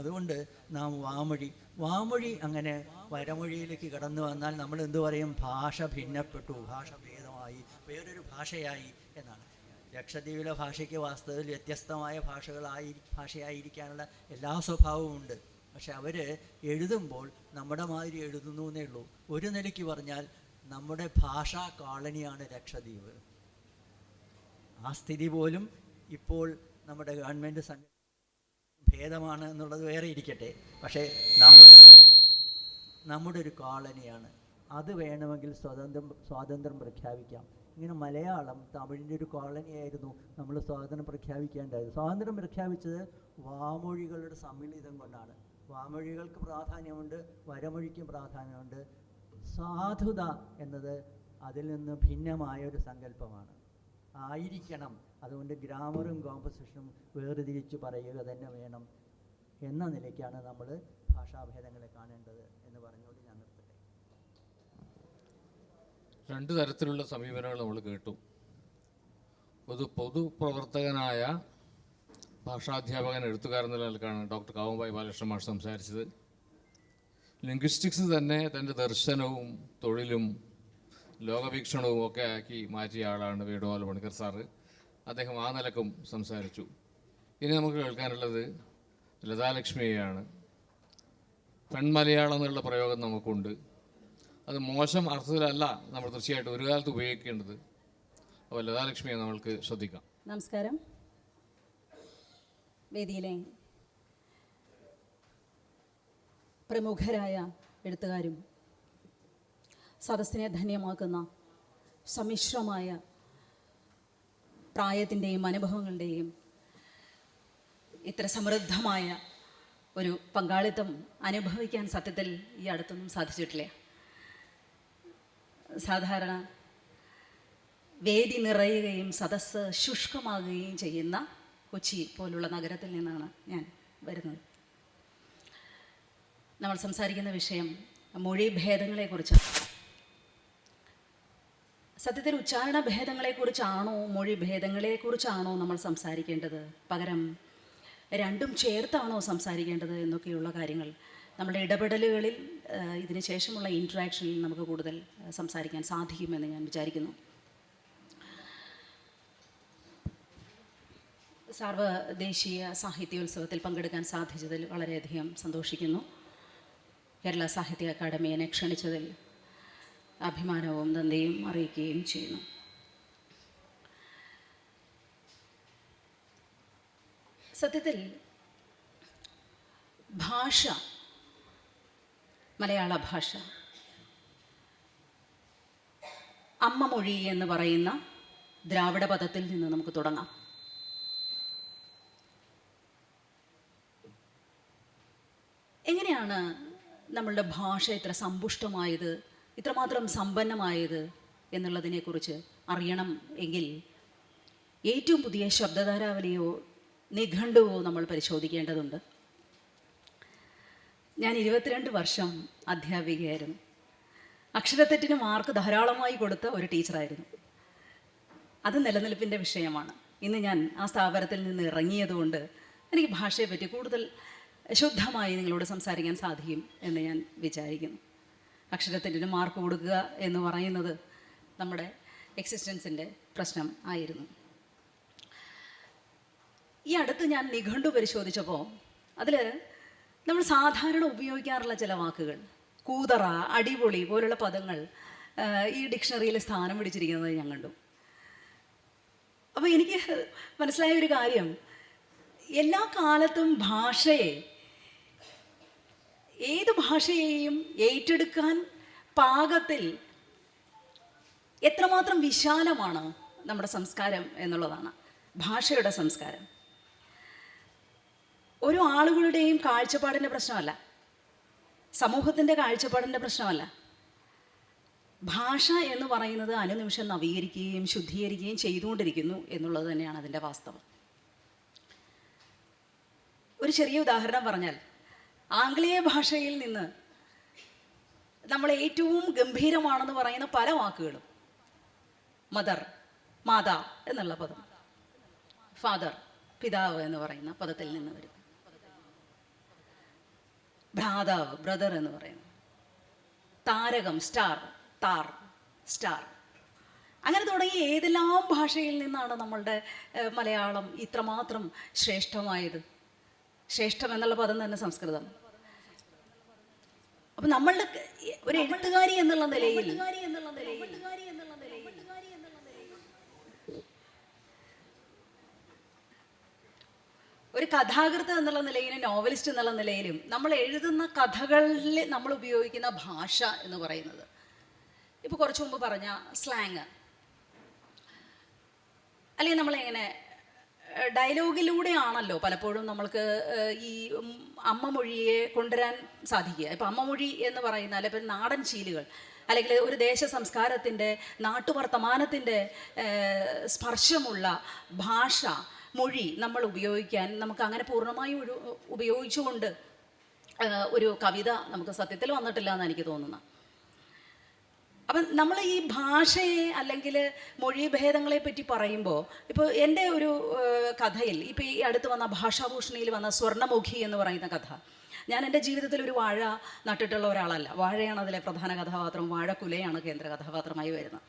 അതുകൊണ്ട് നാം വാമൊഴി അങ്ങനെ വരമൊഴിയിലേക്ക് കടന്നു വന്നാൽ നമ്മൾ എന്തു പറയും? ഭാഷ ഭിന്നപ്പെട്ടു, ഭാഷ ഭേദമായി, വേറൊരു ഭാഷയായി എന്നാണ്. ലക്ഷദ്വീപിലെ ഭാഷയ്ക്ക് വാസ്തവത്തിൽ വ്യത്യസ്തമായ ഭാഷയായിരിക്കാനുള്ള എല്ലാ സ്വഭാവവും ഉണ്ട്. പക്ഷെ അവർ എഴുതുമ്പോൾ നമ്മുടെ മാതിരി എഴുതുന്നു എന്നേ ഉള്ളൂ. ഒരു നിലയ്ക്ക് പറഞ്ഞാൽ നമ്മുടെ ഭാഷാ കോളനിയാണ് ലക്ഷദ്വീപ്. ആ സ്ഥിതി പോലും ഇപ്പോൾ നമ്മുടെ ഗവൺമെൻറ് ഭേദമാണ് എന്നുള്ളത് വേറെ ഇരിക്കട്ടെ. പക്ഷേ നമ്മുടെ ഒരു കോളനിയാണ്. അത് വേണമെങ്കിൽ സ്വാതന്ത്ര്യം പ്രഖ്യാപിക്കാം. ഇങ്ങനെ മലയാളം തമിഴിൻ്റെ ഒരു കോളനിയായിരുന്നു. നമ്മൾ സ്വാതന്ത്ര്യം പ്രഖ്യാപിക്കേണ്ടത്. സ്വാതന്ത്ര്യം പ്രഖ്യാപിച്ചത് വാമൊഴികളുടെ സമ്മിളിതം കൊണ്ടാണ്. വാമൊഴികൾക്ക് പ്രാധാന്യമുണ്ട്, വരമൊഴിക്കും പ്രാധാന്യമുണ്ട്. സാധുത എന്നത് അതിൽ നിന്ന് ഭിന്നമായ ഒരു സങ്കല്പമാണ്. ആയിരിക്കണം. അതുകൊണ്ട് ഗ്രാമറും കോമ്പസിഷനും വേർതിരിച്ച് പറയുക തന്നെ വേണം എന്ന നിലയ്ക്കാണ് നമ്മൾ ഭാഷാഭേദങ്ങളെ കാണേണ്ടത് എന്ന് പറഞ്ഞുകൊണ്ട് ഞാൻ നിർത്തട്ടെ. രണ്ട് തരത്തിലുള്ള സമീപനങ്ങൾ നമ്മൾ കേട്ടു. പൊതുപ്രവർത്തകനായ ഭാഷാധ്യാപകൻ എഴുത്തുകാരൻ എന്ന നിലക്കാണ് ഡോക്ടർ കാവുമ്പായി ബാലകൃഷ്ണൻ മാഷ് സംസാരിച്ചത്. ലിംഗ്വിസ്റ്റിക്സ് തന്നെ തൻ്റെ ദർശനവും തൊഴിലും ലോകവീക്ഷണവും ഒക്കെ ആക്കി മാറ്റിയ ആളാണ് വേണുഗോപാൽ പണിക്കർ സാറ്. അദ്ദേഹം ആ നിലക്കും സംസാരിച്ചു. ഇനി നമുക്ക് കേൾക്കാനുള്ളത് ലതാലക്ഷ്മിയെയാണ്. പെൺമലയാളം എന്നുള്ള പ്രയോഗം നമുക്കുണ്ട്. അത് മോശം അർത്ഥത്തിലല്ല നമ്മൾ തീർച്ചയായിട്ടും ഒരു കാലത്ത് ഉപയോഗിക്കേണ്ടത്. അപ്പോൾ ലതാലക്ഷ്മിയെ നമ്മൾക്ക് ശ്രദ്ധിക്കാം. നമസ്കാരം. വേദിയിലെ പ്രമുഖരായ എഴുത്തുകാരും സദസ്സിനെ ധന്യമാക്കുന്ന സമ്മിശ്രമായ പ്രായത്തിൻ്റെയും അനുഭവങ്ങളുടെയും ഇത്ര സമൃദ്ധമായ ഒരു പങ്കാളിത്തം അനുഭവിക്കാൻ സത്യത്തിൽ ഈ അടുത്തൊന്നും സാധിച്ചിട്ടില്ല. സാധാരണ വേദി നിറയുകയും സദസ്സ് ശുഷ്കമാകുകയും ചെയ്യുന്ന കൊച്ചി പോലുള്ള നഗരത്തിൽ നിന്നാണ് ഞാൻ വരുന്നത്. നമ്മൾ സംസാരിക്കുന്ന വിഷയം മൊഴി ഭേദങ്ങളെക്കുറിച്ചാണ്. സത്യത്തിൽ ഉച്ചാരണ ഭേദങ്ങളെക്കുറിച്ചാണോ മൊഴി ഭേദങ്ങളെക്കുറിച്ചാണോ നമ്മൾ സംസാരിക്കേണ്ടത്, പകരം രണ്ടും ചേർത്താണോ സംസാരിക്കേണ്ടത് എന്നൊക്കെയുള്ള കാര്യങ്ങൾ നമ്മുടെ ഇടപെടലുകളിൽ ഇതിന് ശേഷമുള്ള ഇൻട്രാക്ഷനിൽ നമുക്ക് കൂടുതൽ സംസാരിക്കാൻ സാധിക്കുമെന്ന് ഞാൻ വിചാരിക്കുന്നു. സാർവദേശീയ സാഹിത്യോത്സവത്തിൽ പങ്കെടുക്കാൻ സാധിച്ചതിൽ വളരെയധികം സന്തോഷിക്കുന്നു. കേരള സാഹിത്യ അക്കാദമി എന്നെ ക്ഷണിച്ചതിൽ അഭിമാനവും നന്ദിയും അറിയിക്കുകയും ചെയ്യുന്നു. സത്യത്തിൽ ഭാഷ, മലയാള ഭാഷ, അമ്മ മൊഴി എന്ന് പറയുന്ന ദ്രാവിഡ പദത്തിൽ നിന്ന് നമുക്ക് തുടങ്ങാം. എങ്ങനെയാണ് നമ്മളുടെ ഭാഷ ഇത്ര സമ്പുഷ്ടമായത്, ഇത്രമാത്രം സമ്പന്നമായത് എന്നുള്ളതിനെക്കുറിച്ച് അറിയണം എങ്കിൽ ഏറ്റവും പുതിയ ശബ്ദധാരാവലിയോ നിഘണ്ടുവോ നമ്മൾ പരിശോധിക്കേണ്ടതുണ്ട്. ഞാൻ 22 വർഷം അധ്യാപികയായിരുന്നു. അക്ഷരത്തെറ്റിന് മാർക്ക് ധാരാളമായി കൊടുത്ത ഒരു ടീച്ചറായിരുന്നു. അത് നിലനിൽപ്പിൻ്റെ വിഷയമാണ്. ഇന്ന് ഞാൻ ആ സ്ഥാപനത്തിൽ നിന്ന് ഇറങ്ങിയതുകൊണ്ട് എനിക്ക് ഭാഷയെപ്പറ്റി കൂടുതൽ ശുദ്ധമായി നിങ്ങളോട് സംസാരിക്കാൻ സാധിക്കും എന്ന് ഞാൻ വിചാരിക്കുന്നു. അക്ഷരത്തെറ്റിന് മാർക്ക് കൊടുക്കുക എന്ന് പറയുന്നത് നമ്മുടെ എക്സിസ്റ്റൻസിൻ്റെ പ്രശ്നം ആയിരുന്നു. ഈ അടുത്ത് ഞാൻ നിഘണ്ടു പരിശോധിച്ചപ്പോൾ അതിൽ നമ്മൾ സാധാരണ ഉപയോഗിക്കാറുള്ള ചില വാക്കുകൾ, കൂതറ, അടിപൊളി പോലുള്ള പദങ്ങൾ ഈ ഡിക്ഷണറിയിൽ സ്ഥാനം പിടിച്ചിരിക്കുന്നത് ഞാൻ കണ്ടു. അപ്പോൾ എനിക്ക് മനസ്സിലായ ഒരു കാര്യം, എല്ലാ കാലത്തും ഭാഷയെ, ഏത് ഭാഷയെയും ഏറ്റെടുക്കാൻ പാകത്തിൽ എത്രമാത്രം വിശാലമാണ് നമ്മുടെ സംസ്കാരം എന്നുള്ളതാണ് ഭാഷയുടെ സംസ്കാരം. ഓരോ ആളുകളുടെയും കാഴ്ചപ്പാടിൻ്റെ പ്രശ്നമല്ല, സമൂഹത്തിൻ്റെ കാഴ്ചപ്പാടിൻ്റെ പ്രശ്നമല്ല. ഭാഷ എന്ന് പറയുന്നത് അനുനിമിഷം നവീകരിക്കുകയും ശുദ്ധീകരിക്കുകയും ചെയ്തുകൊണ്ടിരിക്കുന്നു എന്നുള്ളത് തന്നെയാണ് അതിൻ്റെ വാസ്തവം. ഒരു ചെറിയ ഉദാഹരണം പറഞ്ഞാൽ, ആംഗലേയ ഭാഷയിൽ നിന്ന് നമ്മൾ ഏറ്റവും ഗംഭീരമാണെന്ന് പറയുന്ന പല വാക്കുകളും, മദർ, മാതാ എന്നുള്ള പദം, ഫാദർ, പിതാവ് എന്ന് പറയുന്ന പദത്തിൽ നിന്ന് വരും. ഭ്രാതാവ്, ബ്രദർ എന്ന് പറയുന്നു. താരകം, സ്റ്റാർ, താർ, സ്റ്റാർ. അങ്ങനെ തുടങ്ങി ഏതെല്ലാം ഭാഷയിൽ നിന്നാണ് നമ്മളുടെ മലയാളം ഇത്രമാത്രം ശ്രേഷ്ഠമായത്. ശ്രേഷ്ഠം എന്നുള്ള പദം തന്നെ സംസ്കൃതം. അപ്പൊ നമ്മളുടെ ഒരു എഴുത്തുകാരി എന്നുള്ള നിലയിൽ ഒരു കഥാകൃത്ത് എന്നുള്ള നിലയിലും നോവലിസ്റ്റ് എന്നുള്ള നിലയിലും നമ്മൾ എഴുതുന്ന കഥകളിൽ നമ്മൾ ഉപയോഗിക്കുന്ന ഭാഷ എന്ന് പറയുന്നത്, ഇപ്പോൾ കുറച്ചു മുമ്പ് പറഞ്ഞ സ്ലാങ്, അല്ലെങ്കിൽ നമ്മളെങ്ങനെ ഡയലോഗിലൂടെയാണല്ലോ പലപ്പോഴും നമ്മൾക്ക് ഈ അമ്മ മൊഴിയെ കൊണ്ടുവരാൻ സാധിക്കുക. ഇപ്പം അമ്മ മൊഴി എന്ന് പറയുന്ന, അല്ലെങ്കിൽ നാടൻ ശീലുകൾ, അല്ലെങ്കിൽ ഒരു ദേശ സംസ്കാരത്തിൻ്റെ നാട്ടുവർത്തമാനത്തിൻ്റെ സ്പർശമുള്ള ഭാഷ, മൊഴി നമ്മൾ ഉപയോഗിക്കാൻ നമുക്ക് അങ്ങനെ പൂർണ്ണമായും ഉപയോഗിച്ചുകൊണ്ട് ഒരു കവിത നമുക്ക് സത്യത്തിൽ വന്നിട്ടില്ല എന്ന് എനിക്ക് തോന്നുന്നു. അപ്പം നമ്മൾ ഈ ഭാഷയെ അല്ലെങ്കിൽ മൊഴി ഭേദങ്ങളെ പറ്റി പറയുമ്പോൾ, ഇപ്പോൾ എൻ്റെ ഒരു കഥയിൽ, ഇപ്പോൾ ഈ അടുത്ത് വന്ന ഭാഷാഭൂഷണിയിൽ വന്ന സ്വർണ്ണമുഖി എന്ന് പറയുന്ന കഥ, ഞാൻ എൻ്റെ ജീവിതത്തിൽ ഒരു വാഴ നട്ടിട്ടുള്ള ഒരാളല്ല. വാഴയാണ് അതിലെ പ്രധാന കഥാപാത്രം, വാഴക്കുലയാണ് കേന്ദ്ര കഥാപാത്രമായി വരുന്നത്.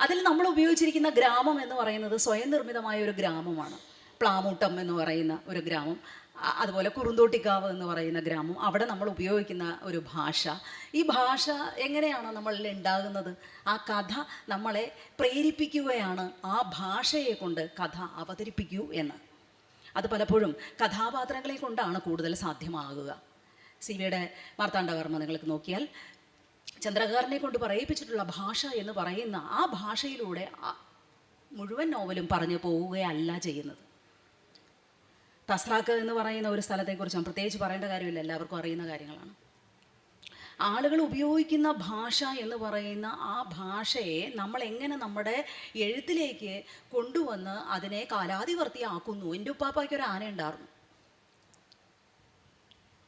അതിൽ നമ്മൾ ഉപയോഗിച്ചിരിക്കുന്ന ഗ്രാമം എന്ന് പറയുന്നത് സ്വയം നിർമ്മിതമായ ഒരു ഗ്രാമമാണ്. പ്ലാമൂട്ടം എന്ന് പറയുന്ന ഒരു ഗ്രാമം, അതുപോലെ കുറുന്തോട്ടിക്കാവ് എന്ന് പറയുന്ന ഗ്രാമം, അവിടെ നമ്മൾ ഉപയോഗിക്കുന്ന ഒരു ഭാഷ. ഈ ഭാഷ എങ്ങനെയാണ് നമ്മളിൽ ഉണ്ടാകുന്നത്? ആ കഥ നമ്മളെ പ്രേരിപ്പിക്കുകയാണ് ആ ഭാഷയെ കൊണ്ട് കഥ അവതരിപ്പിക്കൂ എന്ന്. അത് പലപ്പോഴും കഥാപാത്രങ്ങളെ കൊണ്ടാണ് കൂടുതൽ സാധ്യമാകുക. സിവിയുടെ മാർത്താണ്ഡവർമ്മ നിങ്ങൾക്ക് നോക്കിയാൽ ചന്ദ്രകാരനെ കൊണ്ട് പറയിപ്പിച്ചിട്ടുള്ള ഭാഷ എന്ന് പറയുന്ന ആ ഭാഷയിലൂടെ മുഴുവൻ നോവലും പറഞ്ഞു പോവുകയല്ല ചെയ്യുന്നത്. തസ്രാക്ക് എന്ന് പറയുന്ന ഒരു സ്ഥലത്തെക്കുറിച്ച് ഞാൻ പ്രത്യേകിച്ച് പറയേണ്ട കാര്യമില്ല, എല്ലാവർക്കും അറിയുന്ന കാര്യങ്ങളാണ്. ആളുകൾ ഉപയോഗിക്കുന്ന ഭാഷ എന്ന് പറയുന്ന ആ ഭാഷയെ നമ്മൾ എങ്ങനെ നമ്മുടെ എഴുത്തിലേക്ക് കൊണ്ടുവന്ന് അതിനെ കാലാതിവർത്തിയാക്കുന്നു. എൻ്റെ ഉപ്പാപ്പായ്ക്ക് ഒരു ആന ഉണ്ടായിരുന്നു.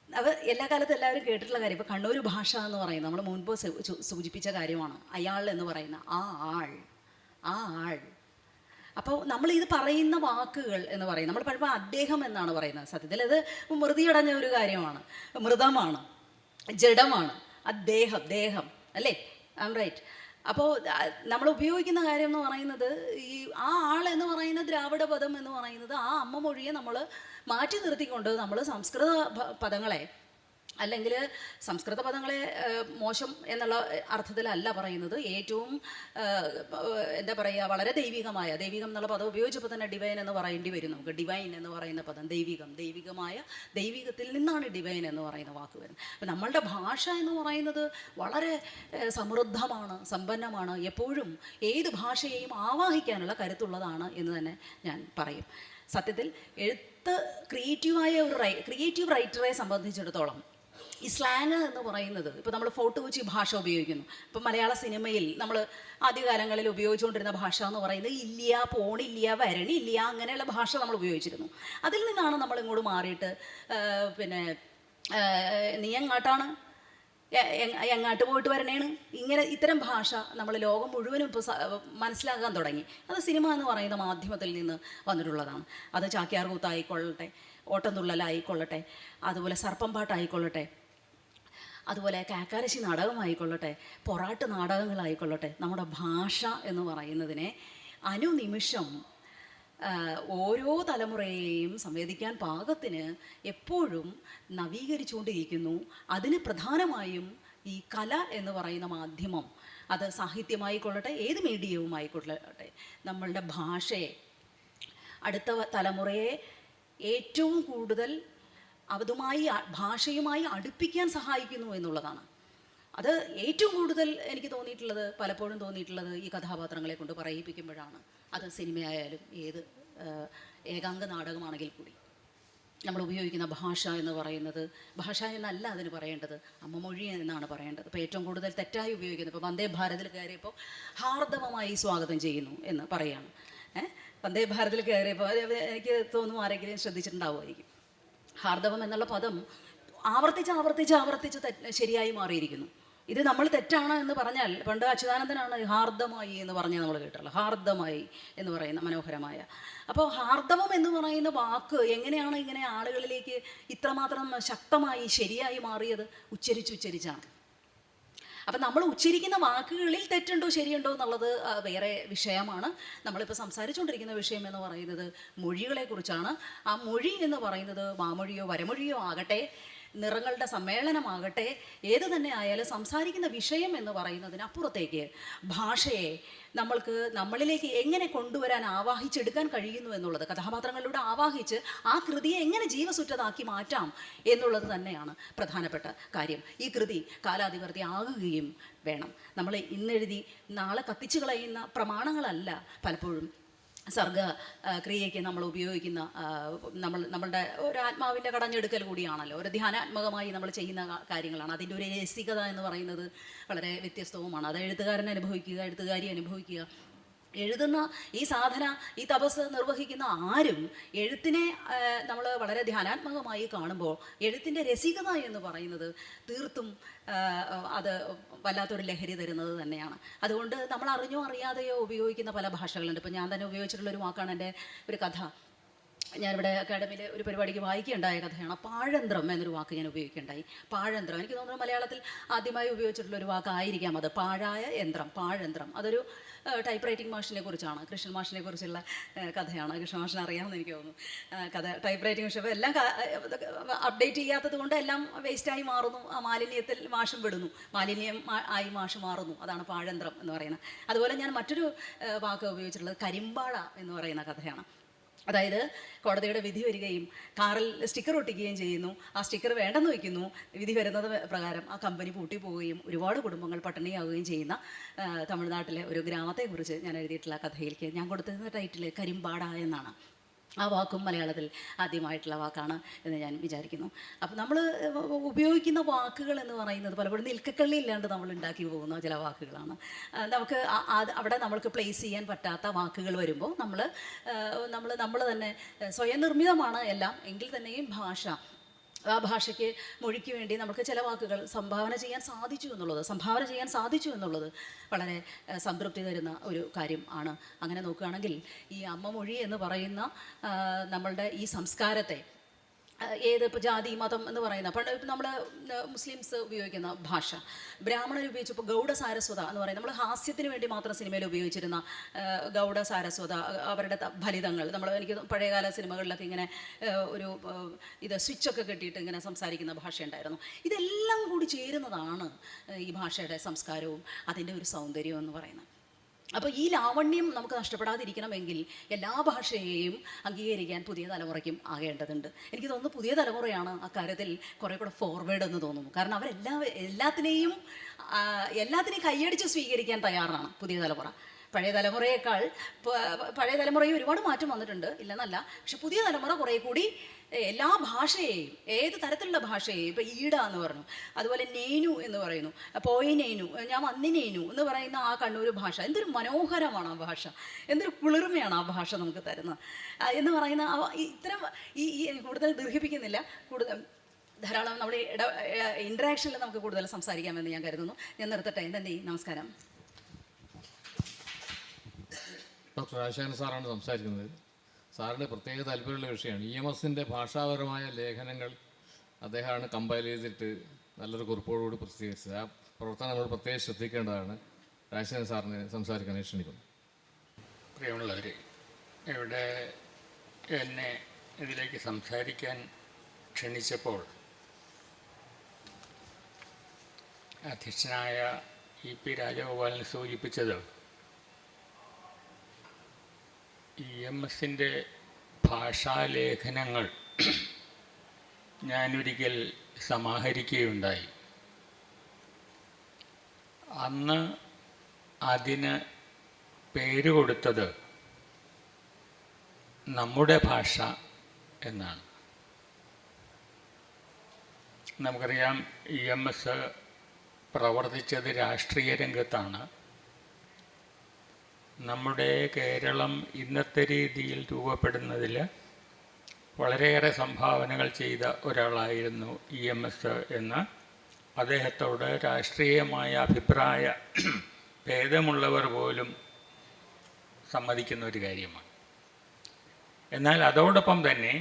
അത് എല്ലാ കാലത്തും എല്ലാവരും കേട്ടിട്ടുള്ള കാര്യം. ഇപ്പോൾ കണ്ണൂർ ഭാഷ എന്ന് പറയുന്നത് നമ്മൾ മുൻപ് സൂചിപ്പിച്ച കാര്യമാണ്. അയാൾ എന്ന് പറയുന്ന ആ ആൾ. അപ്പോൾ നമ്മൾ ഇത് പറയുന്ന വാക്കുകൾ എന്ന് പറയും, നമ്മൾ പലപ്പോൾ അദ്ദേഹം എന്നാണ് പറയുന്നത്. സത്യത്തിൽ അത് മൃതിയടഞ്ഞ ഒരു കാര്യമാണ്, മൃതമാണ്, ജഡമാണ്. ദേഹം അല്ലേ? റൈറ്റ്. അപ്പോൾ നമ്മൾ ഉപയോഗിക്കുന്ന കാര്യം എന്ന് പറയുന്നത് ഈ ആ ആൾ എന്ന് പറയുന്ന ദ്രാവിഡ പദം എന്ന് പറയുന്നത് ആ അമ്മ മൊഴിയെ നമ്മൾ മാറ്റി നിർത്തിക്കൊണ്ട് നമ്മൾ സംസ്കൃത പദങ്ങളെ, അല്ലെങ്കിൽ സംസ്കൃത പദങ്ങളെ മോശം എന്നുള്ള അർത്ഥത്തിലല്ല പറയുന്നത്, ഏറ്റവും എന്താ പറയുക, വളരെ ദൈവികം എന്നുള്ള പദം ഉപയോഗിച്ചപ്പോൾ തന്നെ ഡിവൈൻ എന്ന് പറയേണ്ടി വരും നമുക്ക്. ഡിവൈൻ എന്ന് പറയുന്ന പദം ദൈവികത്തിൽ നിന്നാണ് ഡിവൈൻ എന്ന് പറയുന്ന വാക്ക് വരുന്നത്. അപ്പം നമ്മളുടെ ഭാഷ എന്ന് പറയുന്നത് വളരെ സമൃദ്ധമാണ്, സമ്പന്നമാണ്, എപ്പോഴും ഏത് ഭാഷയെയും ആവാഹിക്കാനുള്ള കരുത്തുള്ളതാണ് എന്ന് തന്നെ ഞാൻ പറയും. സത്യത്തിൽ ക്രിയേറ്റീവ് റൈറ്ററെ സംബന്ധിച്ചിടത്തോളം ഈ സ്ലാങ് എന്ന് പറയുന്നത്, ഇപ്പോൾ നമ്മൾ ഫോർട്ട് കൊച്ചി ഭാഷ ഉപയോഗിക്കുന്നു. ഇപ്പം മലയാള സിനിമയിൽ നമ്മൾ ആദ്യകാലങ്ങളിൽ ഉപയോഗിച്ചുകൊണ്ടിരുന്ന ഭാഷ എന്ന് പറയുന്നത് ഇല്ല, പോണില്ല, വരണില്ല, അങ്ങനെയുള്ള ഭാഷ നമ്മൾ ഉപയോഗിച്ചിരുന്നു. അതിൽ നിന്നാണ് നമ്മൾ ഇങ്ങോട്ട് മാറിയിട്ട് പിന്നെ നീ എങ്ങാട്ടാണ്, എങ്ങാട്ട് പോയിട്ട് വരണേണ്, ഇത്തരം ഭാഷ നമ്മൾ ലോകം മുഴുവനും ഇപ്പോൾ മനസ്സിലാക്കാൻ തുടങ്ങി. അത് സിനിമ എന്ന് പറയുന്ന മാധ്യമത്തിൽ നിന്ന് വന്നിട്ടുള്ളതാണ്. അത് ചാക്യാർ കൂത്തായിക്കൊള്ളട്ടെ, ഓട്ടംതുള്ളലായിക്കൊള്ളട്ടെ, അതുപോലെ സർപ്പം പാട്ടായിക്കൊള്ളട്ടെ, അതുപോലെ കാക്കാരശ്ശി നാടകമായിക്കൊള്ളട്ടെ, പൊറാട്ട് നാടകങ്ങളായിക്കൊള്ളട്ടെ, നമ്മുടെ ഭാഷ എന്ന് പറയുന്നതിനെ അനുനിമിഷം ഓരോ തലമുറയെയും സംവേദിക്കാൻ പാകത്തിന് എപ്പോഴും നവീകരിച്ചുകൊണ്ടിരിക്കുന്നു. അതിന് പ്രധാനമായും ഈ കല എന്ന് പറയുന്ന മാധ്യമം, അത് സാഹിത്യമായിക്കൊള്ളട്ടെ, ഏത് മീഡിയവുമായിക്കൊള്ളട്ടെ, നമ്മളുടെ ഭാഷയെ, അടുത്ത തലമുറയെ ഏറ്റവും കൂടുതൽ ഭാഷയുമായി അടുപ്പിക്കാൻ സഹായിക്കുന്നു എന്നുള്ളതാണ്. അത് ഏറ്റവും കൂടുതൽ എനിക്ക് പലപ്പോഴും തോന്നിയിട്ടുള്ളത് ഈ കഥാപാത്രങ്ങളെ കൊണ്ട് പറയിപ്പിക്കുമ്പോഴാണ്. അത് സിനിമയായാലും ഏത് ഏകാംഗ നാടകമാണെങ്കിൽ കൂടി നമ്മൾ ഉപയോഗിക്കുന്ന ഭാഷ എന്ന് പറയുന്നത്, ഭാഷ എന്നല്ല അതിന് പറയേണ്ടത്, അമ്മമൊഴി എന്നാണ് പറയേണ്ടത്. ഇപ്പോൾ ഏറ്റവും കൂടുതൽ തെറ്റായി ഉപയോഗിക്കുന്നത്, ഇപ്പോൾ വന്ദേ ഭാരതിൽ കയറിയപ്പോൾ ഹാർദവമായി സ്വാഗതം ചെയ്യുന്നു എന്ന് പറയുകയാണ്. വന്ദേ ഭാരതിൽ കയറിയപ്പോൾ എനിക്ക് തോന്നുന്നു ആരെങ്കിലും ശ്രദ്ധിച്ചിട്ടുണ്ടാവുമായിരിക്കും. ഹാർദവം എന്നുള്ള പദം ആവർത്തിച്ച് ശരിയായി മാറിയിരിക്കുന്നു. ഇത് നമ്മൾ തെറ്റാണ് എന്ന് പറഞ്ഞാൽ, പണ്ട് അച്യുതാനന്ദനാണ് ഹാർദമായി എന്ന് പറഞ്ഞ് നമ്മൾ കേട്ടുള്ളത്, ഹാർദമായി എന്ന് പറയുന്ന മനോഹരമായ. അപ്പോൾ ഹാർദവം എന്ന് പറയുന്ന വാക്ക് എങ്ങനെയാണ് ഇങ്ങനെ ആളുകളിലേക്ക് ഇത്രമാത്രം ശക്തമായി ശരിയായി മാറിയത്? ഉച്ചരിച്ചാണ്. അപ്പം നമ്മൾ ഉച്ചരിക്കുന്ന വാക്കുകളിൽ തെറ്റുണ്ടോ ശരിയുണ്ടോ എന്നുള്ളത് വേറെ വിഷയമാണ്. നമ്മളിപ്പോൾ സംസാരിച്ചുകൊണ്ടിരിക്കുന്ന വിഷയം എന്ന് പറയുന്നത് മൊഴികളെക്കുറിച്ചാണ്. ആ മൊഴി എന്ന് പറയുന്നത് മാമൊഴിയോ വരമൊഴിയോ ആകട്ടെ, നിറങ്ങളുടെ സമ്മേളനമാകട്ടെ, ഏത് തന്നെ ആയാലും സംസാരിക്കുന്ന വിഷയം എന്ന് പറയുന്നതിനപ്പുറത്തേക്ക് ഭാഷയെ നമ്മളിലേക്ക് എങ്ങനെ കൊണ്ടുവരാൻ, ആവാഹിച്ചെടുക്കാൻ കഴിയുന്നു എന്നുള്ളത്, കഥാപാത്രങ്ങളിലൂടെ ആവാഹിച്ച് ആ കൃതിയെ എങ്ങനെ ജീവസുറ്റതാക്കി മാറ്റാം എന്നുള്ളത് തന്നെയാണ് പ്രധാനപ്പെട്ട കാര്യം. ഈ കൃതി കാലാതിവർത്തി ആകുകയും വേണം. നമ്മൾ ഇന്നെഴുതി നാളെ കത്തിച്ചു കളയുന്ന പ്രമാണങ്ങളല്ല പലപ്പോഴും സർഗ ക്രിയയ്ക്ക് നമ്മൾ ഉപയോഗിക്കുന്ന നമ്മളുടെ ഒരു ആത്മാവിൻ്റെ കടഞ്ഞെടുക്കൽ കൂടിയാണല്ലോ, ഒരു ധ്യാനാത്മകമായി നമ്മൾ ചെയ്യുന്ന കാര്യങ്ങളാണ്. അതിൻ്റെ ഒരു രസികത എന്ന് പറയുന്നത് വളരെ വ്യത്യസ്തവുമാണ്. അത് എഴുത്തുകാരൻ അനുഭവിക്കുക, എഴുത്തുകാരി അനുഭവിക്കുക. എഴുതുന്ന ഈ സാധന, ഈ തപസ് നിർവഹിക്കുന്ന ആരും എഴുത്തിനെ നമ്മൾ വളരെ ധ്യാനാത്മകമായി കാണുമ്പോൾ എഴുത്തിൻ്റെ രസികത എന്ന് പറയുന്നത് തീർത്തും അത് വല്ലാത്തൊരു ലഹരി തരുന്നത് തന്നെയാണ്. അതുകൊണ്ട് നമ്മൾ അറിഞ്ഞോ അറിയാതെയോ ഉപയോഗിക്കുന്ന പല ഭാഷകളുണ്ട്. ഇപ്പോൾ ഞാൻ തന്നെ ഉപയോഗിച്ചിട്ടുള്ളൊരു വാക്കാണ് എൻ്റെ ഒരു കഥ. ഞാനിവിടെ അക്കാഡമിയിൽ ഒരു പരിപാടിക്ക് വായിക്കുകയുണ്ടായ കഥയാണ്. പാഴന്ത്രം എന്നൊരു വാക്ക് ഞാൻ ഉപയോഗിക്കുകയുണ്ടായി. പാഴന്ത്രം, എനിക്ക് തോന്നുന്നു മലയാളത്തിൽ ആദ്യമായി ഉപയോഗിച്ചിട്ടുള്ളൊരു വാക്കായിരിക്കാം അത്. പാഴായ യന്ത്രം, പാഴന്ത്രം. അതൊരു ടൈപ്പ് റൈറ്റിംഗ് മാഷിനെ കുറിച്ചാണ്, കൃഷ്ണൻ മാഷിനെ കുറിച്ചുള്ള കഥയാണ്. കൃഷ്ണൻ മാഷിനെ അറിയാമെന്ന് എനിക്ക് തോന്നുന്നു. കഥ ടൈപ്പ് റൈറ്റിംഗ് മാഷ് എല്ലാം അപ്ഡേറ്റ് ചെയ്യാത്തത് കൊണ്ട് എല്ലാം വേസ്റ്റായി മാറുന്നു. ആ മാലിന്യത്തിൽ മാഷും വിടുന്നു, മാലിന്യം ആയി മാഷ് മാറുന്നു. അതാണ് പാഴന്ത്രം എന്ന് പറയുന്നത്. അതുപോലെ ഞാൻ മറ്റൊരു വാക്ക് ഉപയോഗിച്ചിട്ടുള്ളത് കരിമ്പാട എന്ന് പറയുന്ന കഥയാണ്. അതായത് കോടതിയുടെ വിധി വരികയും കാറിൽ സ്റ്റിക്കർ ഒട്ടിക്കുകയും ചെയ്യുന്നു. ആ സ്റ്റിക്കർ വേണ്ടെന്ന് വയ്ക്കുന്നു. വിധി വരുന്നത് പ്രകാരം ആ കമ്പനി പൂട്ടിപ്പോവുകയും ഒരുപാട് കുടുംബങ്ങൾ പട്ടിണിയാവുകയും ചെയ്യുന്ന തമിഴ്നാട്ടിലെ ഒരു ഗ്രാമത്തെക്കുറിച്ച് ഞാൻ എഴുതിയിട്ടുള്ള കഥയിലേക്ക് ഞാൻ കൊടുത്തിരുന്ന ടൈറ്റിൽ കരിമ്പാട എന്നാണ്. ആ വാക്കും മലയാളത്തിൽ ആദ്യമായിട്ടുള്ള വാക്കാണ് എന്ന് ഞാൻ വിചാരിക്കുന്നു. അപ്പോൾ നമ്മൾ ഉപയോഗിക്കുന്ന വാക്കുകൾ എന്ന് പറയുന്നത് പലപ്പോഴും നിൽക്കക്കള്ളി ഇല്ലാണ്ട് നമ്മൾ ഉണ്ടാക്കി പോകുന്ന ചില വാക്കുകളാണ്. നമുക്ക് അവിടെ നമ്മൾക്ക് പ്ലേസ് ചെയ്യാൻ പറ്റാത്ത വാക്കുകൾ വരുമ്പോൾ നമ്മൾ തന്നെ സ്വയം നിർമ്മിതമാണ് എല്ലാം എങ്കിൽ തന്നെയും ആ ഭാഷയ്ക്ക് മൊഴിക്ക് വേണ്ടി നമുക്ക് ചില വാക്കുകൾ സംഭാവന ചെയ്യാൻ സാധിച്ചു എന്നുള്ളത് വളരെ സംതൃപ്തി തരുന്ന ഒരു കാര്യം ആണ്. അങ്ങനെ നോക്കുകയാണെങ്കിൽ ഈ അമ്മ മൊഴി എന്ന് പറയുന്ന നമ്മളുടെ ഈ സംസ്കാരത്തെ ഇപ്പോൾ ജാതി മതം എന്ന് പറയുന്ന പണ്ട് നമ്മൾ മുസ്ലിംസ് ഉപയോഗിക്കുന്ന ഭാഷ, ബ്രാഹ്മണർ ഉപയോഗിച്ചപ്പോൾ ഗൗഡ സാരസ്വത എന്ന് പറയുന്നത് നമ്മൾ ഹാസ്യത്തിന് വേണ്ടി മാത്രം സിനിമയിൽ ഉപയോഗിച്ചിരുന്ന ഗൗഡ സാരസ്വത, അവരുടെ ഫലിതങ്ങൾ, എനിക്ക് പഴയകാല സിനിമകളിലൊക്കെ ഇങ്ങനെ ഒരു സ്വിച്ചൊക്കെ കെട്ടിയിട്ട് ഇങ്ങനെ സംസാരിക്കുന്ന ഭാഷയുണ്ടായിരുന്നു. ഇതെല്ലാം കൂടി ചേരുന്നതാണ് ഈ ഭാഷയുടെ സംസ്കാരവും അതിൻ്റെ ഒരു സൗന്ദര്യവും എന്ന് പറയുന്നത്. അപ്പോൾ ഈ ലാവണ്യം നമുക്ക് നഷ്ടപ്പെടാതിരിക്കണമെങ്കിൽ എല്ലാ ഭാഷയെയും അംഗീകരിക്കാൻ പുതിയ തലമുറയ്ക്കും ആകേണ്ടതുണ്ട്. എനിക്ക് തോന്നുന്നു പുതിയ തലമുറയാണ് അക്കാര്യത്തിൽ കുറേ കൂടെ ഫോർവേഡ് എന്ന് തോന്നുന്നു. കാരണം എല്ലാത്തിനെയും കൈയടിച്ച് സ്വീകരിക്കാൻ തയ്യാറാണ് പുതിയ തലമുറ. പഴയ തലമുറയിൽ ഒരുപാട് മാറ്റം വന്നിട്ടുണ്ട്, ഇല്ലെന്നല്ല. പക്ഷെ പുതിയ തലമുറ കുറേ കൂടി എല്ലാ ഭാഷയെയും, ഏത് തരത്തിലുള്ള ഭാഷയെയും, ഇപ്പോൾ ഈട എന്ന് പറഞ്ഞു, അതുപോലെ നേനു എന്ന് പറയുന്നു, പോയി നേനു, ഞാൻ വന്നി നേനു എന്ന് പറയുന്ന ആ കണ്ണൂർ ഭാഷ എന്തൊരു മനോഹരമാണ് ആ ഭാഷ, എന്തൊരു കുളിർമയാണ് ആ ഭാഷ നമുക്ക് തരുന്നത് എന്ന് പറയുന്ന ഇത്തരം കൂടുതൽ ദീർഘിപ്പിക്കുന്നില്ല. ധാരാളം നമ്മുടെ ഇൻട്രാക്ഷനിൽ നമുക്ക് കൂടുതൽ സംസാരിക്കാമെന്ന് ഞാൻ കരുതുന്നു. ഞാൻ നിർത്തട്ടെ. നന്ദി, നമസ്കാരം. ഡോക്ടർ രാജശേഖരൻ സാറാണ് സംസാരിക്കുന്നത്. സാറിൻ്റെ പ്രത്യേക താല്പര്യമുള്ള വിഷയമാണ് EMSൻ്റെ ഭാഷാപരമായ ലേഖനങ്ങൾ. അദ്ദേഹമാണ് കമ്പൈൽ ചെയ്തിട്ട് നല്ലൊരു കുറിപ്പോടുകൂടി പ്രസിദ്ധീകരിച്ചത്. ആ പ്രവർത്തനം നമ്മൾ പ്രത്യേകം ശ്രദ്ധിക്കേണ്ടതാണ്. രാജശേഖരൻ സാറിനെ സംസാരിക്കാൻ ക്ഷണിക്കുന്നു. പ്രിയമുള്ളവരെ, ഇവിടെ എന്നെ ഇതിലേക്ക് സംസാരിക്കാൻ ക്ഷണിച്ചപ്പോൾ അധ്യക്ഷനായ EP രാജഗോപാലൻ സൂചിപ്പിച്ചത് EMSൻ്റെ ഭാഷാലേഖനങ്ങൾ ഞാനൊരിക്കൽ സമാഹരിക്കുകയുണ്ടായി. അന്ന് അതിന് പേര് കൊടുത്തത് നമ്മുടെ ഭാഷ എന്നാണ്. നമുക്കറിയാം, EMS പ്രവർത്തിച്ചത് രാഷ്ട്രീയ രംഗത്താണ്. നമ്മുടെ കേരളം ഇന്നത്തെ രീതിയിൽ രൂപപ്പെടുന്നതിൽ വളരെയേറെ സംഭാവനകൾ ചെയ്ത ഒരാളായിരുന്നു EMS എന്ന് അദ്ദേഹത്തോട് രാഷ്ട്രീയമായ അഭിപ്രായ ഭേദമുള്ളവർ പോലും സമ്മതിക്കുന്ന ഒരു കാര്യമാണ്. എന്നാൽ അതോടൊപ്പം തന്നെ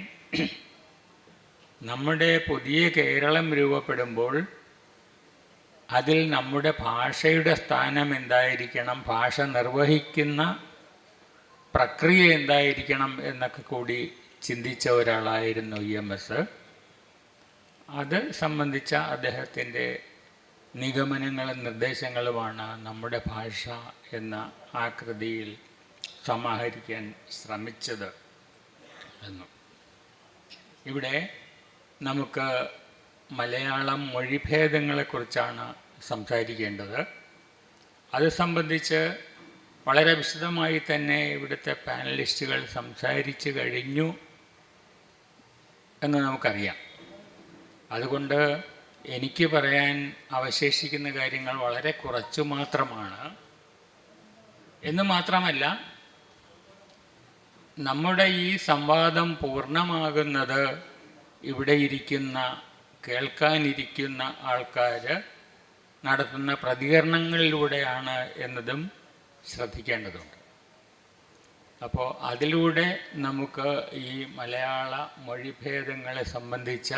നമ്മുടെ പുതിയ കേരളം രൂപപ്പെടുമ്പോൾ അതിൽ നമ്മുടെ ഭാഷയുടെ സ്ഥാനം എന്തായിരിക്കണം, ഭാഷ നിർവഹിക്കുന്ന പ്രക്രിയ എന്തായിരിക്കണം എന്നൊക്കെ കൂടി ചിന്തിച്ച ഒരാളായിരുന്നു EMS. അത് സംബന്ധിച്ച അദ്ദേഹത്തിൻ്റെ നിഗമനങ്ങളും നിർദ്ദേശങ്ങളുമാണ് നമ്മുടെ ഭാഷ എന്ന ആ കൃതിയിൽ സമാഹരിക്കാൻ ശ്രമിച്ചത് എന്നും. ഇവിടെ നമുക്ക് മലയാളം മൊഴിഭേദങ്ങളെക്കുറിച്ചാണ് സംസാരിക്കേണ്ടത്. അത് സംബന്ധിച്ച് വളരെ വിശദമായി തന്നെ ഇവിടുത്തെ പാനലിസ്റ്റുകൾ സംസാരിച്ചു കഴിഞ്ഞു എന്ന് നമുക്കറിയാം. അതുകൊണ്ട് എനിക്ക് പറയാൻ അവശേഷിക്കുന്ന കാര്യങ്ങൾ വളരെ കുറച്ചു മാത്രമാണ്. എന്ന് മാത്രമല്ല, നമ്മുടെ ഈ സംവാദം പൂർണ്ണമാകുന്നത് ഇവിടെ ഇരിക്കുന്ന, കേൾക്കാനിരിക്കുന്ന ആൾക്കാർ നടത്തുന്ന പ്രതികരണങ്ങളിലൂടെയാണ് എന്നതും ശ്രദ്ധിക്കേണ്ടതുണ്ട്. അപ്പോൾ അതിലൂടെ നമുക്ക് ഈ മലയാള മൊഴിഭേദങ്ങളെ സംബന്ധിച്ച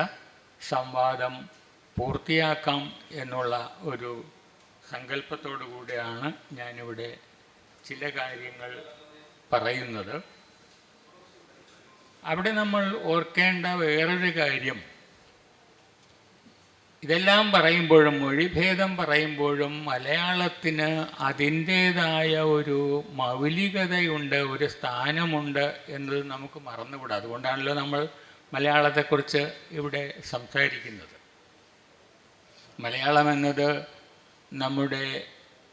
സംവാദം പൂർത്തിയാക്കാം എന്നുള്ള ഒരു സങ്കല്പത്തോടു കൂടിയാണ് ഞാനിവിടെ ചില കാര്യങ്ങൾ പറയുന്നത്. അവിടെ നമ്മൾ ഓർക്കേണ്ട വേറൊരു കാര്യം, ഇതെല്ലാം പറയുമ്പോഴും, മൊഴിഭേദം പറയുമ്പോഴും മലയാളത്തിന് അതിൻ്റേതായ ഒരു മൗലികതയുണ്ട്, ഒരു സ്ഥാനമുണ്ട് എന്നത് നമുക്ക് മറന്നുകൂടാ. അതുകൊണ്ടാണല്ലോ നമ്മൾ മലയാളത്തെക്കുറിച്ച് ഇവിടെ സംസാരിക്കുന്നത്. മലയാളം എന്നത് നമ്മുടെ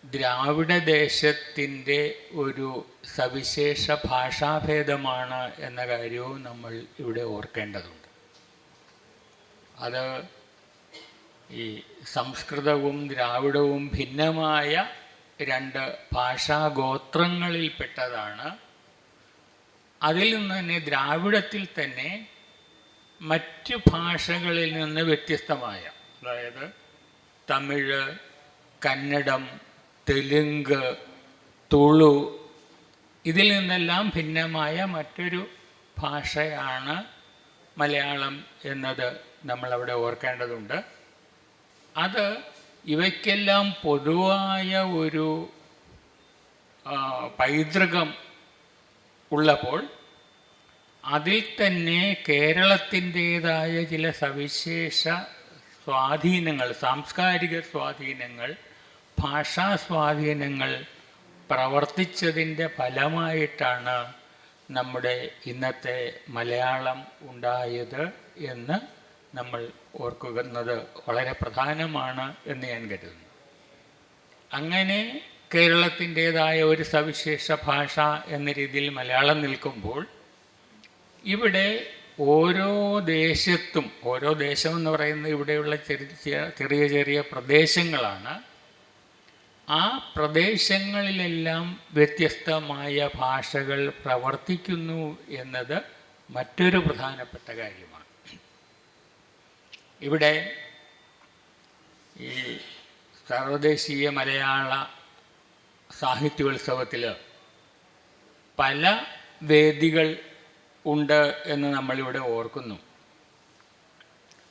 ദ്രാവിഡ ദേശത്തിൻ്റെ ഒരു സവിശേഷ ഭാഷാഭേദമാണ് എന്ന കാര്യവും നമ്മൾ ഇവിടെ ഓർക്കേണ്ടതുണ്ട്. അത് ഈ സംസ്കൃതവും ദ്രാവിഡവും ഭിന്നമായ രണ്ട് ഭാഷാഗോത്രങ്ങളിൽപ്പെട്ടതാണ്. അതിൽ നിന്ന് തന്നെ ദ്രാവിഡത്തിൽ തന്നെ മറ്റ് ഭാഷകളിൽ നിന്ന് വ്യത്യസ്തമായ, അതായത് തമിഴ്, കന്നഡം, തെലുങ്ക്, തുളു, ഇതിൽ നിന്നെല്ലാം ഭിന്നമായ മറ്റൊരു ഭാഷയാണ് മലയാളം എന്നത് നമ്മളവിടെ ഓർക്കേണ്ടതുണ്ട്. അത് ഇവയ്ക്കെല്ലാം പൊതുവായ ഒരു പൈതൃകം ഉള്ളപ്പോൾ അതിൽ തന്നെ കേരളത്തിൻ്റേതായ ചില സവിശേഷ സ്വാധീനങ്ങൾ, സാംസ്കാരിക സ്വാധീനങ്ങൾ, ഭാഷാ സ്വാധീനങ്ങൾ പ്രവർത്തിച്ചതിൻ്റെ ഫലമായിട്ടാണ് നമ്മുടെ ഇന്നത്തെ മലയാളം ഉണ്ടായത് എന്ന് നമ്മൾ ഓർക്കുന്നത് വളരെ പ്രധാനമാണ് എന്ന് ഞാൻ കരുതുന്നു. അങ്ങനെ കേരളത്തിൻ്റേതായ ഒരു സവിശേഷ ഭാഷ എന്ന രീതിയിൽ മലയാളം നിൽക്കുമ്പോൾ ഇവിടെ ഓരോ ദേശത്തും, ഓരോ ദേശം എന്ന് പറയുന്നത് ഇവിടെയുള്ള ചെറിയ ചെറിയ പ്രദേശങ്ങളാണ്. ആ പ്രദേശങ്ങളിലെല്ലാം വ്യത്യസ്തമായ ഭാഷകൾ പ്രവർത്തിക്കുന്നു എന്നത് മറ്റൊരു പ്രധാനപ്പെട്ട കാര്യമാണ്. ഇവിടെ ഈ സർവദേശീയ മലയാള സാഹിത്യോത്സവത്തിൽ പല വേദികൾ ഉണ്ട് എന്ന് നമ്മളിവിടെ ഓർക്കുന്നു.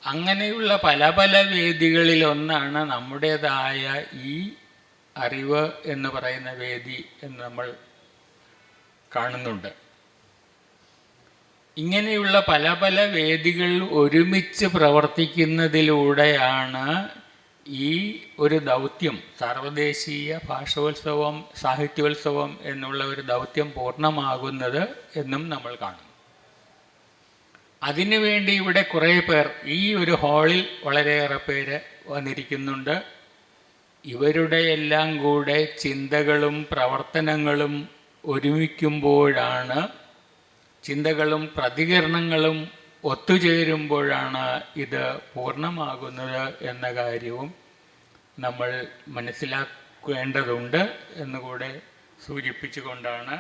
അങ്ങനെയുള്ള പല പല വേദികളിലൊന്നാണ് നമ്മുടേതായ ഈ അറിവ് എന്ന് പറയുന്ന വേദി എന്ന് നമ്മൾ കാണുന്നുണ്ട്. ഇങ്ങനെയുള്ള പല പല വേദികൾ ഒരുമിച്ച് പ്രവർത്തിക്കുന്നതിലൂടെയാണ് ഈ ഒരു ദൗത്യം, സർവദേശീയ ഭാഷോത്സവം, സാഹിത്യോത്സവം എന്നുള്ള ഒരു ദൗത്യം പൂർണ്ണമാകുന്നത് എന്നും നമ്മൾ കാണും. അതിനുവേണ്ടി ഇവിടെ കുറേ പേർ, ഈ ഒരു ഹാളിൽ വളരെയേറെ പേര് വന്നിരിക്കുന്നുണ്ട്. ഇവരുടെ എല്ലാം കൂടെ ചിന്തകളും പ്രവർത്തനങ്ങളും ഒരുമിക്കുമ്പോഴാണ്, ചിന്തകളും പ്രതികരണങ്ങളും ഒത്തുചേരുമ്പോഴാണ് ഇത് പൂർണ്ണമാകുന്നത് എന്ന കാര്യവും നമ്മൾ മനസ്സിലാക്കേണ്ടതുണ്ട് എന്നുകൂടെ സൂചിപ്പിച്ചുകൊണ്ടാണ്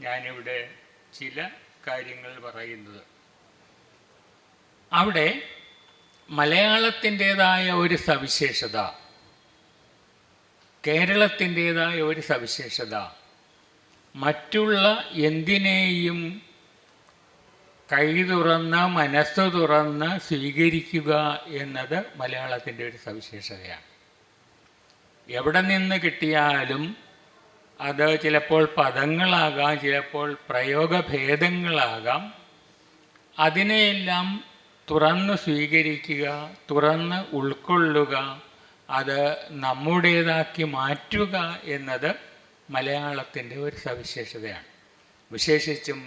ഞാനിവിടെ ചില കാര്യങ്ങൾ പറയുന്നത്. അവിടെ മലയാളത്തിൻ്റേതായ ഒരു സവിശേഷത, കേരളത്തിൻ്റേതായ ഒരു സവിശേഷത മറ്റുള്ള എന്തിനേയും കൈ തുറന്ന് മനസ്സ് തുറന്ന് സ്വീകരിക്കുക എന്നത് മലയാളത്തിൻ്റെ ഒരു സവിശേഷതയാണ്. എവിടെ നിന്ന് കിട്ടിയാലും അത് ചിലപ്പോൾ പദങ്ങളാകാം, ചിലപ്പോൾ പ്രയോഗഭേദങ്ങളാകാം, അതിനെയെല്ലാം തുറന്ന് സ്വീകരിക്കുക, തുറന്ന് ഉൾക്കൊള്ളുക, അത് നമ്മുടേതാക്കി മാറ്റുക എന്നത് മലയാളത്തിൻ്റെ ഒരു സവിശേഷതയാണ്. വിശേഷിച്ചും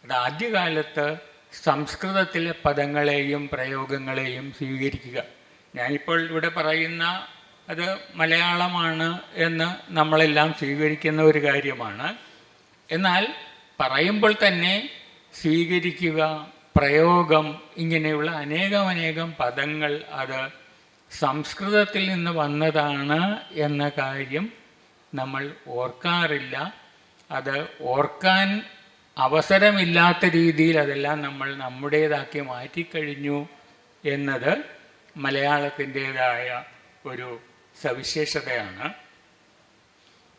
അത് ആദ്യകാലത്ത് സംസ്കൃതത്തിലെ പദങ്ങളെയും പ്രയോഗങ്ങളെയും സ്വീകരിക്കുക. ഞാനിപ്പോൾ ഇവിടെ പറയുന്ന അത് മലയാളമാണ് എന്ന് നമ്മളെല്ലാം സ്വീകരിക്കുന്ന ഒരു കാര്യമാണ്. എന്നാൽ പറയുമ്പോൾ തന്നെ സ്വീകരിക്കുക, പ്രയോഗം, ഇങ്ങനെയുള്ള അനേകം പദങ്ങൾ അത് സംസ്കൃതത്തിൽ നിന്ന് വന്നതാണ് എന്ന കാര്യം നമ്മൾ ഓർക്കാറില്ല. അത് ഓർക്കാൻ അവസരമില്ലാത്ത രീതിയിൽ അതെല്ലാം നമ്മൾ നമ്മുടേതാക്കി മാറ്റിക്കഴിഞ്ഞു എന്നത് മലയാളത്തിൻ്റേതായ ഒരു സവിശേഷതയാണ്.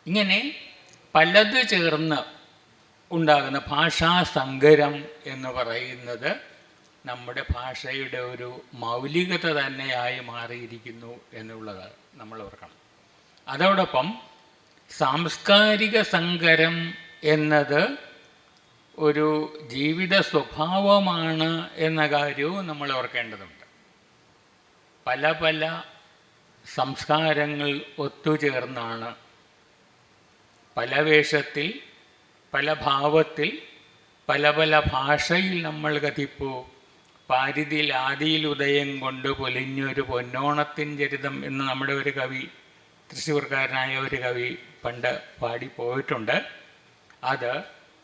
ഇങ്ങനെ പലത് ചേർന്ന് ഉണ്ടാകുന്ന ഭാഷാസങ്കരം എന്ന് പറയുന്നത് നമ്മുടെ ഭാഷയുടെ ഒരു മൗലികത തന്നെയായി മാറിയിരിക്കുന്നു എന്നുള്ളത് നമ്മൾ ഓർക്കണം. അതോടൊപ്പം സാംസ്കാരിക സങ്കരം എന്നത് ഒരു ജീവിത സ്വഭാവമാണ് എന്ന കാര്യവും നമ്മൾ ഓർക്കേണ്ടതുണ്ട്. പല സംസ്കാരങ്ങൾ ഒത്തുചേർന്നാണ് പല വേഷത്തിൽ, പല ഭാവത്തിൽ, പല ഭാഷയിൽ നമ്മൾ കഥിപ്പൂ പാരിതിൽ ആദിയിൽ ഉദയം കൊണ്ട് പൊലിഞ്ഞൊരു പൊന്നോണത്തിൻ ചരിതം എന്ന് നമ്മുടെ ഒരു കവി, തൃശ്ശൂർക്കാരനായ ഒരു കവി പണ്ട് പാടിപ്പോയിട്ടുണ്ട്. അത്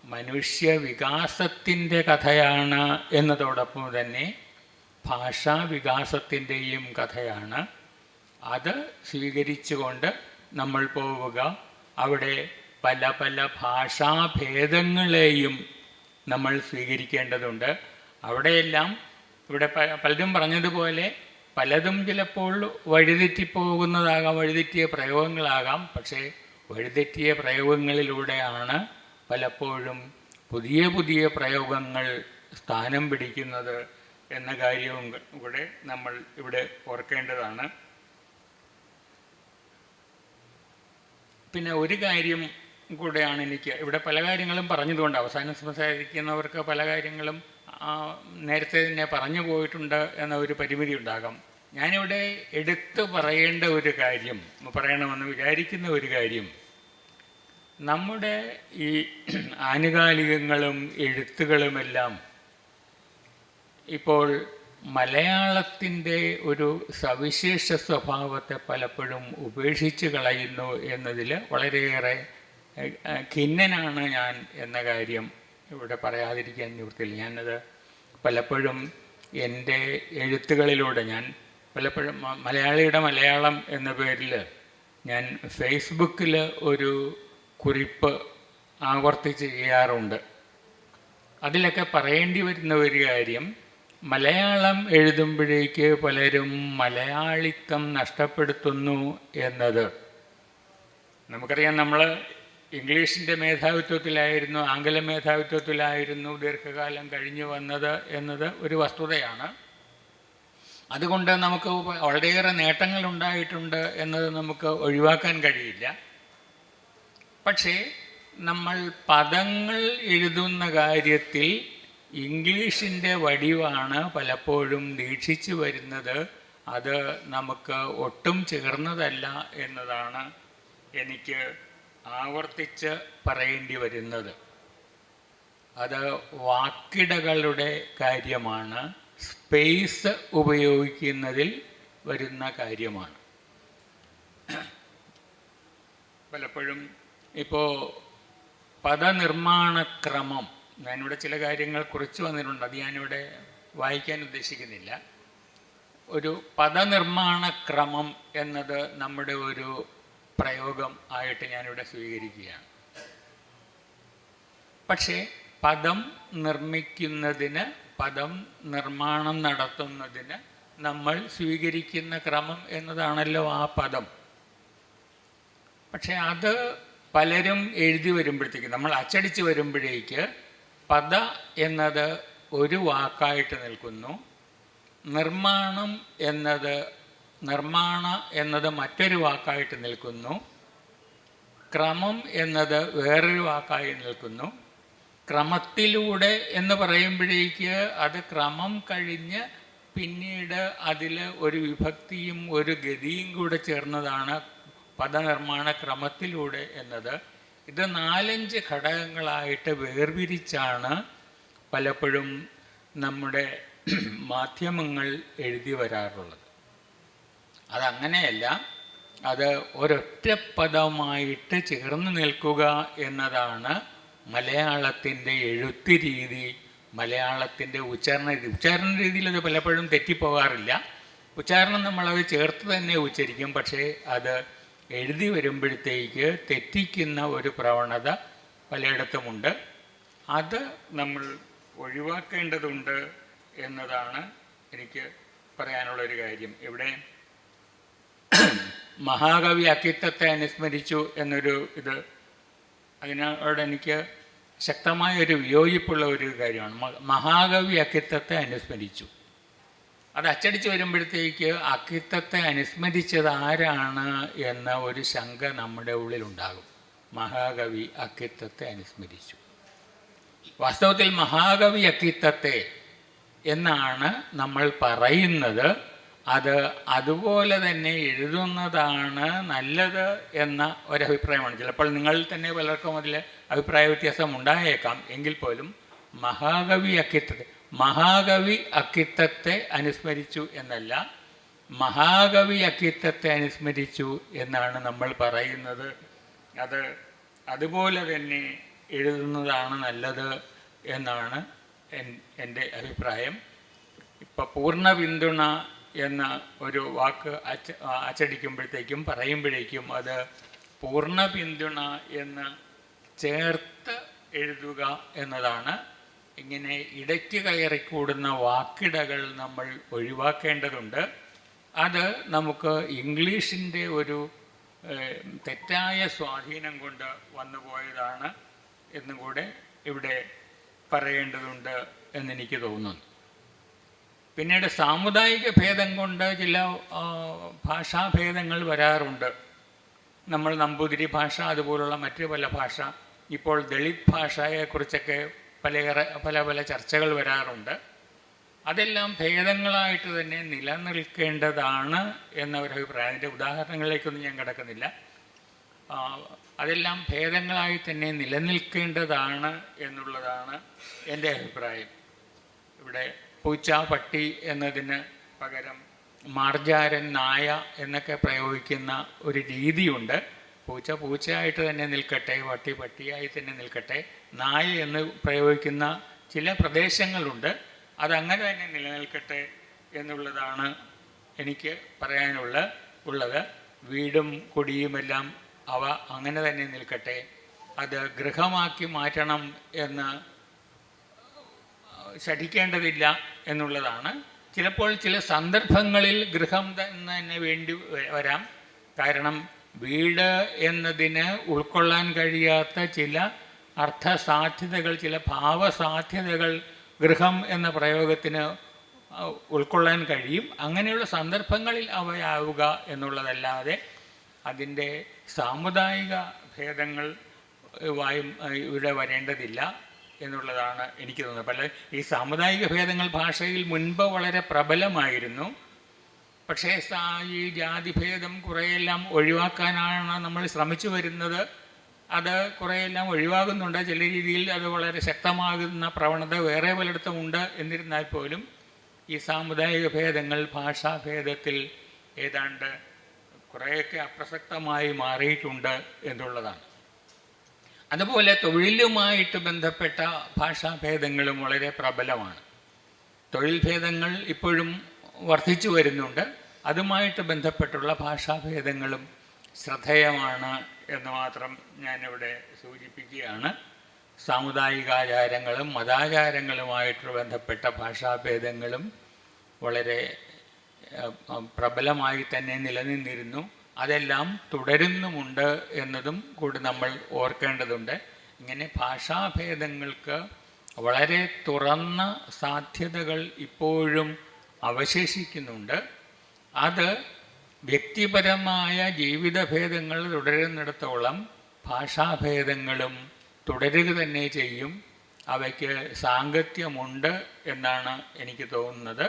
മനുഷ്യ വികാസത്തിൻ്റെ കഥയാണ് എന്നതോടൊപ്പം തന്നെ ഭാഷാ വികാസത്തിൻ്റെയും കഥയാണ്. അത് സ്വീകരിച്ചുകൊണ്ട് നമ്മൾ പോവുക. അവിടെ പല ഭാഷാഭേദങ്ങളെയും നമ്മൾ സ്വീകരിക്കേണ്ടതുണ്ട്. അവിടെയെല്ലാം ഇവിടെ പലരും പറഞ്ഞതുപോലെ പലതും ചിലപ്പോൾ വഴിതെറ്റിപ്പോകുന്നതാകാം, വഴിതെറ്റിയ പ്രയോഗങ്ങളാകാം. പക്ഷേ വഴിതെറ്റിയ പ്രയോഗങ്ങളിലൂടെയാണ് പലപ്പോഴും പുതിയ പ്രയോഗങ്ങൾ സ്ഥാനം പിടിക്കുന്നത് എന്ന കാര്യവും കൂടെ നമ്മൾ ഇവിടെ ഓർക്കേണ്ടതാണ്. പിന്നെ ഒരു കാര്യം കൂടെയാണ് എനിക്ക് ഇവിടെ പല കാര്യങ്ങളും പറഞ്ഞതുകൊണ്ട് അവസാനം സംസാരിക്കുന്നവർക്ക് പല കാര്യങ്ങളും നേരത്തെ തന്നെ പറഞ്ഞു പോയിട്ടുണ്ട് എന്ന ഒരു പരിമിതി ഉണ്ടാകാം. ഞാനിവിടെ എടുത്തു പറയേണ്ട ഒരു കാര്യം, പറയണമെന്ന് വിചാരിക്കുന്ന ഒരു കാര്യം, നമ്മുടെ ഈ ആനുകാലികങ്ങളും എഴുത്തുകളുമെല്ലാം ഇപ്പോൾ മലയാളത്തിൻ്റെ ഒരു സവിശേഷ സ്വഭാവത്തെ പലപ്പോഴും ഉപേക്ഷിച്ച് കളയുന്നു എന്നതിൽ വളരെയേറെ ഖിന്നനാണ് ഞാൻ എന്ന കാര്യം ഇവിടെ പറയാതിരിക്കാൻ നിവൃത്തിയില്ല. ഞാനത് പലപ്പോഴും എൻ്റെ എഴുത്തുകളിലൂടെ ഞാൻ പലപ്പോഴും മലയാളിയുടെ മലയാളം എന്ന പേരിൽ ഞാൻ ഫേസ്ബുക്കിൽ ഒരു കുറിപ്പ് ആവർത്തിച്ച് ചെയ്യാറുണ്ട്. അതിലൊക്കെ പറയേണ്ടി വരുന്ന ഒരു കാര്യം, മലയാളം എഴുതുമ്പോഴേക്ക് പലരും മലയാളിത്തം നഷ്ടപ്പെടുത്തുന്നു എന്നത്. നമുക്കറിയാം, നമ്മൾ ഇംഗ്ലീഷിൻ്റെ മേധാവിത്വത്തിലായിരുന്നു, ആംഗല മേധാവിത്വത്തിലായിരുന്നു ദീർഘകാലം കഴിഞ്ഞു വന്നത് എന്നത് ഒരു വസ്തുതയാണ്. അതുകൊണ്ട് നമുക്ക് വളരെയേറെ നേട്ടങ്ങളുണ്ടായിട്ടുണ്ട് എന്നത് നമുക്ക് ഒഴിവാക്കാൻ കഴിയില്ല. പക്ഷേ നമ്മൾ പദങ്ങൾ എഴുതുന്ന കാര്യത്തിൽ ഇംഗ്ലീഷിൻ്റെ വടിവാണ് പലപ്പോഴും ദീക്ഷിച്ചു വരുന്നത്. അത് നമുക്ക് ഒട്ടും ചേർന്നതല്ല എന്നതാണ് എനിക്ക് ആവർത്തിച്ച് പറയേണ്ടി വരുന്നത്. അത് വാക്കിടകളുടെ കാര്യമാണ്, സ്പേസ് ഉപയോഗിക്കുന്നതിൽ വരുന്ന കാര്യമാണ്. പലപ്പോഴും ഇപ്പോൾ പദനിർമ്മാണക്രമം, ഞാനിവിടെ ചില കാര്യങ്ങൾ കുറിച്ച് വന്നിട്ടുണ്ട്, അത് ഞാനിവിടെ വായിക്കാൻ ഉദ്ദേശിക്കുന്നില്ല. ഒരു പദനിർമ്മാണക്രമം എന്നത് നമ്മുടെ ഒരു പ്രയോഗം ആയിട്ട് ഞാനിവിടെ സ്വീകരിക്കുകയാണ്. പക്ഷേ പദം നിർമ്മിക്കുന്നതിന്, പദം നിർമ്മാണം നടത്തുന്നതിന് നമ്മൾ സ്വീകരിക്കുന്ന ക്രമം എന്നതാണല്ലോ ആ പദം. പക്ഷേ അത് പലരും എഴുതി വരുമ്പോഴത്തേക്ക്, നമ്മൾ അച്ചടിച്ച് വരുമ്പോഴേക്ക് പദ എന്നത് ഒരു വാക്കായിട്ട് നിൽക്കുന്നു, നിർമ്മാണ എന്നത് മറ്റൊരു വാക്കായിട്ട് നിൽക്കുന്നു, ക്രമം എന്നത് വേറൊരു വാക്കായി നിൽക്കുന്നു. ക്രമത്തിലൂടെ എന്ന് പറയുമ്പോഴേക്ക് അത് ക്രമം കഴിഞ്ഞ് പിന്നീട് അതിൽ ഒരു വിഭക്തിയും ഒരു ഗതിയും കൂടെ ചേർന്നതാണ് പദനിർമ്മാണ ക്രമത്തിലൂടെ എന്നത്. ഇത് 4-5 ഘടകങ്ങളായിട്ട് വേർതിരിച്ചാണ് പലപ്പോഴും നമ്മുടെ മാധ്യമങ്ങൾ എഴുതി വരാറുള്ളത്. അതങ്ങനെയല്ല. അത് ഒരൊറ്റ പദമായിട്ട് ചേർന്ന് നിൽക്കുക എന്നതാണ് മലയാളത്തിൻ്റെ എഴുത്ത് രീതി, മലയാളത്തിൻ്റെ ഉച്ചാരണ രീതിയിൽ അത് പലപ്പോഴും തെറ്റിപ്പോകാറില്ല. ഉച്ചാരണം നമ്മളത് ചേർത്ത് തന്നെ ഉച്ചരിക്കും, പക്ഷേ അത് എഴുതി വരുമ്പോഴത്തേക്ക് തെറ്റിക്കുന്ന ഒരു പ്രവണത പലയിടത്തുമുണ്ട്. അത് നമ്മൾ ഒഴിവാക്കേണ്ടതുണ്ട് എന്നതാണ് എനിക്ക് പറയാനുള്ളൊരു കാര്യം. ഇവിടെ മഹാകവി അക്കിത്തത്തെ അനുസ്മരിച്ചു എന്നൊരു അതിനോട് എനിക്ക് ശക്തമായൊരു വിയോജിപ്പുള്ള ഒരു കാര്യമാണ്. മഹാകവി അക്കിത്തത്തെ അനുസ്മരിച്ചു. അത് അച്ചടിച്ച് വരുമ്പോഴത്തേക്ക് അക്കിത്തത്തെ അനുസ്മരിച്ചത് ആരാണ് എന്ന ഒരു ശങ്ക നമ്മുടെ ഉള്ളിലുണ്ടാകും. മഹാകവി അക്കിത്തത്തെ അനുസ്മരിച്ചു. വാസ്തവത്തിൽ മഹാകവി അക്കിത്തത്തെ എന്നാണ് നമ്മൾ പറയുന്നത്. അത് അതുപോലെ തന്നെ എഴുതുന്നതാണ് നല്ലത് എന്ന ഒരഭിപ്രായമാണ്. ചിലപ്പോൾ നിങ്ങൾ തന്നെ പലർക്കും അതിൽ അഭിപ്രായ വ്യത്യാസം ഉണ്ടായേക്കാം. എങ്കിൽ പോലും മഹാകവി അക്കിത്തത്തെ അനുസ്മരിച്ചു എന്നല്ല, മഹാകവി അക്കിത്തത്തെ അനുസ്മരിച്ചു എന്നാണ് നമ്മൾ പറയുന്നത്. അത് അതുപോലെ തന്നെ എഴുതുന്നതാണ് നല്ലത് എന്നാണ് എൻ്റെ അഭിപ്രായം. ഇപ്പം പൂർണ്ണ പിന്തുണ എന്ന ഒരു വാക്ക് അച്ചടിക്കുമ്പോഴത്തേക്കും പറയുമ്പോഴേക്കും അത് പൂർണ്ണ പിന്തുണ എന്ന് ചേർത്ത് എഴുതുക എന്നതാണ്. ഇങ്ങനെ ഇടയ്ക്ക് കയറിക്കൂടുന്ന വാക്കിടകൾ നമ്മൾ ഒഴിവാക്കേണ്ടതുണ്ട്. അത് നമുക്ക് ഇംഗ്ലീഷിൻ്റെ ഒരു തെറ്റായ സ്വാധീനം കൊണ്ട് വന്നു പോയതാണ് എന്നും കൂടെ ഇവിടെ പറയേണ്ടതുണ്ട് എന്നെനിക്ക് തോന്നുന്നു. പിന്നീട് സാമുദായിക ഭേദം കൊണ്ട് ചില ഭാഷാഭേദങ്ങൾ വരാറുണ്ട്. നമ്മൾ നമ്പൂതിരി ഭാഷ അതുപോലുള്ള മറ്റ് പല ഭാഷ, ഇപ്പോൾ ദളിത് ഭാഷയെക്കുറിച്ചൊക്കെ പല ചർച്ചകൾ വരാറുണ്ട്. അതെല്ലാം ഭേദങ്ങളായിട്ട് തന്നെ നിലനിൽക്കേണ്ടതാണ് എന്ന ഒരു അഭിപ്രായം. അതിൻ്റെ ഉദാഹരണങ്ങളിലേക്കൊന്നും ഞാൻ കിടക്കുന്നില്ല. അതെല്ലാം ഭേദങ്ങളായി തന്നെ നിലനിൽക്കേണ്ടതാണ് എന്നുള്ളതാണ് എൻ്റെ അഭിപ്രായം. ഇവിടെ പൂച്ച പട്ടി എന്നതിന് പകരം മാർജാരൻ നായ എന്നൊക്കെ പ്രയോഗിക്കുന്ന ഒരു രീതിയുണ്ട്. പൂച്ച പൂച്ചയായിട്ട് തന്നെ നിൽക്കട്ടെ, പട്ടി പട്ടിയായി തന്നെ നിൽക്കട്ടെ, നായ എന്ന് പ്രയോഗിക്കുന്ന ചില പ്രദേശങ്ങളുണ്ട്. അതങ്ങനെ തന്നെ നിലനിൽക്കട്ടെ എന്നുള്ളതാണ് എനിക്ക് പറയാനുള്ളത്. വീടും കൊടിയുമെല്ലാം അവ അങ്ങനെ തന്നെ നിൽക്കട്ടെ, അത് ഗൃഹമാക്കി മാറ്റണം എന്ന് ശഠിക്കേണ്ടതില്ല എന്നുള്ളതാണ്. ചിലപ്പോൾ ചില സന്ദർഭങ്ങളിൽ ഗൃഹം തന്നെ വേണ്ടി വരാം. കാരണം വീട് എന്നതിന് ഉൾക്കൊള്ളാൻ കഴിയാത്ത ചില അർത്ഥസാധ്യതകൾ, ചില ഭാവസാധ്യതകൾ ഗൃഹം എന്ന പ്രയോഗത്തിന് ഉൾക്കൊള്ളാൻ കഴിയും. അങ്ങനെയുള്ള സന്ദർഭങ്ങളിൽ അവയാവുക എന്നുള്ളതല്ലാതെ അതിൻ്റെ സാമുദായിക ഭേദങ്ങൾ ഇവിടെ വരേണ്ടതില്ല എന്നുള്ളതാണ് എനിക്ക് തോന്നുന്നത്. ഈ സാമുദായിക ഭേദങ്ങൾ ഭാഷയിൽ മുൻപ് വളരെ പ്രബലമായിരുന്നു. പക്ഷേ ഈ ജാതിഭേദം കുറേയെല്ലാം ഒഴിവാക്കാനാണ് നമ്മൾ ശ്രമിച്ചു വരുന്നത്. അത് കുറേയെല്ലാം ഒഴിവാകുന്നുണ്ട്. ചില രീതിയിൽ അത് വളരെ ശക്തമാകുന്ന പ്രവണത വേറെ പലയിടത്തും ഉണ്ട്. എന്നിരുന്നാൽ പോലും ഈ സാമുദായിക ഭേദങ്ങൾ ഭാഷാഭേദത്തിൽ ഏതാണ്ട് കുറേയൊക്കെ അപ്രസക്തമായി മാറിയിട്ടുണ്ട് എന്നുള്ളതാണ്. അതുപോലെ തൊഴിലുമായിട്ട് ബന്ധപ്പെട്ട ഭാഷാഭേദങ്ങളും വളരെ പ്രബലമാണ്. തൊഴിൽ ഭേദങ്ങൾ ഇപ്പോഴും വർദ്ധിച്ചു വരുന്നുണ്ട്. അതുമായിട്ട് ബന്ധപ്പെട്ടുള്ള ഭാഷാഭേദങ്ങളും ശ്രദ്ധേയമാണ് എന്ന് മാത്രം ഞാനിവിടെ സൂചിപ്പിക്കുകയാണ്. സാമുദായികാചാരങ്ങളും മതാചാരങ്ങളുമായിട്ട് ബന്ധപ്പെട്ട ഭാഷാഭേദങ്ങളും വളരെ പ്രബലമായി തന്നെ നിലനിന്നിരുന്നു. അതെല്ലാം തുടരുന്നുമുണ്ട് എന്നതും കൂടി നമ്മൾ ഓർക്കേണ്ടതുണ്ട്. ഇങ്ങനെ ഭാഷാഭേദങ്ങൾക്ക് വളരെ തുറന്ന സാധ്യതകൾ ഇപ്പോഴും അവശേഷിക്കുന്നുണ്ട്. അത് വ്യക്തിപരമായ ജീവിതഭേദങ്ങൾ തുടരുന്നിടത്തോളം ഭാഷാഭേദങ്ങളും തുടരുക തന്നെ ചെയ്യും. അവയ്ക്ക് സാങ്കത്യമുണ്ട് എന്നാണ് എനിക്ക് തോന്നുന്നത്.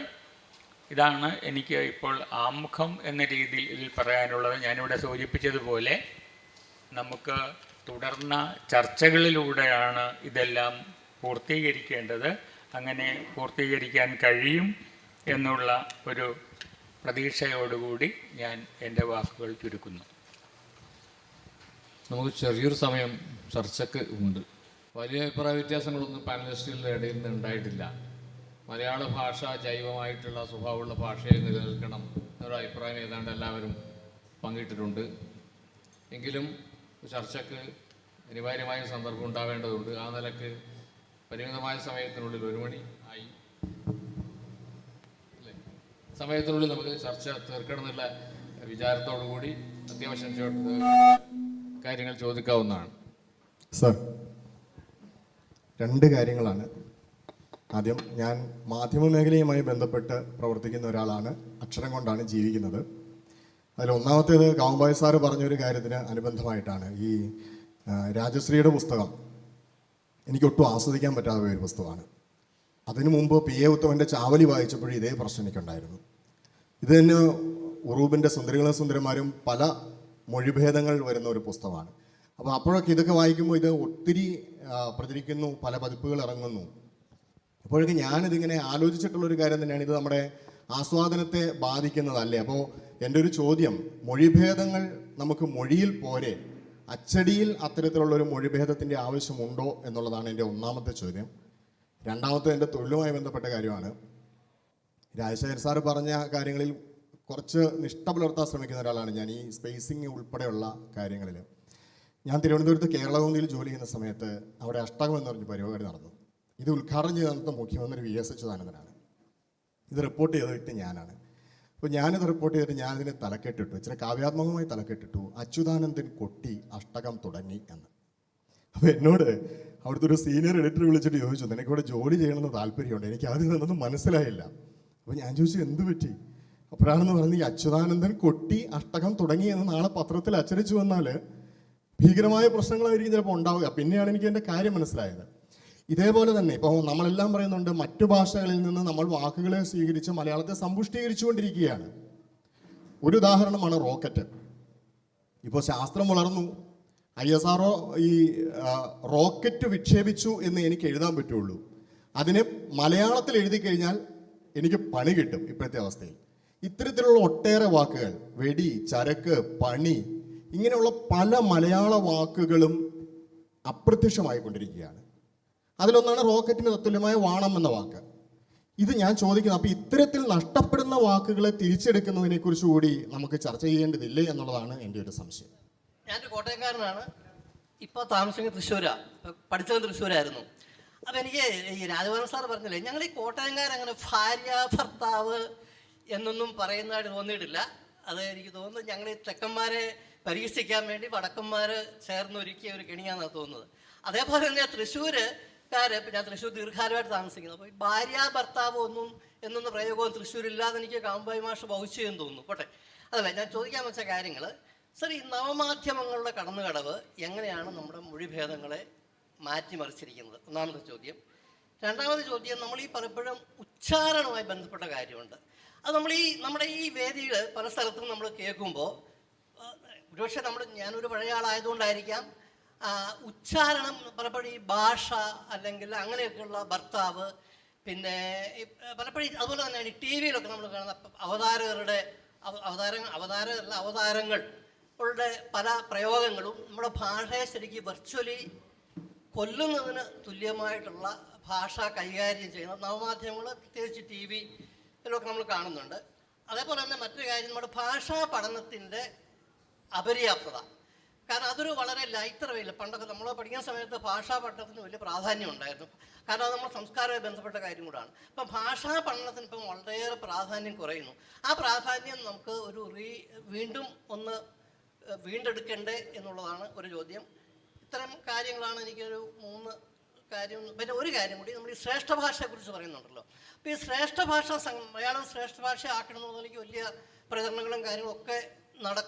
ഇതാണ് എനിക്ക് ഇപ്പോൾ ആമുഖം എന്ന രീതിയിൽ ഇതിൽ പറയാനുള്ളത്. ഞാനിവിടെ സൂചിപ്പിച്ചതുപോലെ നമുക്ക് തുടർന്ന ചർച്ചകളിലൂടെയാണ് ഇതെല്ലാം പൂർത്തീകരിക്കേണ്ടത്. അങ്ങനെ പൂർത്തീകരിക്കാൻ കഴിയും എന്നുള്ള ഒരു പ്രതീക്ഷയോടുകൂടി ഞാൻ എൻ്റെ വാക്കുകൾ ചുരുക്കുന്നു. നമുക്ക് ചെറിയൊരു സമയം ചർച്ചയ്ക്ക് ഉണ്ട്. വലിയ അഭിപ്രായ വ്യത്യാസങ്ങളൊന്നും പാനലിസ്റ്റുകളുടെ ഇടയിൽ നിന്ന് ഉണ്ടായിട്ടില്ല. മലയാള ഭാഷ ജൈവമായിട്ടുള്ള സ്വഭാവമുള്ള ഭാഷയായി നിലനിൽക്കണം എന്നൊരു അഭിപ്രായം ഏതാണ്ട് എല്ലാവരും പങ്കിട്ടിട്ടുണ്ട്. എങ്കിലും ചർച്ചയ്ക്ക് അനിവാര്യമായ സന്ദർഭം ഉണ്ടാവേണ്ടതുണ്ട്. ആ നിലക്ക് പരിമിതമായ സമയത്തിനുള്ളിൽ 1 മണി ആയി അല്ലേ, സമയത്തിനുള്ളിൽ നമുക്ക് ചർച്ച തീർക്കണം എന്നുള്ള വിചാരത്തോടു കൂടി അത്യാവശ്യം കാര്യങ്ങൾ ചോദിക്കാവുന്നതാണ്. സർ, 2 കാര്യങ്ങളാണ്. ആദ്യം, ഞാൻ മാധ്യമ മേഖലയുമായി ബന്ധപ്പെട്ട് പ്രവർത്തിക്കുന്ന ഒരാളാണ്, അക്ഷരം കൊണ്ടാണ് ജീവിക്കുന്നത്. അതിൽ ഒന്നാമത്തേത് കാവുമ്പായ സാറ് പറഞ്ഞൊരു കാര്യത്തിന് അനുബന്ധമായിട്ടാണ്. ഈ രാജശ്രീയുടെ പുസ്തകം എനിക്കൊട്ടും ആസ്വദിക്കാൻ പറ്റാത്ത ഒരു പുസ്തകമാണ്. അതിനു മുമ്പ് PA ഉത്തമൻ്റെ ചാവലി വായിച്ചപ്പോഴും ഇതേ പ്രശ്നം എനിക്കുണ്ടായിരുന്നു. ഇത് തന്നെ ഉറൂബിൻ്റെ സുന്ദരികളും സുന്ദരന്മാരും പല മൊഴിഭേദങ്ങൾ വരുന്ന ഒരു പുസ്തകമാണ്. അപ്പോൾ അപ്പോഴൊക്കെ ഇതൊക്കെ വായിക്കുമ്പോൾ ഇത് ഒത്തിരി പ്രചരിക്കുന്നു, പല പതിപ്പുകൾ ഇറങ്ങുന്നു. അപ്പോഴൊക്കെ ഞാനിതിങ്ങനെ ആലോചിച്ചിട്ടുള്ളൊരു കാര്യം തന്നെയാണ്, ഇത് നമ്മുടെ ആസ്വാദനത്തെ ബാധിക്കുന്നതല്ലേ. അപ്പോൾ എൻ്റെ ഒരു ചോദ്യം, മൊഴിഭേദങ്ങൾ നമുക്ക് മൊഴിയിൽ പോരെ, അച്ചടിയിൽ അത്തരത്തിലുള്ളൊരു മൊഴിഭേദത്തിൻ്റെ ആവശ്യമുണ്ടോ എന്നുള്ളതാണ് എൻ്റെ ഒന്നാമത്തെ ചോദ്യം. രണ്ടാമത്തെ എൻ്റെ തൊഴിലുമായി ബന്ധപ്പെട്ട കാര്യമാണ്. രാജശേഖർ സാറ് പറഞ്ഞ കാര്യങ്ങളിൽ കുറച്ച് നിഷ്ഠ പുലർത്താൻ ശ്രമിക്കുന്ന ഒരാളാണ് ഞാൻ, ഈ സ്പേസിങ് ഉൾപ്പെടെയുള്ള കാര്യങ്ങളിൽ. ഞാൻ തിരുവനന്തപുരത്ത് കേരളകൗമുദിയിൽ ജോലി ചെയ്യുന്ന സമയത്ത് അവിടെ അഷ്ടകം എന്ന് പറഞ്ഞ പരിപാടി നടന്നു. ഇത് ഉദ്ഘാടനം ചെയ്ത മുഖ്യമന്ത്രി VS അച്യുതാനന്ദനാണ്. ഇത് റിപ്പോർട്ട് ചെയ്ത വ്യക്തി ഞാനാണ്. അപ്പോൾ ഞാനിത് റിപ്പോർട്ട് ചെയ്തിട്ട് ഞാനിതിനെ തലക്കെട്ടിട്ടു, ഇച്ചിരി കാവ്യാത്മകമായി തലക്കെട്ടിട്ടു, അച്യുതാനന്ദൻ കൊട്ടി അഷ്ടകം തുടങ്ങി എന്ന്. അപ്പോൾ എന്നോട് അവിടുത്തെ ഒരു സീനിയർ എഡിറ്റർ വിളിച്ചിട്ട് ചോദിച്ചു, നിനക്കിവിടെ ജോലി ചെയ്യണമെന്ന് താല്പര്യമുണ്ട്? എനിക്ക് ആദ്യം നിന്നൊന്നും മനസ്സിലായില്ല. അപ്പോൾ ഞാൻ ചോദിച്ചു, എന്ത് പറ്റി? അപ്പോഴാണെന്ന് പറഞ്ഞ്, ഈ അച്യുതാനന്ദൻ കൊട്ടി അഷ്ടകം തുടങ്ങി എന്ന് നാളെ പത്രത്തിൽ അച്ചടിച്ചു വന്നാൽ ഭീകരമായ പ്രശ്നങ്ങളായിരിക്കും ചിലപ്പോൾ ഉണ്ടാവുക. പിന്നെയാണ് എനിക്ക് എൻ്റെ കാര്യം മനസ്സിലായത്. ഇതേപോലെ തന്നെ ഇപ്പോൾ നമ്മളെല്ലാം പറയുന്നുണ്ട്, മറ്റു ഭാഷകളിൽ നിന്ന് നമ്മൾ വാക്കുകളെ സ്വീകരിച്ച് മലയാളത്തെ സമ്പുഷ്ടീകരിച്ചുകൊണ്ടിരിക്കുകയാണ്. ഒരു ഉദാഹരണമാണ് റോക്കറ്റ്. ഇപ്പോൾ ശാസ്ത്രം വളർന്നു, ISRO ഈ റോക്കറ്റ് വിക്ഷേപിച്ചു എന്ന് എനിക്ക് എഴുതാൻ പറ്റുള്ളൂ. അതിനെ മലയാളത്തിൽ എഴുതി കഴിഞ്ഞാൽ എനിക്ക് പണി കിട്ടും ഇപ്പോഴത്തെ അവസ്ഥയിൽ. ഇത്തരത്തിലുള്ള ഒട്ടേറെ വാക്കുകൾ, വെടി, ചരക്ക്, പണി, ഇങ്ങനെയുള്ള പല മലയാള വാക്കുകളും അപ്രത്യക്ഷമായിക്കൊണ്ടിരിക്കുകയാണ്. അതിലൊന്നാണ് റോക്കറ്റിന് തത്തുല്യമായ വാണം എന്ന വാക്ക്. ഇത് ഞാൻ ചോദിക്കുന്നത്, അപ്പോൾ ഇത്തരത്തിൽ നഷ്ടപ്പെടുന്ന വാക്കുകളെ തിരിച്ചെടുക്കുന്നതിനെ കുറിച്ച് കൂടി നമുക്ക് ചർച്ച ചെയ്യേണ്ടതില്ലേ എന്നുള്ളതാണ് എൻ്റെ ഒരു സംശയം. ഞാനൊരു കോട്ടയംകാരനാണ്, ഇപ്പോൾ താമസിക്കുന്നത് തൃശ്ശൂരാണ്, പഠിച്ചത് തൃശ്ശൂരായിരുന്നു. അപ്പോൾ എനിക്ക് ഈ രാജഭവൻ സാർ പറഞ്ഞില്ലേ, ഞങ്ങൾ ഈ കോട്ടയംകാരങ്ങനെ ഭാര്യ ഭർത്താവ് എന്നൊന്നും പറയുന്നതായിട്ട് തോന്നിയിട്ടില്ല. അത് എനിക്ക് തോന്നുന്നു ഞങ്ങൾ ഈ തെക്കന്മാരെ പരീക്ഷിക്കാൻ വേണ്ടി വടക്കന്മാർ ചേർന്നൊരുക്കിയ ഒരു കെണിയാണെന്നാണ് തോന്നുന്നത്. അതേപോലെ തന്നെ ഞാൻ തൃശ്ശൂർ ദീർഘകാലമായിട്ട് താമസിക്കുന്നത്. അപ്പോൾ ഈ ഭാര്യ ഭർത്താവ് എന്നൊന്നും പ്രയോഗവും തൃശ്ശൂരില്ലാതെ എനിക്ക് കാവുമ്പായി മാഷ് ഭവിച്ചെന്ന് തോന്നുന്നു. പോട്ടെ, അതല്ല ഞാൻ ചോദിക്കാൻ വെച്ച കാര്യങ്ങൾ. സർ, ഈ നവമാധ്യമങ്ങളുടെ കടന്നുകടവ് എങ്ങനെയാണ് നമ്മുടെ മൊഴിഭേദങ്ങളെ മാറ്റിമറിച്ചിരിക്കുന്നത്? ഒന്നാമത്തെ ചോദ്യം. രണ്ടാമത്തെ ചോദ്യം, നമ്മൾ ഈ പലപ്പോഴും ഉച്ചാരണവുമായി ബന്ധപ്പെട്ട കാര്യമുണ്ട്. അത് നമ്മുടെ ഈ വേദിയിൽ പല സ്ഥലത്തും നമ്മൾ കേൾക്കുമ്പോൾ, ഒരുപക്ഷെ ഞാനൊരു പഴയ ആളായതുകൊണ്ടായിരിക്കാം, ഉച്ചാരണം പലപ്പോഴും ഈ ഭാഷ അല്ലെങ്കിൽ അങ്ങനെയൊക്കെയുള്ള ഭർത്താവ്, പിന്നെ പലപ്പോഴും അതുപോലെ തന്നെയാണ് ഈ TV-യിലൊക്കെ നമ്മൾ കാണുന്ന അവതാരങ്ങളുടെ പല പ്രയോഗങ്ങളും നമ്മുടെ ഭാഷയെ ശരിക്കും വെർച്വലി കൊല്ലുന്നതിന് തുല്യമായിട്ടുള്ള ഭാഷ കൈകാര്യം ചെയ്യുന്ന നവമാധ്യമങ്ങൾ, പ്രത്യേകിച്ച് TV-യിലൊക്കെ നമ്മൾ കാണുന്നുണ്ട്. അതേപോലെ തന്നെ മറ്റൊരു കാര്യം, നമ്മുടെ ഭാഷാ പഠനത്തിൻ്റെ അപര്യാപ്തത. കാരണം അതൊരു വളരെ ലൈറ്റർ വേയില്ല. പണ്ടൊക്കെ നമ്മൾ പഠിക്കുന്ന സമയത്ത് ഭാഷാ പഠനത്തിന് വലിയ പ്രാധാന്യം ഉണ്ടായിരുന്നു. കാരണം അത് നമ്മുടെ സംസ്കാരവുമായി ബന്ധപ്പെട്ട കാര്യം കൂടാണ്. അപ്പം ഭാഷാ പഠനത്തിന് ഇപ്പം വളരെയേറെ പ്രാധാന്യം കുറയുന്നു. ആ പ്രാധാന്യം നമുക്ക് വീണ്ടും ഒന്ന് വീണ്ടെടുക്കണ്ടേ എന്നുള്ളതാണ് ഒരു ചോദ്യം. ഇത്തരം കാര്യങ്ങളാണ് എനിക്കൊരു 3 കാര്യം. പിന്നെ ഒരു കാര്യം കൂടി, നമ്മൾ ഈ ശ്രേഷ്ഠ ഭാഷയെക്കുറിച്ച് പറയുന്നുണ്ടല്ലോ. അപ്പോൾ ഈ ശ്രേഷ്ഠ ഭാഷ, മലയാളം ശ്രേഷ്ഠ ഭാഷ ആക്കണമെന്നുള്ള എനിക്ക് വലിയ പ്രചരണങ്ങളും കാര്യങ്ങളും ഒക്കെ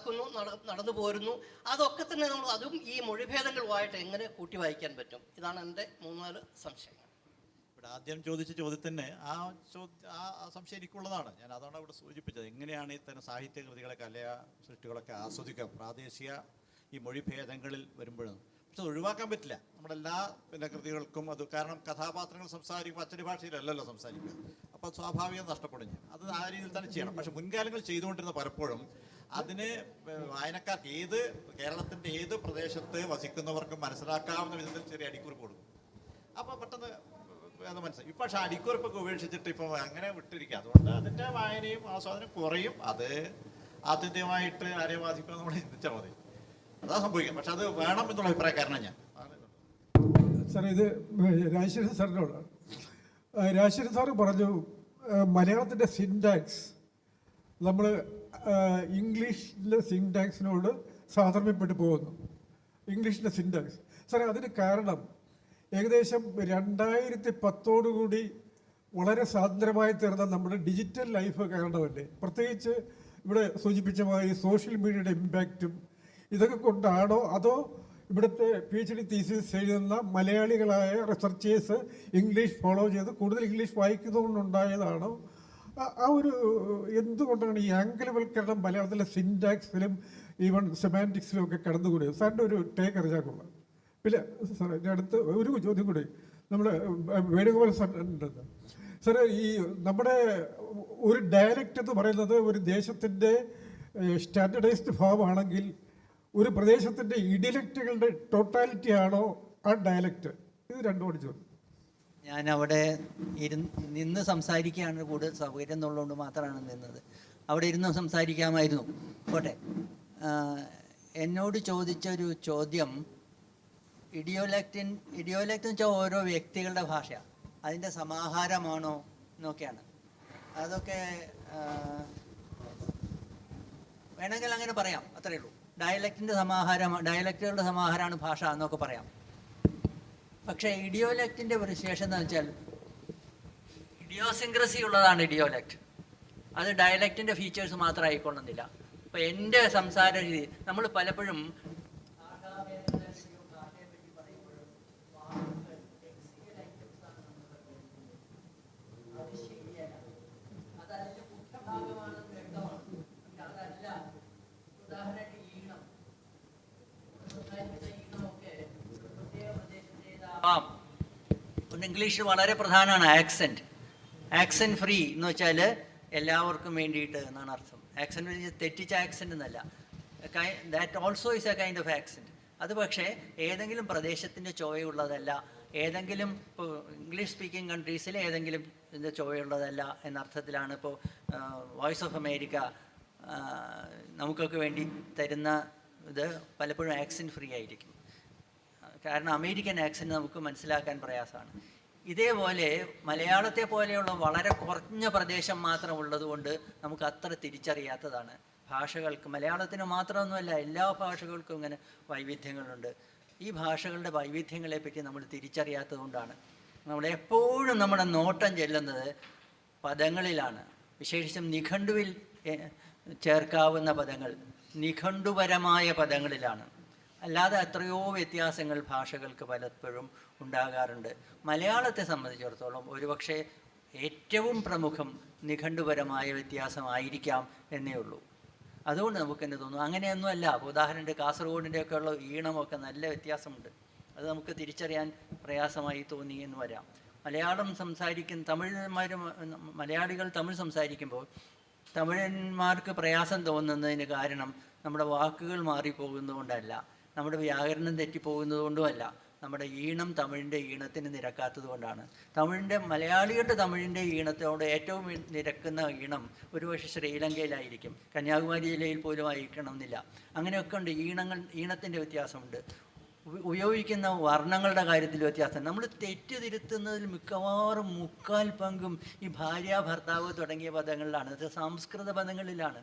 നടന്നു പോരുന്നു. അതൊക്കെ തന്നെ അതും ഈ മൊഴിഭേദങ്ങളുമായിട്ട് എങ്ങനെ കൂട്ടി വായിക്കാൻ പറ്റും? ഇതാണ് എൻ്റെ 3-4 സംശയങ്ങൾ. ഇവിടെ ആദ്യം ചോദിച്ച ചോദ്യത്തിന് ആ സംശയം എനിക്കുള്ളതാണ്. ഞാൻ അതാണ് അവിടെ സൂചിപ്പിച്ചത്. എങ്ങനെയാണ് ഇത്തരം സാഹിത്യ കൃതികളെ, കലാ സൃഷ്ടികളൊക്കെ ആസ്വദിക്കുക പ്രാദേശിക ഈ മൊഴിഭേദങ്ങളിൽ വരുമ്പോഴും. പക്ഷെ അത് ഒഴിവാക്കാൻ പറ്റില്ല. നമ്മുടെ എല്ലാ കൃതികൾക്കും അത്, കാരണം കഥാപാത്രങ്ങൾ സംസാരിക്കുമ്പോൾ അച്ചടി ഭാഷയിലല്ലല്ലോ സംസാരിക്കുക, അപ്പോൾ സ്വാഭാവികം നഷ്ടപ്പെടും. അത് ആ രീതിയിൽ തന്നെ ചെയ്യണം. പക്ഷെ മുൻകാലങ്ങൾ ചെയ്തുകൊണ്ടിരുന്ന പലപ്പോഴും അതിന് വായനക്കാർക്ക് കേരളത്തിൻ്റെ ഏത് പ്രദേശത്ത് വസിക്കുന്നവർക്കും മനസ്സിലാക്കാവുന്ന വിധത്തിൽ ചെറിയ അടിക്കുറിപ്പ് കൊടുക്കും. അപ്പോൾ പെട്ടെന്ന് അത് മനസ്സിലായി. ഇപ്പം പക്ഷേ അടിക്കുറിപ്പൊക്കെ ഉപേക്ഷിച്ചിട്ട് ഇപ്പം അങ്ങനെ വിട്ടിരിക്കുക. അതുകൊണ്ട് അതിൻ്റെ വായനയും ആസ്വാദനം കുറയും. അത് ആത്യന്തികമായിട്ട് ആരെയും ബാധിക്കുമെന്ന് നമ്മൾ ചിന്തിച്ചാൽ മതി. അതാ സംഭവിക്കാം. പക്ഷെ അത് വേണം എന്നുള്ള അഭിപ്രായക്കാരനാണ് ഞാൻ. സാർ, ഇത് രാജശേഖരൻ സാറിനോടാണ്. രാജശേഖരൻ സാറ് പറഞ്ഞു മലയാളത്തിൻ്റെ സിൻടാക്സ് നമ്മൾ ഇംഗ്ലീഷിലെ സിൻടാക്സിനോട് സാധർമ്യപ്പെട്ടു പോകുന്നു. ഇംഗ്ലീഷിൻ്റെ സിൻടാക്സ് സാറേ, അതിന് കാരണം ഏകദേശം 2010 വളരെ സാന്ദ്രമായി തീർന്ന നമ്മുടെ ഡിജിറ്റൽ ലൈഫ് കാരണമല്ലേ? പ്രത്യേകിച്ച് ഇവിടെ സൂചിപ്പിച്ച മാതിരി സോഷ്യൽ മീഡിയയുടെ ഇമ്പാക്റ്റും ഇതൊക്കെ കൊണ്ടാണോ, അതോ ഇവിടുത്തെ PhD തീസിസ് എഴുതുന്ന മലയാളികളായ റിസർച്ചേഴ്സ് ഇംഗ്ലീഷ് ഫോളോ ചെയ്ത് കൂടുതൽ ഇംഗ്ലീഷ് വായിക്കുന്നതുകൊണ്ടുണ്ടായതാണോ? ആ ഒരു എന്തുകൊണ്ടാണ് ഈ ആംഗലവൽക്കരണം മലയാളത്തിലെ സിൻടാക്സിലും ഈവൻ സെമാൻറ്റിക്സിലും ഒക്കെ കടന്നുകൂടിയത്? സാറിൻ്റെ ഒരു ടേക്ക് അറിയാൻ കൊള്ളാം. പിന്നെ സാറേ, എൻ്റെ അടുത്ത് ഒരു ചോദ്യം കൂടി. നമ്മുടെ വേണുഗോപാൽ സാറിൻ്റെ സാറേ, ഈ നമ്മുടെ ഒരു ഡയലക്റ്റ് എന്ന് പറയുന്നത് ഒരു ദേശത്തിൻ്റെ സ്റ്റാൻഡർഡൈസ്ഡ് ഫോമാണെങ്കിൽ ഒരു പ്രദേശത്തിൻ്റെ ഇഡിയലക്റ്റുകളുടെ ടോട്ടാലിറ്റി ആണോ ആ ഡയലക്റ്റ്? ഇത് രണ്ടും ചോദ്യം. ഞാൻ അവിടെ നിന്ന് സംസാരിക്കുകയാണ് കൂടുതൽ സൗകര്യം എന്നുള്ളതുകൊണ്ട് മാത്രമാണ് നിന്നത്. അവിടെ ഇരുന്ന് സംസാരിക്കാമായിരുന്നു. പോട്ടെ, എന്നോട് ചോദിച്ചൊരു ചോദ്യം ഇഡിയോലക്റ്റ് എന്ന് വെച്ചാൽ ഓരോ വ്യക്തികളുടെ ഭാഷയാണ്, അതിൻ്റെ സമാഹാരമാണോ എന്നൊക്കെയാണ്. അതൊക്കെ വേണമെങ്കിൽ അങ്ങനെ പറയാം, അത്രയേ ഉള്ളൂ. ഡയലക്റ്റുകളുടെ സമാഹാരമാണ് ഭാഷ എന്നൊക്കെ പറയാം. പക്ഷേ ഇഡിയോലക്റ്റിൻ്റെ ഒരു വിശേഷം എന്ന് വെച്ചാൽ ഇഡിയോസിൻക്രസി ഉള്ളതാണ് ഇഡിയോലക്റ്റ്. അത് ഡയലക്റ്റിൻ്റെ ഫീച്ചേഴ്സ് മാത്രം ആയിക്കൊള്ളുന്നില്ല. ഇപ്പോൾ എൻ്റെ സംസാര രീതി, നമ്മൾ പലപ്പോഴും ഇംഗ്ലീഷ് വളരെ പ്രധാനമാണ്. ആക്സെൻറ്റ് ഫ്രീ എന്ന് വെച്ചാൽ എല്ലാവർക്കും വേണ്ടിയിട്ട് എന്നാണ് അർത്ഥം. ആക്സെൻറ്റ് തെറ്റിച്ച ആക്സെൻ്റ് എന്നല്ല, that also is A kind of accent. അത് പക്ഷേ ഏതെങ്കിലും പ്രദേശത്തിൻ്റെ ചോയുള്ളതല്ല, ഏതെങ്കിലും ഇപ്പോൾ ഇംഗ്ലീഷ് സ്പീക്കിംഗ് കൺട്രീസിൽ ഏതെങ്കിലും ഇതിൻ്റെ ചോയുള്ളതല്ല എന്നർത്ഥത്തിലാണ്. ഇപ്പോൾ വോയിസ് ഓഫ് അമേരിക്ക നമുക്കൊക്കെ വേണ്ടി തരുന്ന ഇത് പലപ്പോഴും ആക്സെൻറ്റ് ഫ്രീ ആയിരിക്കും. കാരണം അമേരിക്കൻ ആക്സെൻറ്റ് നമുക്ക് മനസ്സിലാക്കാൻ പ്രയാസമാണ്. ഇതേപോലെ മലയാളത്തെ പോലെയുള്ള വളരെ കുറഞ്ഞ പ്രദേശം മാത്രം ഉള്ളതുകൊണ്ട് നമുക്ക് അത്ര തിരിച്ചറിയാത്തതാണ്. ഭാഷകൾക്ക്, മലയാളത്തിന് മാത്രമൊന്നുമല്ല, എല്ലാ ഭാഷകൾക്കും ഇങ്ങനെ വൈവിധ്യങ്ങളുണ്ട്. ഈ ഭാഷകളുടെ വൈവിധ്യങ്ങളെപ്പറ്റി നമ്മൾ തിരിച്ചറിയാത്തത് കൊണ്ടാണ് നമ്മളെപ്പോഴും നമ്മുടെ നോട്ടം ചെല്ലുന്നത് പദങ്ങളിലാണ്. വിശേഷിച്ചും നിഘണ്ടുവിൽ ചേർക്കാവുന്ന പദങ്ങൾ, നിഘണ്ടുപരമായ പദങ്ങളിലാണ്. അല്ലാതെ എത്രയോ വ്യത്യാസങ്ങൾ ഭാഷകൾക്ക് പലപ്പോഴും ഉണ്ടാകാറുണ്ട്. മലയാളത്തെ സംബന്ധിച്ചിടത്തോളം ഒരുപക്ഷെ ഏറ്റവും പ്രമുഖം നിഘണ്ടുപരമായ വ്യത്യാസമായിരിക്കാം എന്നേ ഉള്ളൂ. അതുകൊണ്ട് നമുക്കെന്നെ തോന്നുന്നു അങ്ങനെയൊന്നുമല്ല. ഉദാഹരണത്തിന് കാസർഗോഡിൻ്റെയൊക്കെ ഉള്ള ഈണമൊക്കെ നല്ല വ്യത്യാസമുണ്ട്. അത് നമുക്ക് തിരിച്ചറിയാൻ പ്രയാസമായി തോന്നി എന്ന് വരാം. മലയാളികൾ തമിഴ് സംസാരിക്കുമ്പോൾ തമിഴന്മാർക്ക് പ്രയാസം തോന്നുന്നതിന് കാരണം നമ്മുടെ വാക്കുകൾ മാറിപ്പോകുന്നതുകൊണ്ടല്ല, നമ്മുടെ വ്യാകരണം തെറ്റിപ്പോകുന്നത് കൊണ്ടുമല്ല, നമ്മുടെ ഈണം തമിഴിൻ്റെ ഈണത്തിന് നിരക്കാത്തത് കൊണ്ടാണ്. മലയാളികളുടെ തമിഴിൻ്റെ ഈണത്തോട് ഏറ്റവും നിരക്കുന്ന ഈണം ഒരുപക്ഷെ ശ്രീലങ്കയിലായിരിക്കും, കന്യാകുമാരി ജില്ലയിൽ പോലും ആയിരിക്കണമെന്നില്ല. അങ്ങനെയൊക്കെ ഉണ്ട്. ഈണത്തിൻ്റെ വ്യത്യാസമുണ്ട്. ഉപയോഗിക്കുന്ന വർണ്ണങ്ങളുടെ കാര്യത്തിൽ വ്യത്യാസം. നമ്മൾ തെറ്റ് തിരുത്തുന്നതിൽ മിക്കവാറും 3/4 പങ്കും ഈ ഭാര്യ ഭർത്താവ് തുടങ്ങിയ പദങ്ങളിലാണ്, അത് സംസ്കൃത പദങ്ങളിലാണ്.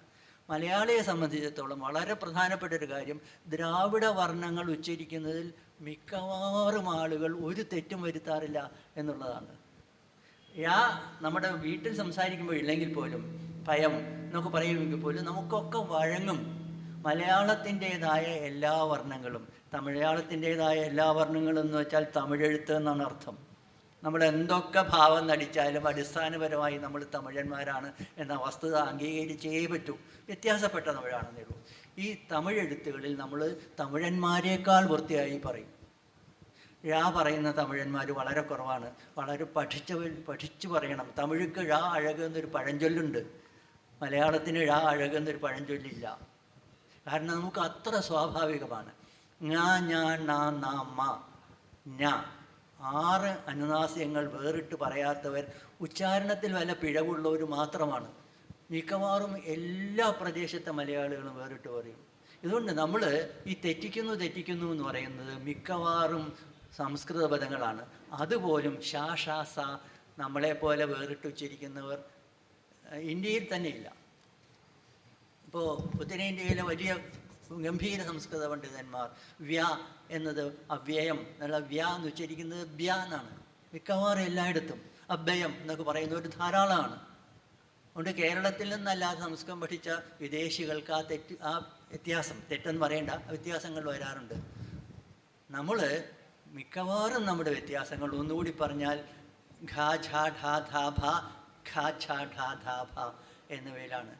മലയാളിയെ സംബന്ധിച്ചിടത്തോളം വളരെ പ്രധാനപ്പെട്ട ഒരു കാര്യം, ദ്രാവിഡ വർണ്ണങ്ങൾ ഉച്ചരിക്കുന്നതിൽ മിക്കവാറും ആളുകൾ ഒരു തെറ്റും വരുത്താറില്ല എന്നുള്ളതാണ്. നമ്മുടെ വീട്ടിൽ സംസാരിക്കുമ്പോൾ ഇല്ലെങ്കിൽ പോലും, ഭയം എന്നൊക്കെ പറയുമെങ്കിൽ പോലും നമുക്കൊക്കെ വഴങ്ങും. മലയാളത്തിൻ്റേതായ എല്ലാ വർണ്ണങ്ങളും, മലയാളത്തിൻ്റേതായ എല്ലാ വർണ്ണങ്ങളും എന്ന് വെച്ചാൽ തമിഴെഴുത്ത് എന്നാണ് അർത്ഥം. നമ്മൾ എന്തൊക്കെ ഭാവം നടിച്ചാലും അടിസ്ഥാനപരമായി നമ്മൾ തമിഴന്മാരാണ് എന്ന വസ്തുത അംഗീകരിച്ചേ പറ്റൂ. വ്യത്യാസപ്പെട്ട തമിഴാണെന്നേ ഉള്ളൂ. ഈ തമിഴ് എഴുത്തുകളിൽ നമ്മൾ തമിഴന്മാരെക്കാൾ വൃത്തിയായി പറയും. ഴ പറയുന്ന തമിഴന്മാർ വളരെ കുറവാണ്. വളരെ പഠിച്ചു പറയണം. തമിഴുക്ക് ഴ അഴക് എന്നൊരു പഴഞ്ചൊല്ലുണ്ട്. മലയാളത്തിന് ഴ അഴക് എന്നൊരു പഴഞ്ചൊല്ലില്ല. കാരണം നമുക്ക് അത്ര സ്വാഭാവികമാണ്. ങ ഞ ണ ന മ ഞ 6 അനുനാസ്യങ്ങൾ വേറിട്ട് പറയാത്തവർ, ഉച്ചാരണത്തിൽ വല്ല പിഴവുള്ളവർ മാത്രമാണ്. മിക്കവാറും എല്ലാ പ്രദേശത്തെ മലയാളികളും വേറിട്ട് പറയും. ഇതുകൊണ്ട് നമ്മൾ ഈ തെറ്റിക്കുന്നു എന്ന് പറയുന്നത് മിക്കവാറും സംസ്കൃത പദങ്ങളാണ്. അതുപോലും ഷ ഷ സ നമ്മളെപ്പോലെ വേറിട്ട് ഉച്ചരിക്കുന്നവർ ഇന്ത്യയിൽ തന്നെ ഇല്ല. ഇപ്പോൾ ഉത്തരേന്ത്യയിലെ വലിയ ഗംഭീര സംസ്കൃത പണ്ഡിതന്മാർ വ്യ എന്നത് അവ്യയം എന്നുള്ള വ്യ എന്ന് ഉച്ചരിക്കുന്നത് ബ്യ എന്നാണ്. മിക്കവാറും എല്ലായിടത്തും അഭ്യയം എന്നൊക്കെ പറയുന്നവർ ധാരാളമാണ്. അതുകൊണ്ട് കേരളത്തിൽ നിന്നല്ലാതെ സംസ്കൃതം പഠിച്ച വിദേശികൾക്ക് ആ വ്യത്യാസം, തെറ്റെന്ന് പറയേണ്ട, വ്യത്യാസങ്ങൾ വരാറുണ്ട്. നമ്മൾ മിക്കവാറും നമ്മുടെ വ്യത്യാസങ്ങൾ ഒന്നുകൂടി പറഞ്ഞാൽ ഘ ഝ ഢ ധ ഭ ഘ ഛ ഢ ധ ഭ എന്നിവയിലാണ്.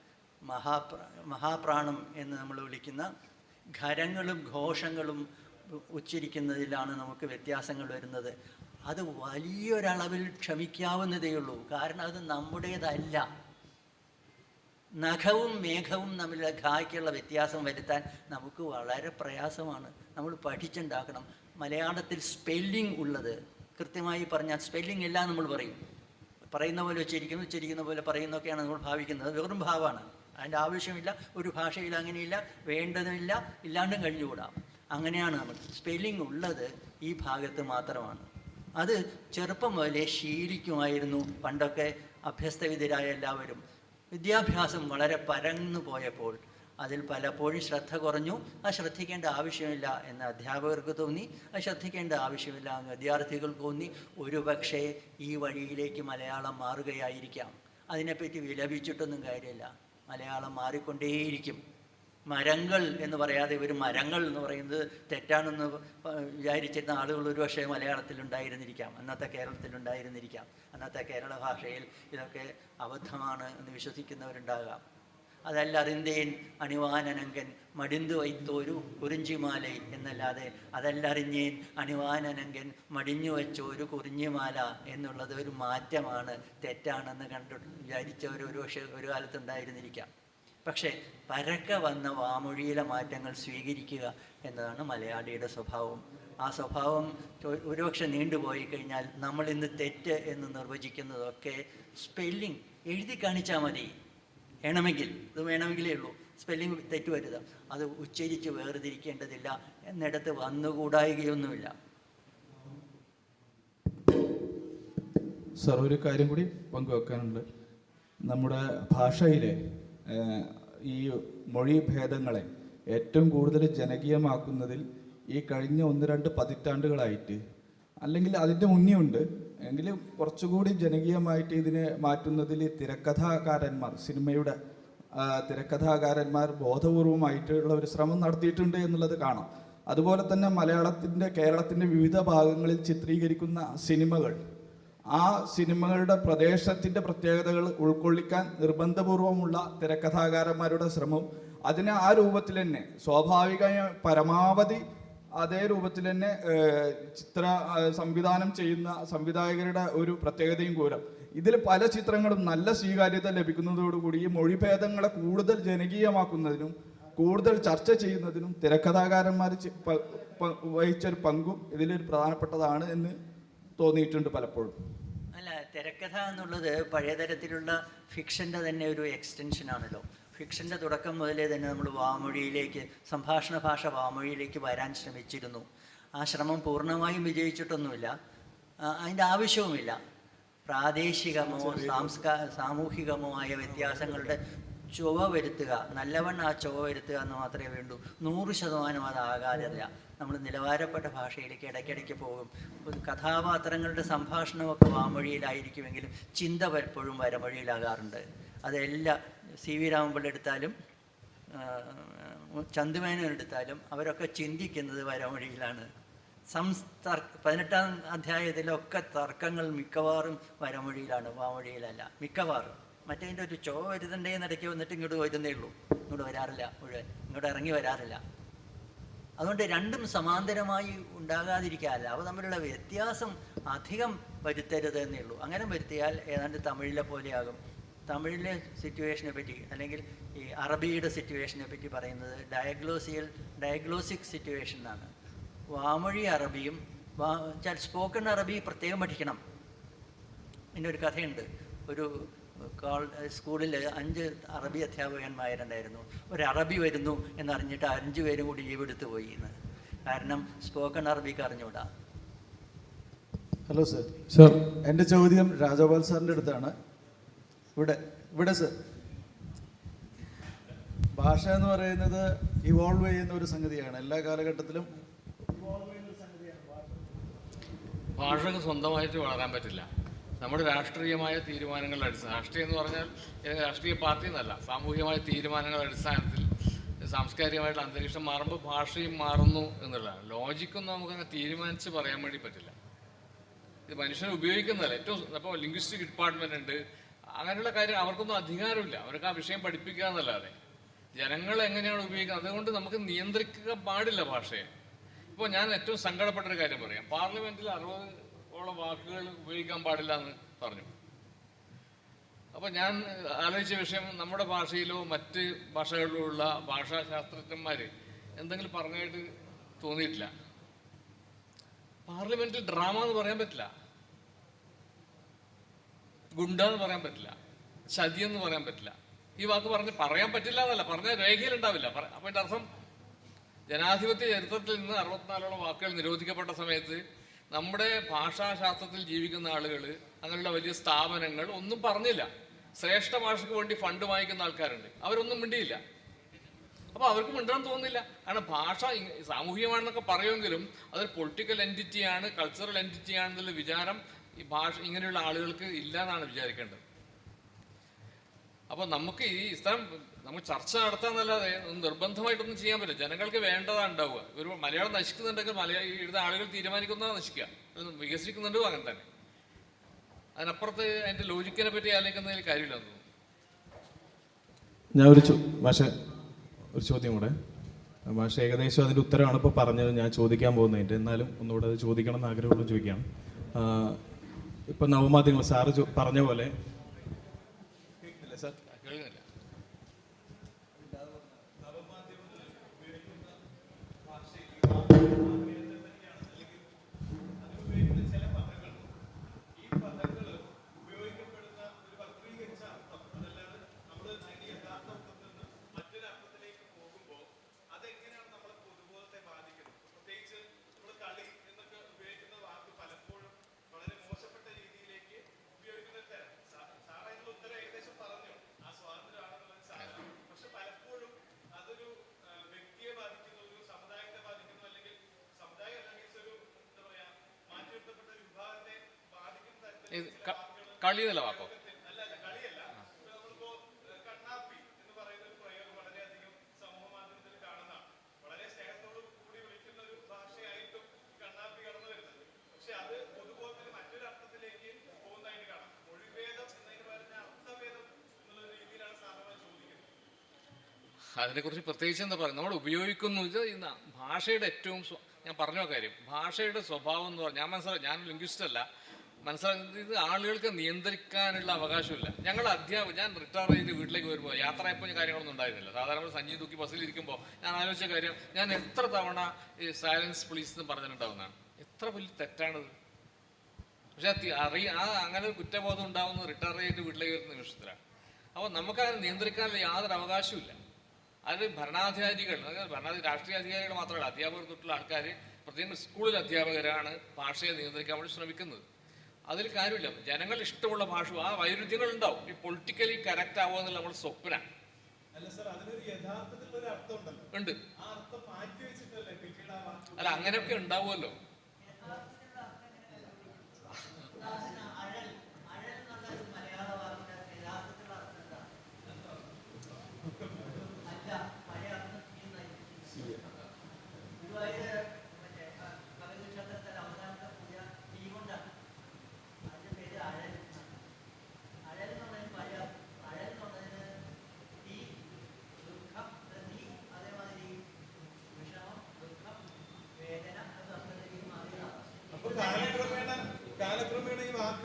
മഹാപ്രാണം എന്ന് നമ്മൾ വിളിക്കുന്ന ഖരങ്ങളും ഘോഷങ്ങളും ഉച്ചരിക്കുന്നതിലാണ് നമുക്ക് വ്യത്യാസങ്ങൾ വരുന്നത്. അത് വലിയൊരളവിൽ ക്ഷമിക്കാവുന്നതേ ഉള്ളൂ. കാരണം അത് നമ്മുടേതല്ല. നഖവും മേഘവും തമ്മിലുള്ള ഘായ്ക്കുള്ള വ്യത്യാസം വരുത്താൻ നമുക്ക് വളരെ പ്രയാസമാണ്. നമ്മൾ പഠിച്ചുണ്ടാക്കണം. മലയാളത്തിൽ സ്പെല്ലിംഗ് ഉള്ളത് കൃത്യമായി പറഞ്ഞാൽ സ്പെല്ലിംഗ് എല്ലാം നമ്മൾ പറയും. പറയുന്ന പോലെ ഉച്ചരിക്കുന്ന പോലെ പറയുന്നതൊക്കെയാണ് നമ്മൾ ഭാവിക്കുന്നത്. വെറും ഭാവമാണ്. അതിൻ്റെ ആവശ്യമില്ല. ഒരു ഭാഷയിൽ അങ്ങനെയില്ല, വേണ്ടതുമില്ല, ഇല്ലാണ്ടും കഴിഞ്ഞുകൂടാം. അങ്ങനെയാണ് നമ്മൾ. സ്പെല്ലിംഗ് ഉള്ളത് ഈ ഭാഗത്ത് മാത്രമാണ്. അത് ചെറുപ്പം മുതലേ ശീലിക്കുമായിരുന്നു പണ്ടൊക്കെ അഭ്യസ്തവിദ്യരായ എല്ലാവരും. വിദ്യാഭ്യാസം വളരെ പരന്നു പോയപ്പോൾ അതിൽ പലപ്പോഴും ശ്രദ്ധ കുറഞ്ഞു. അത് ശ്രദ്ധിക്കേണ്ട ആവശ്യമില്ല എന്ന് അധ്യാപകർക്ക് തോന്നി. അത് ശ്രദ്ധിക്കേണ്ട ആവശ്യമില്ല എന്ന് വിദ്യാർത്ഥികൾക്ക് തോന്നി. ഒരുപക്ഷെ ഈ വഴിയിലേക്ക് മലയാളം മാറുകയായിരിക്കാം. അതിനെപ്പറ്റി വിലപിച്ചിട്ടൊന്നും കാര്യമില്ല. മലയാളം മാറിക്കൊണ്ടേയിരിക്കും. മരങ്ങൾ എന്ന് പറയാതെ ഇവർ മരങ്ങൾ എന്ന് പറയുന്നത് തെറ്റാണെന്ന് വിചാരിച്ചിരുന്ന ആളുകൾ ഒരുപക്ഷെ മലയാളത്തിലുണ്ടായിരുന്നിരിക്കാം, അന്നത്തെ കേരളത്തിലുണ്ടായിരുന്നിരിക്കാം. അന്നത്തെ കേരള ഭാഷയിൽ ഇതൊക്കെ അബദ്ധമാണ് എന്ന് വിശ്വസിക്കുന്നവരുണ്ടാകാം. അതല്ല അറിന്തേൻ അണിവാനനങ്കൻ മടിന്തു വൈത്തോരു കുറിഞ്ചിമാലൈ എന്നല്ലാതെ അതല്ലറിഞ്ഞേൻ അണിവാനനങ്കൻ മടിഞ്ഞു വെച്ചോരു കുറിഞ്ഞിമാല എന്നുള്ളത് ഒരു മാറ്റമാണ്, തെറ്റാണെന്ന് വിചാരിച്ചവർ ഒരുപക്ഷെ ഒരു കാലത്തുണ്ടായിരുന്നിരിക്കാം. പക്ഷേ പരക്കെ വന്ന വാമൊഴിയിലെ മാറ്റങ്ങൾ സ്വീകരിക്കുക എന്നതാണ് മലയാളിയുടെ സ്വഭാവം. ആ സ്വഭാവം ഒരുപക്ഷെ നീണ്ടുപോയി കഴിഞ്ഞാൽ നമ്മൾ ഇന്ന് തെറ്റ് എന്ന് നിർവചിക്കുന്നതൊക്കെ സ്പെല്ലിംഗ് എഴുതി കാണിച്ചാൽ മതി. വേണമെങ്കിലേ ഉള്ളൂ. സ്പെല്ലിംഗ് തെറ്റ് വരുക, അത് ഉച്ചരിച്ച് വേർതിരിക്കേണ്ടതില്ല എന്നിടത്ത് വന്നുകൂടായികയൊന്നുമില്ല. സർ, ഒരു കാര്യം കൂടി പങ്കുവെക്കാനുണ്ട്. നമ്മുടെ ഭാഷയിലെ ഈ മൊഴി ഭേദങ്ങളെ ഏറ്റവും കൂടുതൽ ജനകീയമാക്കുന്നതിൽ ഈ കഴിഞ്ഞ 1-2 പതിറ്റാണ്ടുകളായിട്ട്, അല്ലെങ്കിൽ അതിൻ്റെ മുന്നേയുണ്ട് എങ്കിലും കുറച്ചുകൂടി ജനകീയമായിട്ട് ഇതിനെ മാറ്റുന്നതിൽ തിരക്കഥാകാരന്മാർ, സിനിമയുടെ തിരക്കഥാകാരന്മാർ ബോധപൂർവമായിട്ടുള്ള ഒരു ശ്രമം നടത്തിയിട്ടുണ്ട് എന്നുള്ളത് കാണാം. അതുപോലെ തന്നെ കേരളത്തിൻ്റെ വിവിധ ഭാഗങ്ങളിൽ ചിത്രീകരിക്കുന്ന സിനിമകൾ, ആ സിനിമകളുടെ പ്രദേശത്തിൻ്റെ പ്രത്യേകതകൾ ഉൾക്കൊള്ളിക്കാൻ നിർബന്ധപൂർവമുള്ള തിരക്കഥാകാരന്മാരുടെ ശ്രമം, അതിനെ ആ രൂപത്തിൽ തന്നെ സ്വാഭാവികമായി പരമാവധി അതേ രൂപത്തിൽ തന്നെ സംവിധാനം ചെയ്യുന്ന സംവിധായകരുടെ ഒരു പ്രത്യേകതയും കൂരം. ഇതിൽ പല ചിത്രങ്ങളും നല്ല സ്വീകാര്യത ലഭിക്കുന്നതോടുകൂടി ഈ മൊഴിഭേദങ്ങളെ കൂടുതൽ ജനകീയമാക്കുന്നതിനും കൂടുതൽ ചർച്ച ചെയ്യുന്നതിനും തിരക്കഥാകാരന്മാർ വഹിച്ചൊരു പങ്കും ഇതിലൊരു പ്രധാനപ്പെട്ടതാണ് എന്ന് തോന്നിയിട്ടുണ്ട് പലപ്പോഴും. അല്ല, തിരക്കഥ എന്നുള്ളത് പഴയതരത്തിലുള്ള ഫിക്ഷൻ്റെ തന്നെ ഒരു എക്സ്റ്റൻഷനാണല്ലോ. ഫിക്ഷൻ്റെ തുടക്കം മുതലേ തന്നെ നമ്മൾ വാമൊഴിയിലേക്ക്, സംഭാഷണ ഭാഷ വാമൊഴിയിലേക്ക് വരാൻ ശ്രമിച്ചിരുന്നു. ആ ശ്രമം പൂർണ്ണമായും വിജയിച്ചിട്ടൊന്നുമില്ല. അതിൻ്റെ ആവശ്യവുമില്ല. പ്രാദേശികമോ സാമൂഹികമോ ആയ വ്യത്യാസങ്ങളുടെ ചുവ വരുത്തുക, നല്ലവണ്ണം ആ ചുവ വരുത്തുക എന്ന് മാത്രമേ വേണ്ടൂ. 100% അതാകാതില്ല. നമ്മൾ നിലവാരപ്പെട്ട ഭാഷയിലേക്ക് ഇടയ്ക്കിടയ്ക്ക് പോകും. കഥാപാത്രങ്ങളുടെ സംഭാഷണമൊക്കെ വാമൊഴിയിലായിരിക്കുമെങ്കിലും ചിന്ത പലപ്പോഴും വരമൊഴിയിലാകാറുണ്ട്. അതെല്ലാം CV രാമൻപിള്ള എടുത്താലും ചന്തുമേനോൻ എടുത്താലും അവരൊക്കെ ചിന്തിക്കുന്നത് വരമൊഴിയിലാണ്. 18-ാം അധ്യായത്തിലൊക്കെ തർക്കങ്ങൾ മിക്കവാറും വരമൊഴിയിലാണ്, വാമൊഴിയിലല്ല. മിക്കവാറും മറ്റേതിൻ്റെ ഒരു ചോ വരുന്നുണ്ടേന്ന് ഇടയ്ക്ക് വന്നിട്ട് ഇങ്ങോട്ട് വരുന്നേ ഉള്ളൂ. ഇങ്ങോട്ട് വരാറില്ല മുഴുവൻ. ഇങ്ങോട്ട് ഇറങ്ങി വരാറില്ല. അതുകൊണ്ട് രണ്ടും സമാന്തരമായി ഉണ്ടാകാതിരിക്കാറില്ല, അവ തമ്മിലുള്ള വ്യത്യാസം അധികം വരുത്തരുത് എന്നേ ഉള്ളൂ. അങ്ങനെ വരുത്തിയാൽ ഏതാണ്ട് തമിഴിലെ പോലെയാകും. തമിഴിലെ സിറ്റുവേഷനെ പറ്റി അല്ലെങ്കിൽ ഈ അറബിയുടെ സിറ്റുവേഷനെ പറ്റി പറയുന്നത് ഡയഗ്ലോസിക് സിറ്റുവേഷൻ എന്നാണ്. വാമൊഴി അറബിയും സ്പോക്കൺ അറബി പ്രത്യേകം പഠിക്കണം. ഇതിനൊരു കഥയുണ്ട്. ഒരു സ്കൂളിൽ 5 അറബി അധ്യാപകന്മാരുണ്ടായിരുന്നു. ഒരു അറബി വരുന്നു എന്നറിഞ്ഞിട്ട് 5 പേരും കൂടി ലീവ് എടുത്ത് പോയി എന്ന്. കാരണം സ്പോക്കൺ അറബിക്ക് അറിഞ്ഞുകൂടാ. Hello sir. സർ, എൻ്റെ ചോദ്യം രാജഗോപാൽ സാറിൻ്റെ അടുത്താണ്. ഇവിടെ സർ, ഭാഷ എന്ന് പറയുന്നത് ഇവോൾവ് ചെയ്യുന്ന ഒരു സംഗതിയാണ്. എല്ലാ കാലഘട്ടത്തിലും ഭാഷക്ക് സ്വന്തമായിട്ട് വളരാൻ പറ്റില്ല. നമ്മുടെ രാഷ്ട്രീയമായ തീരുമാനങ്ങളുടെ അടിസ്ഥാനം, രാഷ്ട്രീയം എന്ന് പറഞ്ഞാൽ രാഷ്ട്രീയ പാർട്ടി എന്നല്ല, സാമൂഹികമായ തീരുമാനങ്ങളുടെ അടിസ്ഥാനത്തിൽ സാംസ്കാരികമായിട്ടുള്ള അന്തരീക്ഷം മാറുമ്പോൾ ഭാഷയും മാറുന്നു എന്നുള്ളതാണ്. ലോജിക്കൊന്നും നമുക്കങ്ങനെ തീരുമാനിച്ച് പറയാൻ വേണ്ടി പറ്റില്ല. ഇത് മനുഷ്യനെ ഉപയോഗിക്കുന്നതല്ല. ഏറ്റവും അപ്പോൾ ലിംഗ്വിസ്റ്റിക് ഡിപ്പാർട്ട്മെൻ്റ് ഉണ്ട്, അങ്ങനെയുള്ള കാര്യം അവർക്കൊന്നും അധികാരമില്ല. അവർക്ക് ആ വിഷയം പഠിപ്പിക്കുക എന്നല്ലാതെ ജനങ്ങൾ എങ്ങനെയാണ് ഉപയോഗിക്കുന്നത്, അതുകൊണ്ട് നമുക്ക് നിയന്ത്രിക്കാൻ പാടില്ല ഭാഷയെ. ഇപ്പോൾ ഞാൻ ഏറ്റവും സങ്കടപ്പെട്ടൊരു കാര്യം പറയാം. പാർലമെൻറ്റിൽ 60ഓളം വാക്കുകൾ ഉപയോഗിക്കാൻ പാടില്ല എന്ന് പറഞ്ഞു. അപ്പോൾ ഞാൻ ആലോചിച്ച വിഷയം, നമ്മുടെ ഭാഷയിലോ മറ്റ് ഭാഷകളിലോ ഉള്ള ഭാഷാശാസ്ത്രജ്ഞന്മാർ എന്തെങ്കിലും പറഞ്ഞായിട്ട് തോന്നിയിട്ടില്ല. പാർലമെൻറ്റിൽ ഡ്രാമ എന്ന് പറയാൻ പറ്റില്ല, ഗുണ്ട എന്ന് പറയാൻ പറ്റില്ല, ചതി എന്ന് പറയാൻ പറ്റില്ല. ഈ വാക്ക് പറയാൻ പറ്റില്ല എന്നല്ല, പറഞ്ഞ രേഖയിലുണ്ടാവില്ല. അപ്പം എൻ്റെ അർത്ഥം, ജനാധിപത്യ ചരിത്രത്തിൽ നിന്ന് 64ഓളം വാക്കുകൾ നിരോധിക്കപ്പെട്ട സമയത്ത് നമ്മുടെ ഭാഷാശാസ്ത്രത്തിൽ ജീവിക്കുന്ന ആളുകൾ, അങ്ങനെയുള്ള വലിയ സ്ഥാപനങ്ങൾ ഒന്നും പറഞ്ഞില്ല. ശ്രേഷ്ഠ ഭാഷയ്ക്ക് വേണ്ടി ഫണ്ട് വാങ്ങിക്കുന്ന ആൾക്കാരുണ്ട്, അവരൊന്നും മിണ്ടിയില്ല. അപ്പോൾ അവർക്ക് മിണ്ടാൻ തോന്നുന്നില്ല. കാരണം ഭാഷ സാമൂഹികമാണെന്നൊക്കെ പറയുമെങ്കിലും അതൊരു പൊളിറ്റിക്കൽ എൻറ്റിറ്റിയാണ്, കൾച്ചറൽ എൻറ്റിറ്റിയാണെന്നുള്ള വിചാരം ഈ ഭാഷ ഇങ്ങനെയുള്ള ആളുകൾക്ക് ഇല്ല എന്നാണ് വിചാരിക്കേണ്ടത്. അപ്പോൾ നമുക്ക് ഈ സ്ഥലം നമുക്ക് ചർച്ച നടത്താന്നല്ലാതെ നിർബന്ധമായിട്ടൊന്നും ചെയ്യാൻ പറ്റില്ല. ജനങ്ങൾക്ക് വേണ്ടതാണ് ഉണ്ടാവുക. ഒരു മലയാളം നശിക്കുന്നുണ്ടെങ്കിൽ ഇവിടുത്തെ ആളുകൾ തീരുമാനിക്കുന്നതാണ് നശിക്കുക, വികസിക്കുന്നുണ്ടും അങ്ങനെ തന്നെ. അതിനപ്പുറത്ത് അതിൻ്റെ ലോജിക്കിനെ പറ്റി ആലോചിക്കുന്നതിൽ കാര്യമില്ലെന്ന് തോന്നുന്നു. ഞാൻ ഒരു ചോദ്യം കൂടെ. ഭാഷ ഏകദേശം അതിൻ്റെ ഉത്തരമാണ് ഇപ്പോൾ പറഞ്ഞത്, ഞാൻ ചോദിക്കാൻ പോകുന്നതിൻ്റെ. എന്നാലും ഒന്നുകൂടെ അത് ചോദിക്കണം എന്ന് ആഗ്രഹമുള്ള ചോദിക്കാം. ഇപ്പം നവമാധ്യമങ്ങൾ സാറ് പറഞ്ഞ പോലെ കളി എന്നല്ല വാക്കോ, അതിനെക്കുറിച്ച് പ്രത്യേകിച്ച് എന്താ പറയുക, നമ്മൾ ഉപയോഗിക്കുന്നു. ഇത് ഭാഷയുടെ ഏറ്റവും ഞാൻ പറഞ്ഞ കാര്യം, ഭാഷയുടെ സ്വഭാവം എന്ന് പറഞ്ഞാൽ ഞാൻ ലിംഗ്വിസ്റ്റ് അല്ല, മനസ്സിലാക്കുന്നത് ഇത് ആളുകൾക്ക് നിയന്ത്രിക്കാനുള്ള അവകാശമില്ല. ഞാൻ റിട്ടയർ ചെയ്ത് വീട്ടിലേക്ക് വരുമ്പോൾ യാത്രയപ്പോൾ കാര്യങ്ങളൊന്നും ഉണ്ടായിരുന്നില്ല. സാധാരണ സഞ്ചി തൂക്കി ബസ്സിലിരിക്കുമ്പോൾ ഞാൻ ആലോചിച്ച കാര്യം, ഞാൻ എത്ര തവണ ഈ സൈലൻസ് പോലീസ് എന്ന് പറഞ്ഞിട്ടുണ്ടാവുന്നതാണ്. എത്ര വലിയ തെറ്റാണത്. പക്ഷെ അങ്ങനെ ഒരു കുറ്റബോധം ഉണ്ടാവുന്നത് റിട്ടയർ ചെയ്ത് വീട്ടിലേക്ക് വരുന്ന നിമിഷത്തിലാണ്. അപ്പോൾ നമുക്കത് നിയന്ത്രിക്കാനുള്ള യാതൊരു അവകാശമില്ല. അത് ഭരണാധികാരികൾ, രാഷ്ട്രീയ അധികാരികൾ മാത്രമല്ല, അധ്യാപകർ തൊട്ടുള്ള ആൾക്കാർ, പ്രത്യേകിച്ച് സ്കൂളിൽ അധ്യാപകരാണ് ഭാഷയെ നിയന്ത്രിക്കാൻ വേണ്ടി ശ്രമിക്കുന്നത്. അതിൽ കാര്യമില്ല. ജനങ്ങൾ ഇഷ്ടമുള്ള ഭാഷ, ആ വൈരുദ്ധ്യങ്ങൾ ഉണ്ടാവും. ഈ പൊളിറ്റിക്കലി കറക്റ്റ് ആവുക എന്നുള്ള നമ്മുടെ സ്വപ്ന ഉണ്ട്. അല്ല, അങ്ങനെയൊക്കെ ഉണ്ടാവുമല്ലോ.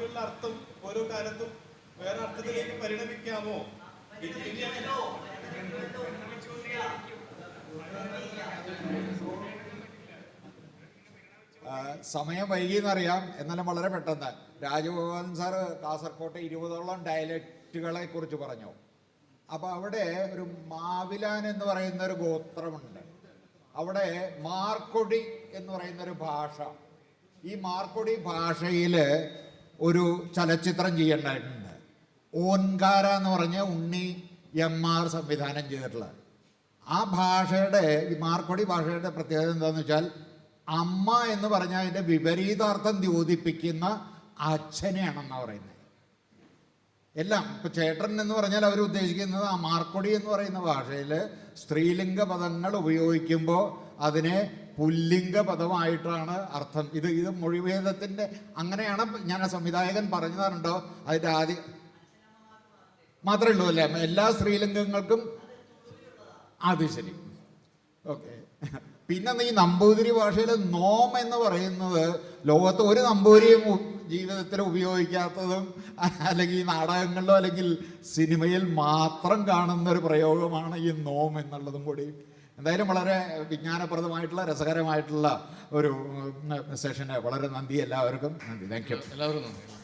വാക്കുകളുടെ അർത്ഥം ഓരോ കാലത്തും വേറെ അർത്ഥത്തിലേക്ക് പരിണമിക്കാമോ? സമയം വൈകിയെന്നറിയാം, എന്നാലും വളരെ പെട്ടെന്ന്. രാജഗോപാലൻ സാറ് കാസർകോട്ടെ 20ഓളം ഡയലക്റ്റുകളെ കുറിച്ച് പറഞ്ഞു. അപ്പോൾ അവിടെ ഒരു മാവിലാൻ എന്ന് പറയുന്ന ഒരു ഗോത്രമുണ്ട്. അവിടെ മാർക്കൊടി എന്ന് പറയുന്നൊരു ഭാഷ. ഈ മാർക്കൊടി ഭാഷയിൽ ഒരു ചലച്ചിത്രം ചെയ്യേണ്ടതായിട്ടുണ്ട്. ഓൻകാര എന്ന് പറഞ്ഞ ഉണ്ണി MR സംവിധാനം ചെയ്തിട്ടുള്ളത്. ആ ഭാഷയുടെ, ഈ മാർക്കൊടി ഭാഷയുടെ പ്രത്യേകത എന്താണെന്ന് വെച്ചാൽ, അമ്മ എന്ന് പറഞ്ഞാൽ അതിൻ്റെ വിപരീതാർത്ഥം ദ്യോതിപ്പിക്കുന്ന അച്ഛനെയാണെന്നാണ് പറയുന്നത്. എല്ലാം ഇപ്പം ചേട്ടൻ എന്ന് പറഞ്ഞാൽ അവർ ഉദ്ദേശിക്കുന്നത് ആ മാർക്കൊടി എന്ന് പറയുന്ന ഭാഷയിൽ സ്ത്രീലിംഗ പദങ്ങൾ ഉപയോഗിക്കുമ്പോൾ അതിനെ പുല്ലിംഗ പദമായിട്ടാണ് അർത്ഥം. ഇത് മൊഴിഭേദത്തിൻ്റെ അങ്ങനെയാണ്. ഞാൻ സംവിധായകൻ പറഞ്ഞു തരുന്നുണ്ടോ അതിൻ്റെ ആദ്യം മാത്രമേ ഉള്ളൂ അല്ലേ എല്ലാ സ്ത്രീലിംഗങ്ങൾക്കും? അത് ശരി, ഓക്കെ. പിന്നെ ഈ നമ്പൂതിരി ഭാഷയിൽ നോം എന്ന് പറയുന്നത് ലോകത്ത് ഒരു നമ്പൂതിരിയും ജീവിതത്തിൽ ഉപയോഗിക്കാത്തതും അല്ലെങ്കിൽ ഈ നാടകങ്ങളിലോ അല്ലെങ്കിൽ സിനിമയിൽ മാത്രം കാണുന്ന ഒരു പ്രയോഗമാണ് ഈ നോം എന്നുള്ളതും കൂടി. എന്തായാലും വളരെ വിജ്ഞാനപ്രദമായിട്ടുള്ള രസകരമായിട്ടുള്ള ഒരു സെഷന് വളരെ നന്ദി എല്ലാവർക്കും. നന്ദി. Thank you. എല്ലാവർക്കും നന്ദി.